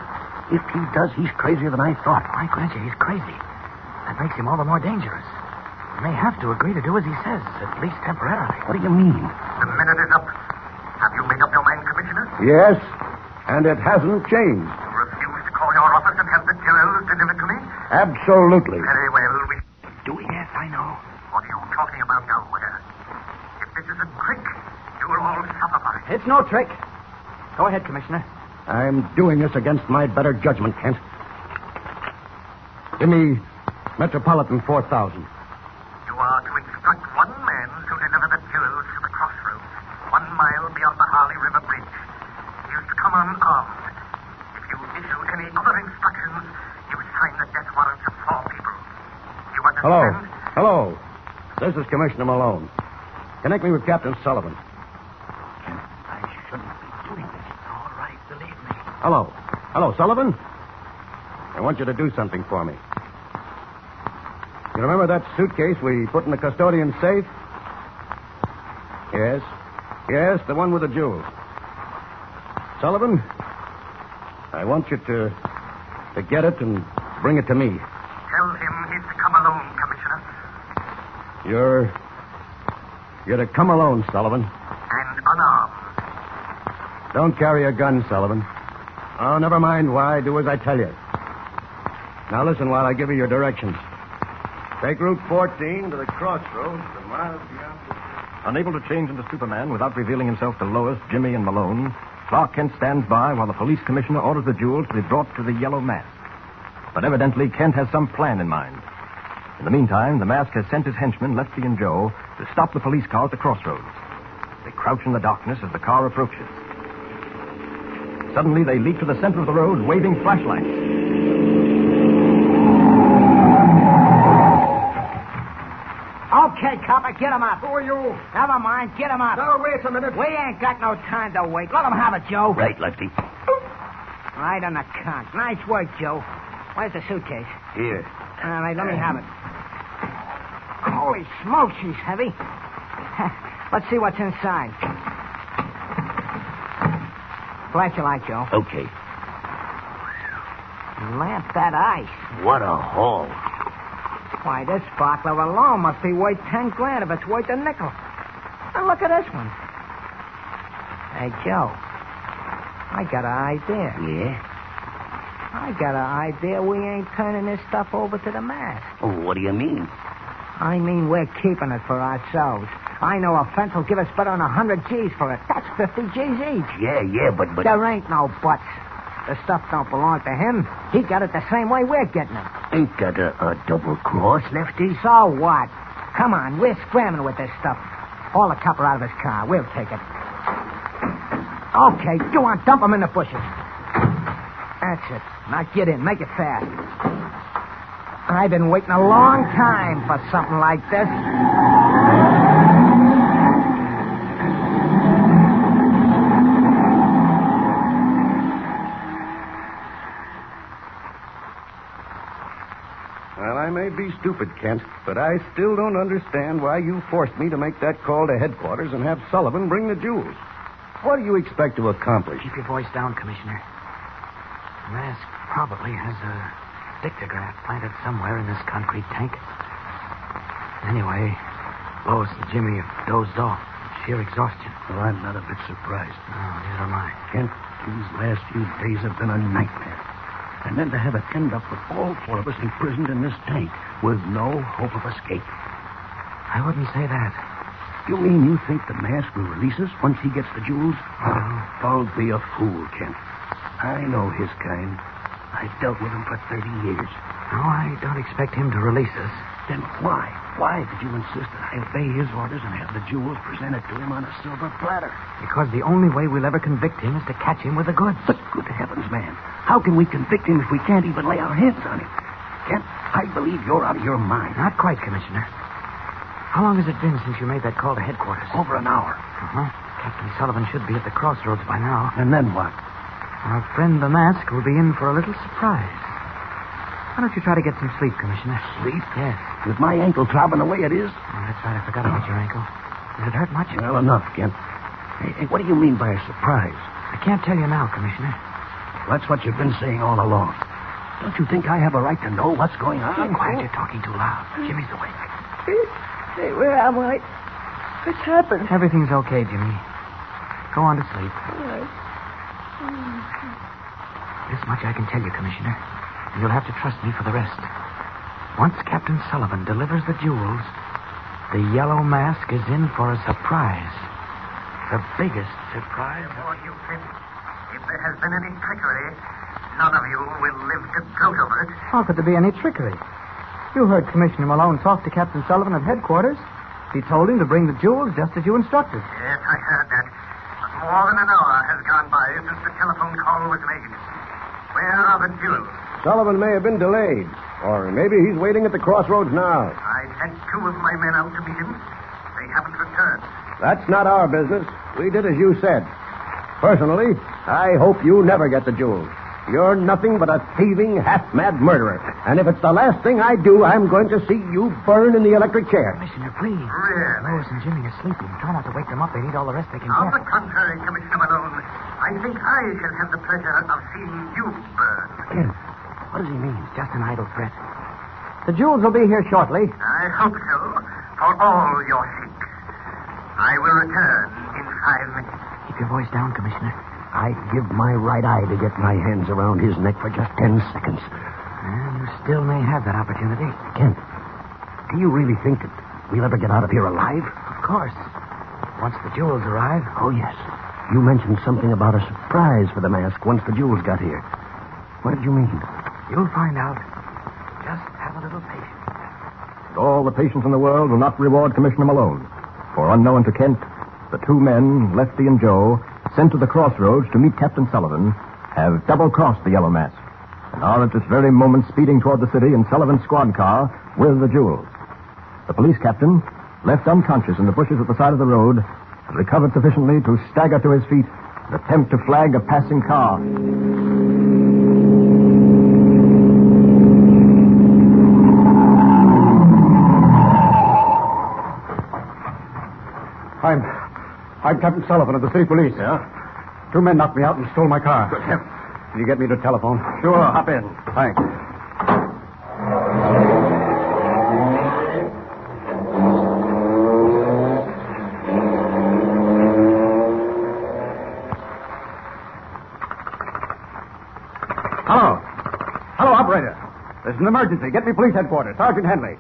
If he does, he's crazier than I thought. I grant you, he's crazy. That makes him all the more dangerous. You may have to agree to do as he says, at least temporarily. What do you mean? The minute is up. Have you made up your mind, Commissioner? Yes, and it hasn't changed. You refuse to call your office and have the jewels delivered to me? Absolutely. Very well. We... Do we? Yes, I know. What are you talking about now, Ware? If this is a trick, you will all suffer for it. It's no trick. Go ahead, Commissioner. I'm doing this against my better judgment, Kent. Give me Metropolitan 4000. You are to instruct one man to deliver the jewels to the crossroads, 1 mile beyond the Harley River Bridge. He is to come unarmed. If you issue any other instructions, you sign the death warrants of 4 people. You understand? Hello. This is Commissioner Malone. Connect me with Captain Sullivan. I shouldn't be doing this. All right, believe me. Hello. Hello, Sullivan. I want you to do something for me. You remember that suitcase we put in the custodian's safe? Yes. Yes, the one with the jewels. Sullivan, I want you to get it and bring it to me. Tell him he's to come alone, Commissioner. You're to come alone, Sullivan. And unarmed. Don't carry a gun, Sullivan. Oh, never mind why. Do as I tell you. Now listen while I give you your directions. Take Route 14 to the crossroads, a mile beyond the... Unable to change into Superman without revealing himself to Lois, Jimmy, and Malone, Clark Kent stands by while the police commissioner orders the jewels to be brought to the Yellow Mask. But evidently, Kent has some plan in mind. In the meantime, the Mask has sent his henchmen, Lefty and Joe, to stop the police car at the crossroads. They crouch in the darkness as the car approaches. Suddenly, they leap to the center of the road, waving flashlights. Okay, copper, get him up. Who are you? Never mind, get him up. No, wait a minute. We ain't got no time to wait. Let him have it, Joe. Right, Lefty. Right on the cunt. Nice work, Joe. Where's the suitcase? Here. All right, let me have it. Holy smokes, she's heavy. Let's see what's inside. Flash your light, Joe. Okay. Lamp that ice. What a haul. Why, this sparkler alone must be worth 10 grand if it's worth a nickel. Now look at this one. Hey, Joe. I got an idea. Yeah? I got an idea we ain't turning this stuff over to the mask. Oh, what do you mean? I mean we're keeping it for ourselves. I know a fence will give us better than 100 G's for it. That's 50 G's each. Yeah, but... There ain't no buts. The stuff don't belong to him. He got it the same way we're getting it. Ain't that a double cross, Lefty? So what? Come on, we're scrambling with this stuff. Haul the copper out of his car. We'll take it. Okay, go on, dump him in the bushes. That's it. Now get in. Make it fast. I've been waiting a long time for something like this. Well, I may be stupid, Kent, but I still don't understand why you forced me to make that call to headquarters and have Sullivan bring the jewels. What do you expect to accomplish? Keep your voice down, Commissioner. The mask probably has a dictograph planted somewhere in this concrete tank. Anyway, Lois and Jimmy have dozed off. Sheer exhaustion. Well, I'm not a bit surprised. Oh, neither am I. Kent, these last few days have been a nightmare. And then to have it end up with all four of us imprisoned in this tank with no hope of escape. I wouldn't say that. You mean you think the mask will release us once he gets the jewels? Oh. Don't be a fool, Kent. I know his kind. I've dealt with him for 30 years. No, I don't expect him to release us. Then why? Why did you insist that I obey his orders and have the jewels presented to him on a silver platter? Because the only way we'll ever convict him is to catch him with the goods. But good heavens, man. How can we convict him if we can't even lay our hands on him? Kent, I believe you're out of your mind. Not quite, Commissioner. How long has it been since you made that call to headquarters? Over an hour. Uh-huh. Captain Sullivan should be at the crossroads by now. And then what? Our friend the mask will be in for a little surprise. Why don't you try to get some sleep, Commissioner? Sleep? Yes. With my ankle throbbing the way it is? Oh, that's right. I forgot about your ankle. Does it hurt much? Well, enough, Kent. Hey, what do you mean by a surprise? I can't tell you now, Commissioner. That's what you've been saying all along. Don't you think I have a right to know what's going on? Be quiet. You're talking too loud. Jimmy's awake. Hey, where am I? What's happened? Everything's okay, Jimmy. Go on to sleep. This much I can tell you, Commissioner. And you'll have to trust me for the rest. Once Captain Sullivan delivers the jewels, the yellow mask is in for a surprise. The biggest surprise. What you think? If there has been any trickery, none of you will live to gloat over it. How could there be any trickery? You heard Commissioner Malone talk to Captain Sullivan at headquarters. He told him to bring the jewels just as you instructed. Yes, I heard that. But more than an hour has gone by since the telephone call was made. Where are the jewels? Sullivan may have been delayed. Or maybe he's waiting at the crossroads now. I sent two of my men out to meet him. They haven't returned. That's not our business. We did as you said. Personally, I hope you never get the jewels. You're nothing but a thieving, half-mad murderer. And if it's the last thing I do, I'm going to see you burn in the electric chair. Commissioner, please. Really? Lois and Jimmy are sleeping. Try not to wake them up. They need all the rest they can On get. the contrary, Commissioner Malone, I think I shall have the pleasure of seeing you burn. Ken, what does he mean? Just an idle threat. The jewels will be here shortly. I hope so, for all your sakes. I will return in 5 minutes. Keep your voice down, Commissioner. I'd give my right eye to get my hands around his neck for just 10 seconds. And you still may have that opportunity. Kent, do you really think that we'll ever get out of here alive? Of course. Once the jewels arrive. Oh, yes. You mentioned something about a surprise for the mask once the jewels got here. What did you mean? You'll find out. Just have a little patience. All the patience in the world will not reward Commissioner Malone. For unknown to Kent, the two men, Lefty and Joe, sent to the crossroads to meet Captain Sullivan, have double-crossed the Yellow Mask and are at this very moment speeding toward the city in Sullivan's squad car with the jewels. The police captain, left unconscious in the bushes at the side of the road, has recovered sufficiently to stagger to his feet and attempt to flag a passing car. I'm Captain Sullivan of the city police. Yeah? 2 men knocked me out and stole my car. Good heavens. Can you get me to telephone? Sure. Hop in. Thanks. Hello. Hello, operator. There's an emergency. Get me police headquarters. Sergeant Henley.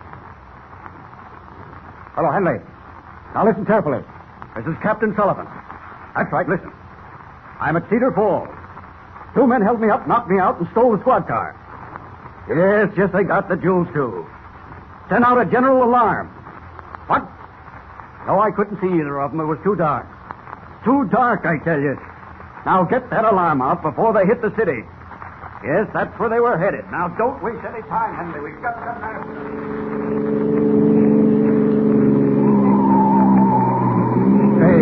Hello, Henley. Now listen carefully. This is Captain Sullivan. That's right, listen. I'm at Cedar Falls. 2 men held me up, knocked me out, and stole the squad car. Yes, they got the jewels, too. Sent out a general alarm. What? No, I couldn't see either of them. It was too dark. Too dark, I tell you. Now get that alarm out before they hit the city. Yes, that's where they were headed. Now don't waste any time, Henry. We've got some time. Hey,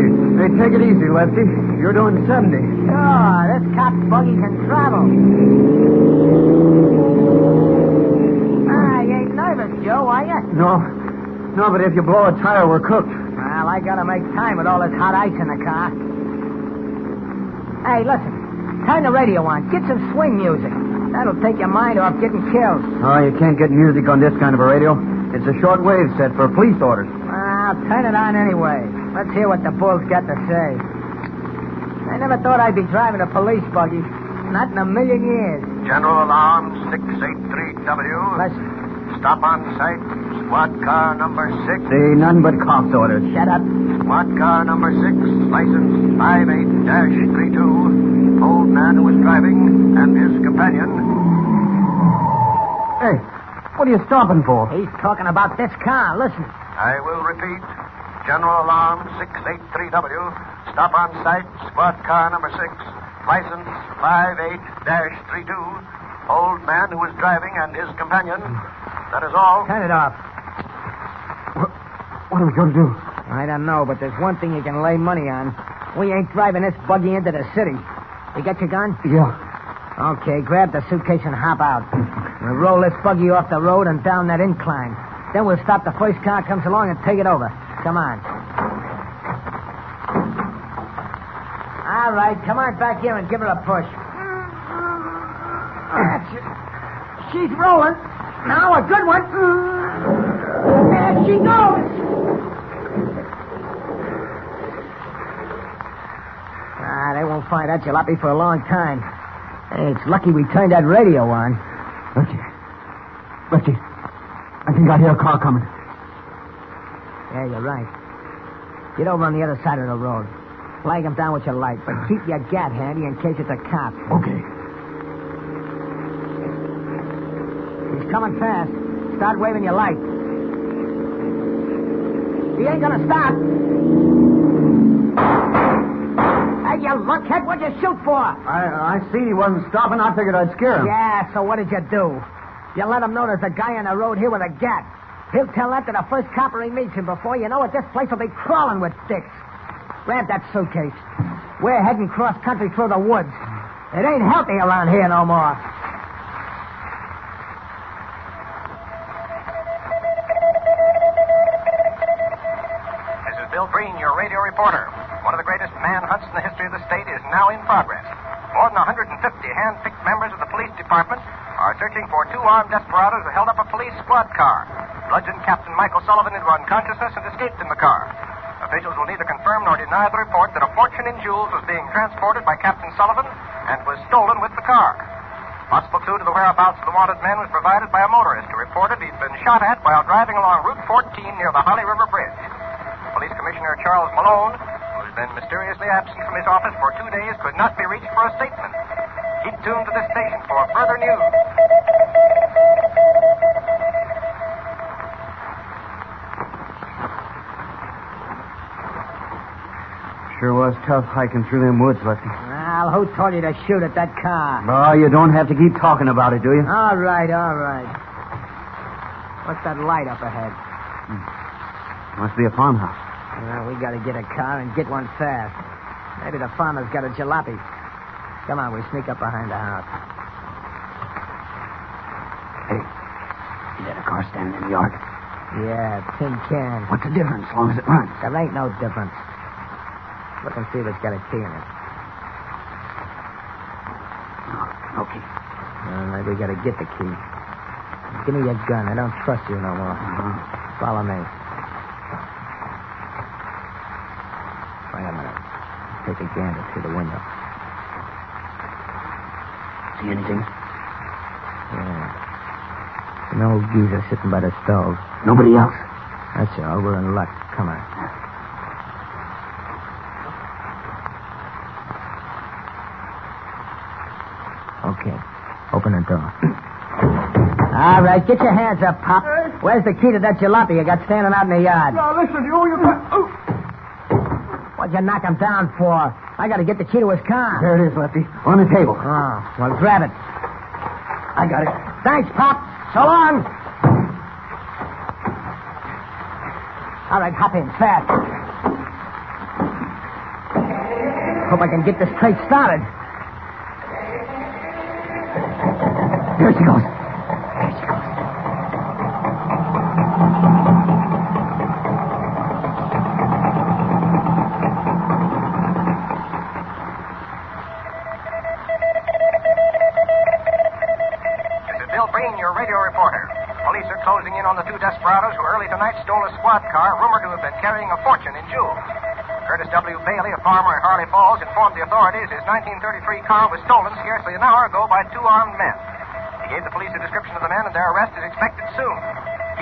take it easy, Lefty. You're doing 70. Sure, this cop buggy can travel. You ain't nervous, Joe, are you? No, but if you blow a tire, we're cooked. Well, I gotta make time with all this hot ice in the car. Hey, listen. Turn the radio on. Get some swing music. That'll take your mind off getting killed. Oh, you can't get music on this kind of a radio. It's a shortwave set for police orders. Well, turn it on anyway. Let's hear what the bull's got to say. I never thought I'd be driving a police buggy. Not in a million years. General alarm 683W. Listen. Stop on sight. Squad car number 6. See, none but cops orders. Shut up. Squad car number 6, license 58-32. Old man who was driving and his companion. Hey, what are you stopping for? He's talking about this car. Listen. I will repeat. General alarm 683W. Stop on sight. Squad car number 6, license 58-32. Old man who was driving and his companion. That is all. Turn it off. What are we going to do? I don't know, but there's one thing you can lay money on. We ain't driving this buggy into the city. You got your gun? Yeah. Okay, grab the suitcase and hop out. We'll roll this buggy off the road and down that incline. Then we'll stop the first car comes along and take it over. Come on. All right, come on back here and give her a push. That's it. She's rolling. Now a good one. There she goes. They won't find that jalopy for a long time. Hey, it's lucky we turned that radio on. Lefty, I think I hear a car coming. Yeah, you're right. Get over on the other side of the road. Flag him down with your light, but keep your gat handy in case it's a cop. Okay. He's coming fast. Start waving your light. He ain't gonna stop. Hey, you lunkhead, what'd you shoot for? I see he wasn't stopping. I figured I'd scare him. Yeah, so what did you do? You let him know there's a guy on the road here with a gat. He'll tell that to the first copper he meets, and before you know it, this place will be crawling with dicks. Grab that suitcase. We're heading cross country through the woods. It ain't healthy around here no more. This is Bill Breen, your radio reporter. One of the greatest manhunts in the history of the state is now in progress. More than 150 hand-picked members of the police department are searching for 2 armed desperados who held up a police squad car. Bludgeoned Captain Michael Sullivan into unconsciousness and escaped in the car. Officials will neither confirm nor deny the report that a fortune in jewels was being transported by Captain Sullivan and was stolen with the car. Possible clue to the whereabouts of the wanted men was provided by a motorist who reported he'd been shot at while driving along Route 14 near the Holly River Bridge. Police Commissioner Charles Malone, who's been mysteriously absent from his office for 2 days, could not be reached for a statement. Keep tuned to this station for further news. Sure was tough hiking through them woods, Lefty. Well, who told you to shoot at that car? Oh, you don't have to keep talking about it, do you? All right. What's that light up ahead? Must be a farmhouse. Well, we gotta get a car and get one fast. Maybe the farmer's got a jalopy. Come on, we sneak up behind the house. Hey, is that a car standing in the yard? Yeah, tin can. What's the difference as long as it runs? There ain't no difference. Look and see if it's got a key in it. Oh, okay. Maybe we gotta get the key. Give me your gun. I don't trust you no more. Follow me. Wait a minute. Take a gander through the window. See anything? Yeah. An old geezer sitting by the stove. Nobody else? That's all. We're in luck. Come on. Okay. Open the door. All right, get your hands up, Pop. Where's the key to that jalopy you got standing out in the yard? Now, listen, you can't... Oh. What'd you knock him down for? I got to get the key to his car. There it is, Lefty. On the table. Oh, well, grab it. I got it. Thanks, Pop. So long. All right, hop in, fast. Hope I can get this crate started. Here she goes. Closing in on the two desperados who early tonight stole a squad car rumored to have been carrying a fortune in jewels. Curtis W. Bailey, a farmer in Harley Falls, informed the authorities his 1933 car was stolen scarcely an hour ago by two armed men. He gave the police a description of the men, and their arrest is expected soon.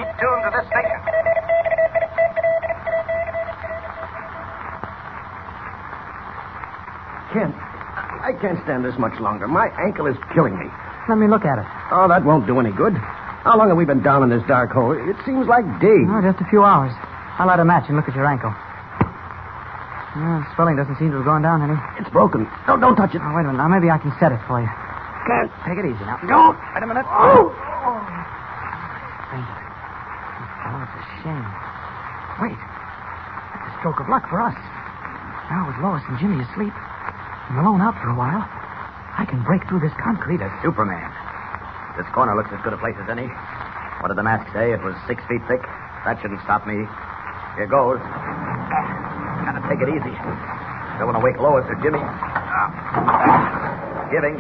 Keep tuned to this station. Kent, I can't stand this much longer. My ankle is killing me. Let me look at it. Oh, that won't do any good. How long have we been down in this dark hole? It seems like days. Oh, just a few hours. I'll light a match and look at your ankle. Swelling doesn't seem to have gone down any. It's broken. Don't touch it. Oh, wait a minute. Now, maybe I can set it for you. Can't. Take it easy now. Don't. Wait a minute. Oh! Fainted. Oh, it's a shame. Wait. That's a stroke of luck for us. Now, with Lois and Jimmy asleep, and Malone out for a while, I can break through this concrete. Superman. This corner looks as good a place as any. What did the mask say? It was 6 feet thick. That shouldn't stop me. Here goes. Gotta take it easy. Don't want to wake Lois or Jimmy. Giving.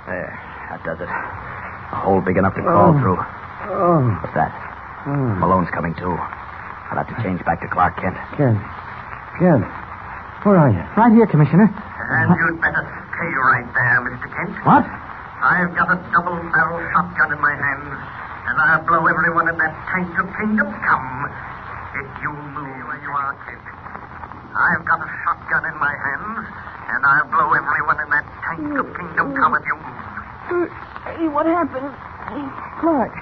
There. That does it. A hole big enough to crawl through. What's that? Malone's coming too. I'll have to change back to Clark Kent. Kent, where are you? Right here, Commissioner. And you'd better stay right there, Mr. Kent. What? I've got a double-barrel shotgun in my hands, and I'll blow everyone in that tank to kingdom come if you move where you are, Kent. I've got a shotgun in my hands, and I'll blow everyone in that tank to kingdom come if you move. Hey, what happened? Clark.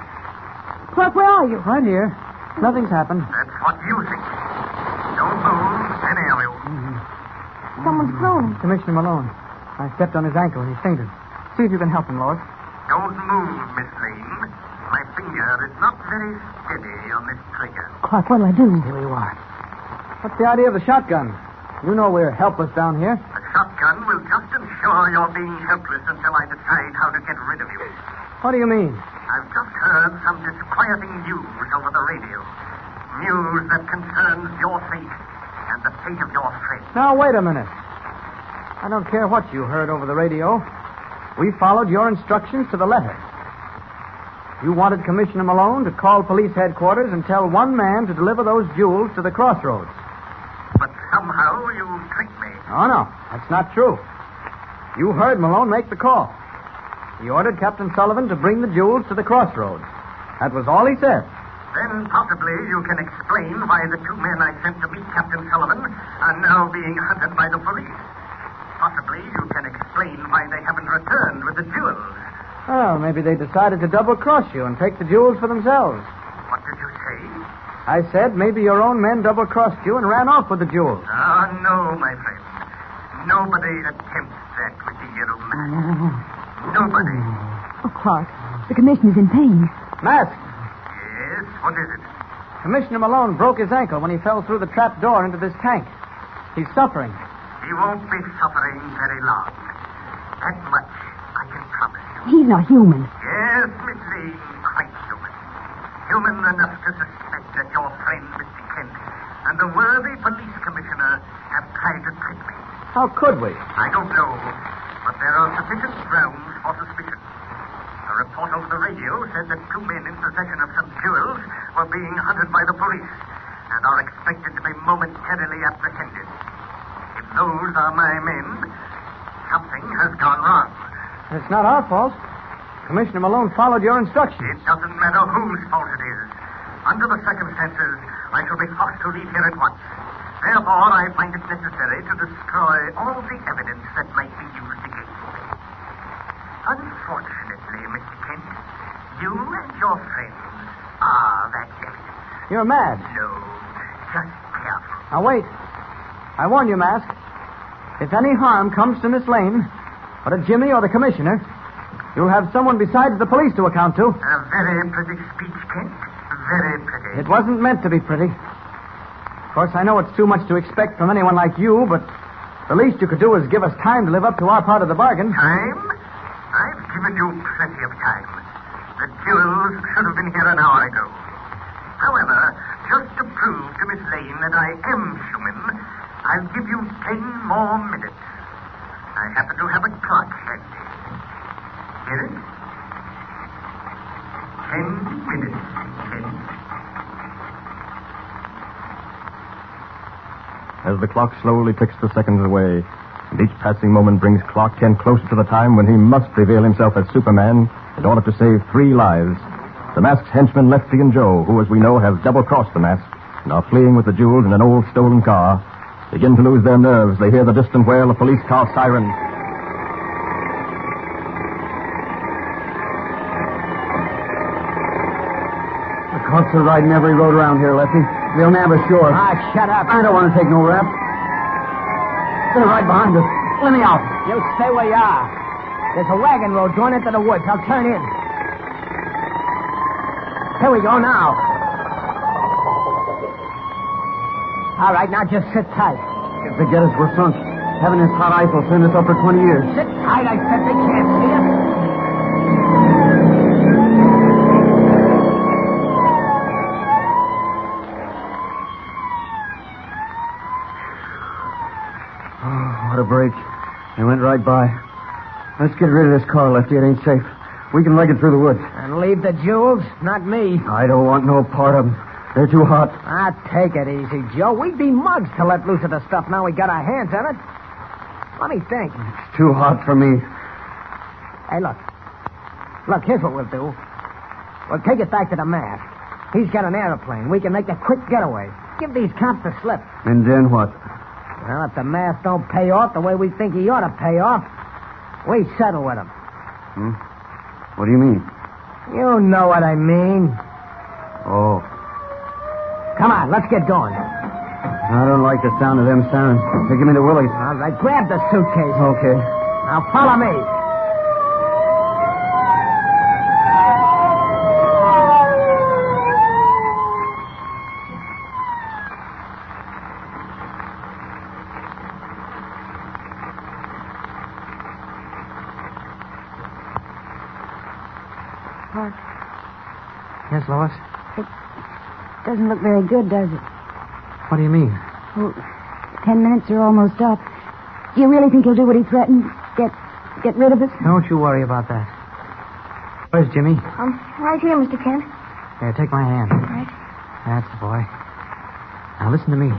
Clark, where are you? Right here. Nothing's happened. That's what you think. Don't move, any of you. Someone's thrown him. Commissioner Malone. I stepped on his ankle and he fainted. See if you can help him, Lois. Don't move, Miss Lane. My finger is not very steady on this trigger. Clark, what'll I do? Here you are. What's the idea of the shotgun? You know we're helpless down here. A shotgun will just ensure you're being helpless until I decide how to get rid of you. What do you mean? I've just heard some disquieting news over the radio. News that concerns your fate and the fate of your friends. Now, wait a minute. I don't care what you heard over the radio. We followed your instructions to the letter. You wanted Commissioner Malone to call police headquarters and tell one man to deliver those jewels to the crossroads. But somehow you tricked me. Oh, no. That's not true. You heard Malone make the call. He ordered Captain Sullivan to bring the jewels to the crossroads. That was all he said. Then possibly you can explain why the two men I sent to meet Captain Sullivan are now being hunted by the police. Possibly you can explain why they haven't returned with the jewels. Well, maybe they decided to double-cross you and take the jewels for themselves. What did you say? I said maybe your own men double-crossed you and ran off with the jewels. Ah, no, my friend. Nobody attempts that with the yellow mask. Nobody. Oh, Clark, the commissioner's in pain. Mask! Yes, what is it? Commissioner Malone broke his ankle when he fell through the trap door into this tank. He's suffering. He won't be suffering very long. That much I can promise you. He's not human. Yes, Miss Lane, quite human. Human enough to suspect that your friend, Mr. Kent, and the worthy police commissioner have tried to trick me. How could we? I don't know, but there are sufficient grounds for suspicion. A report over the radio said that two men in possession of some jewels were being hunted by the police and are expected to be momentarily apprehended. If those are my men, something has gone wrong. It's not our fault. Commissioner Malone followed your instructions. It doesn't matter whose fault it is. Under the circumstances, I shall be forced to leave here at once. Therefore, I find it necessary to destroy all the evidence that might be used against me. Unfortunately, Mr. Kent, you and your friends are that evidence. You're mad. No, just careful. Now, wait. I warn you, Mask. If any harm comes to Miss Lane, or to Jimmy or the commissioner, you'll have someone besides the police to account to. A very pretty speech, Kent. Very pretty. It wasn't meant to be pretty. Of course, I know it's too much to expect from anyone like you, but the least you could do is give us time to live up to our part of the bargain. Time? I've given you plenty of time. The jewels should have been here an hour ago. However, just to prove to Miss Lane that I am human, I'll give you 10 more minutes. I happen to have a clock handy. Hear it? 10 minutes, Kent. As the clock slowly ticks the seconds away, and each passing moment brings Clark Kent closer to the time when he must reveal himself as Superman in order to save 3 lives, the masked henchmen Lefty and Joe, who, as we know, have double-crossed the mask and are fleeing with the jewels in an old stolen car, begin to lose their nerves. They hear the distant wail of police car sirens. The cops are riding every road around here, Lefty. They'll nab us sure. Ah, shut up. I don't want to take no rap. They're right behind us. Let me out. You stay where you are. There's a wagon road going into the woods. I'll turn in. Here we go now. All right, now just sit tight. If they get us, we're sunk. Having this hot ice will send us up for 20 years. Sit tight, I said. They can't see us. Oh, what a break. They went right by. Let's get rid of this car, Lefty. It ain't safe. We can leg it through the woods. And leave the jewels? Not me. I don't want no part of them. They're too hot. Ah, take it easy, Joe. We'd be mugs to let loose of the stuff now we got our hands on it. Let me think. It's too hot for me. Hey, look. Look, here's what we'll do. We'll take it back to the mask. He's got an airplane. We can make a quick getaway. Give these cops the slip. And then what? Well, if the mask don't pay off the way we think he ought to pay off, we settle with him. Hmm? What do you mean? You know what I mean. Oh. Come on, let's get going. I don't like the sound of them sirens. They give me the willies. All right, grab the suitcase. Okay. Now follow me. Clark. Yes, Lois? Doesn't look very good, does it? What do you mean? Well, 10 minutes are almost up. Do you really think he'll do what he threatened? Get rid of us? Don't you worry about that. Where's Jimmy? Right here, Mr. Kent. Here, take my hand. Right. That's the boy. Now listen to me.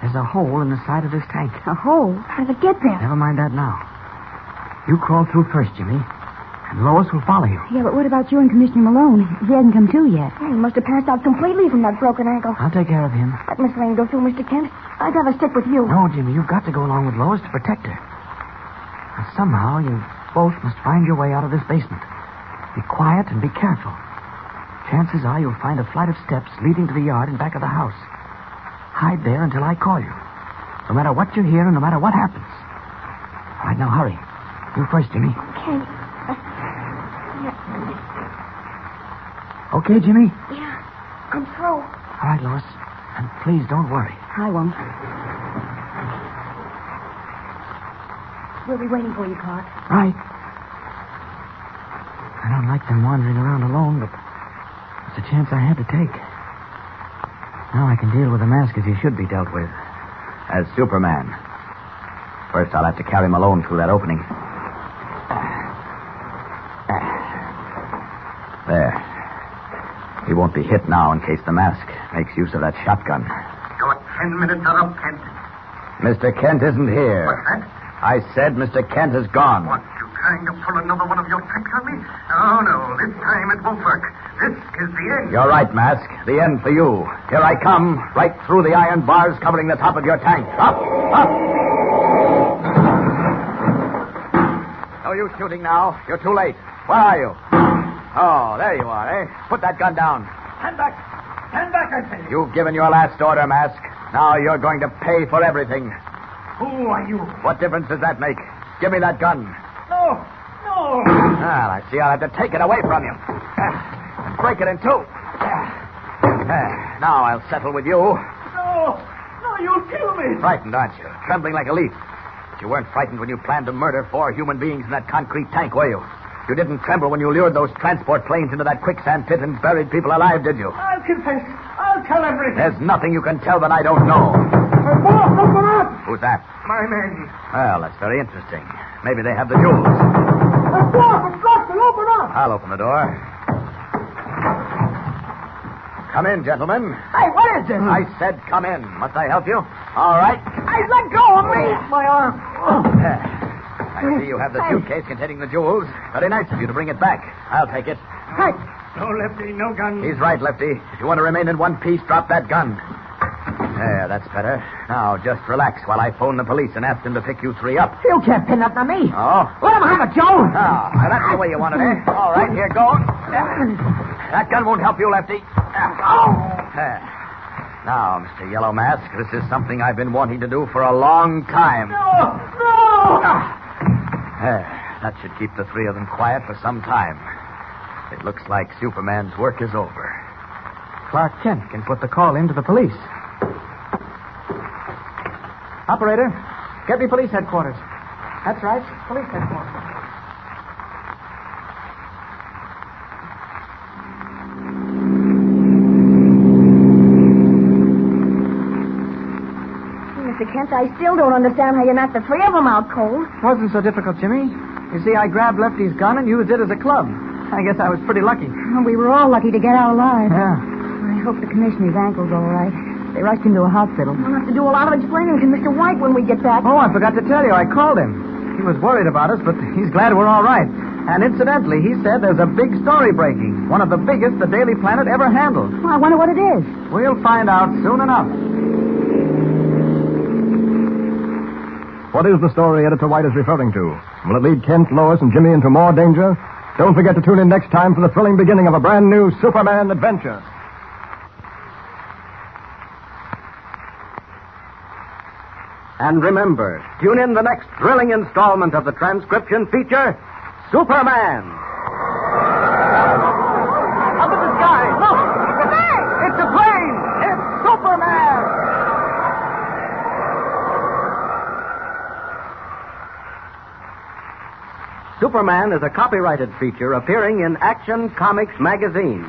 There's a hole in the side of this tank. A hole? How did it get there? Never mind that now. You crawl through first, Jimmy. And Lois will follow you. Yeah, but what about you and Commissioner Malone? He hasn't come to yet. He must have passed out completely from that broken ankle. I'll take care of him. Let Miss Lane go through, Mr. Kent. I'd rather stick with you. No, Jimmy, you've got to go along with Lois to protect her. And somehow you both must find your way out of this basement. Be quiet and be careful. Chances are you'll find a flight of steps leading to the yard in back of the house. Hide there until I call you. No matter what you hear and no matter what happens. All right, now hurry. You first, Jimmy. Okay. Okay, Jimmy? Yeah, I'm through. All right, Lois. And please don't worry. I won't. We'll be waiting for you, Clark. Right. I don't like them wandering around alone, but it's a chance I had to take. Now I can deal with the mask as he should be dealt with. As Superman. First, I'll have to carry Malone through that opening. There. He won't be hit now in case the mask makes use of that shotgun. Your 10 minutes are up, Kent. Mr. Kent isn't here. What's that? I said Mr. Kent is gone. What, you trying to pull another one of your tricks on me? Oh, no, this time it won't work. This is the end. You're right, Mask. The end for you. Here I come, right through the iron bars covering the top of your tank. Up, up. No use shooting now. You're too late. Where are you? Oh, there you are, eh? Put that gun down. Stand back. Stand back, I say. You've given your last order, Mask. Now you're going to pay for everything. Who are you? What difference does that make? Give me that gun. No. No. Well, I see I'll have to take it away from you. And break it in two. Now I'll settle with you. No. No, you'll kill me. Frightened, aren't you? Trembling like a leaf. But you weren't frightened when you planned to murder 4 human beings in that concrete tank, were you? You didn't tremble when you lured those transport planes into that quicksand pit and buried people alive, did you? I'll confess. I'll tell everything. There's nothing you can tell that I don't know. Boss, open up. Who's that? My men. Well, that's very interesting. Maybe they have the jewels. Boss, it's locked. Open up. I'll open the door. Come in, gentlemen. Hey, what is this? I said come in. Must I help you? All right. Hey, let go of me. My arm. I see you have the suitcase containing the jewels. Very nice of you to bring it back. I'll take it. Hey. No, Lefty, no gun. He's right, Lefty. If you want to remain in one piece, drop that gun. There, that's better. Now, just relax while I phone the police and ask them to pick you 3 up. You can't pin nothing on me. Oh? Let him have it, Joe. Oh, that's the way you want it, eh? All right, here goes. That gun won't help you, Lefty. Now, Mr. Yellow Mask, this is something I've been wanting to do for a long time. No! That should keep the 3 of them quiet for some time. It looks like Superman's work is over. Clark Kent can put the call in to the police. Operator, get me police headquarters. That's right, police headquarters. Mr. Kent, I still don't understand how you knocked the 3 of them out cold. Wasn't so difficult, Jimmy. You see, I grabbed Lefty's gun and used it as a club. I guess I was pretty lucky. Well, we were all lucky to get out alive. Yeah. I hope the commissioner's ankle's all right. They rushed him to a hospital. We'll have to do a lot of explaining to Mr. White when we get back. Oh, I forgot to tell you. I called him. He was worried about us, but he's glad we're all right. And incidentally, he said there's a big story breaking. One of the biggest the Daily Planet ever handled. Well, I wonder what it is. We'll find out soon enough. What is the story Editor White is referring to? Will it lead Kent, Lois, and Jimmy into more danger? Don't forget to tune in next time for the thrilling beginning of a brand new Superman adventure. And remember, tune in the next thrilling installment of the transcription feature, Superman. Up in the sky. Look! It's a plane! It's a plane! It's Superman! Superman is a copyrighted feature appearing in Action Comics magazine.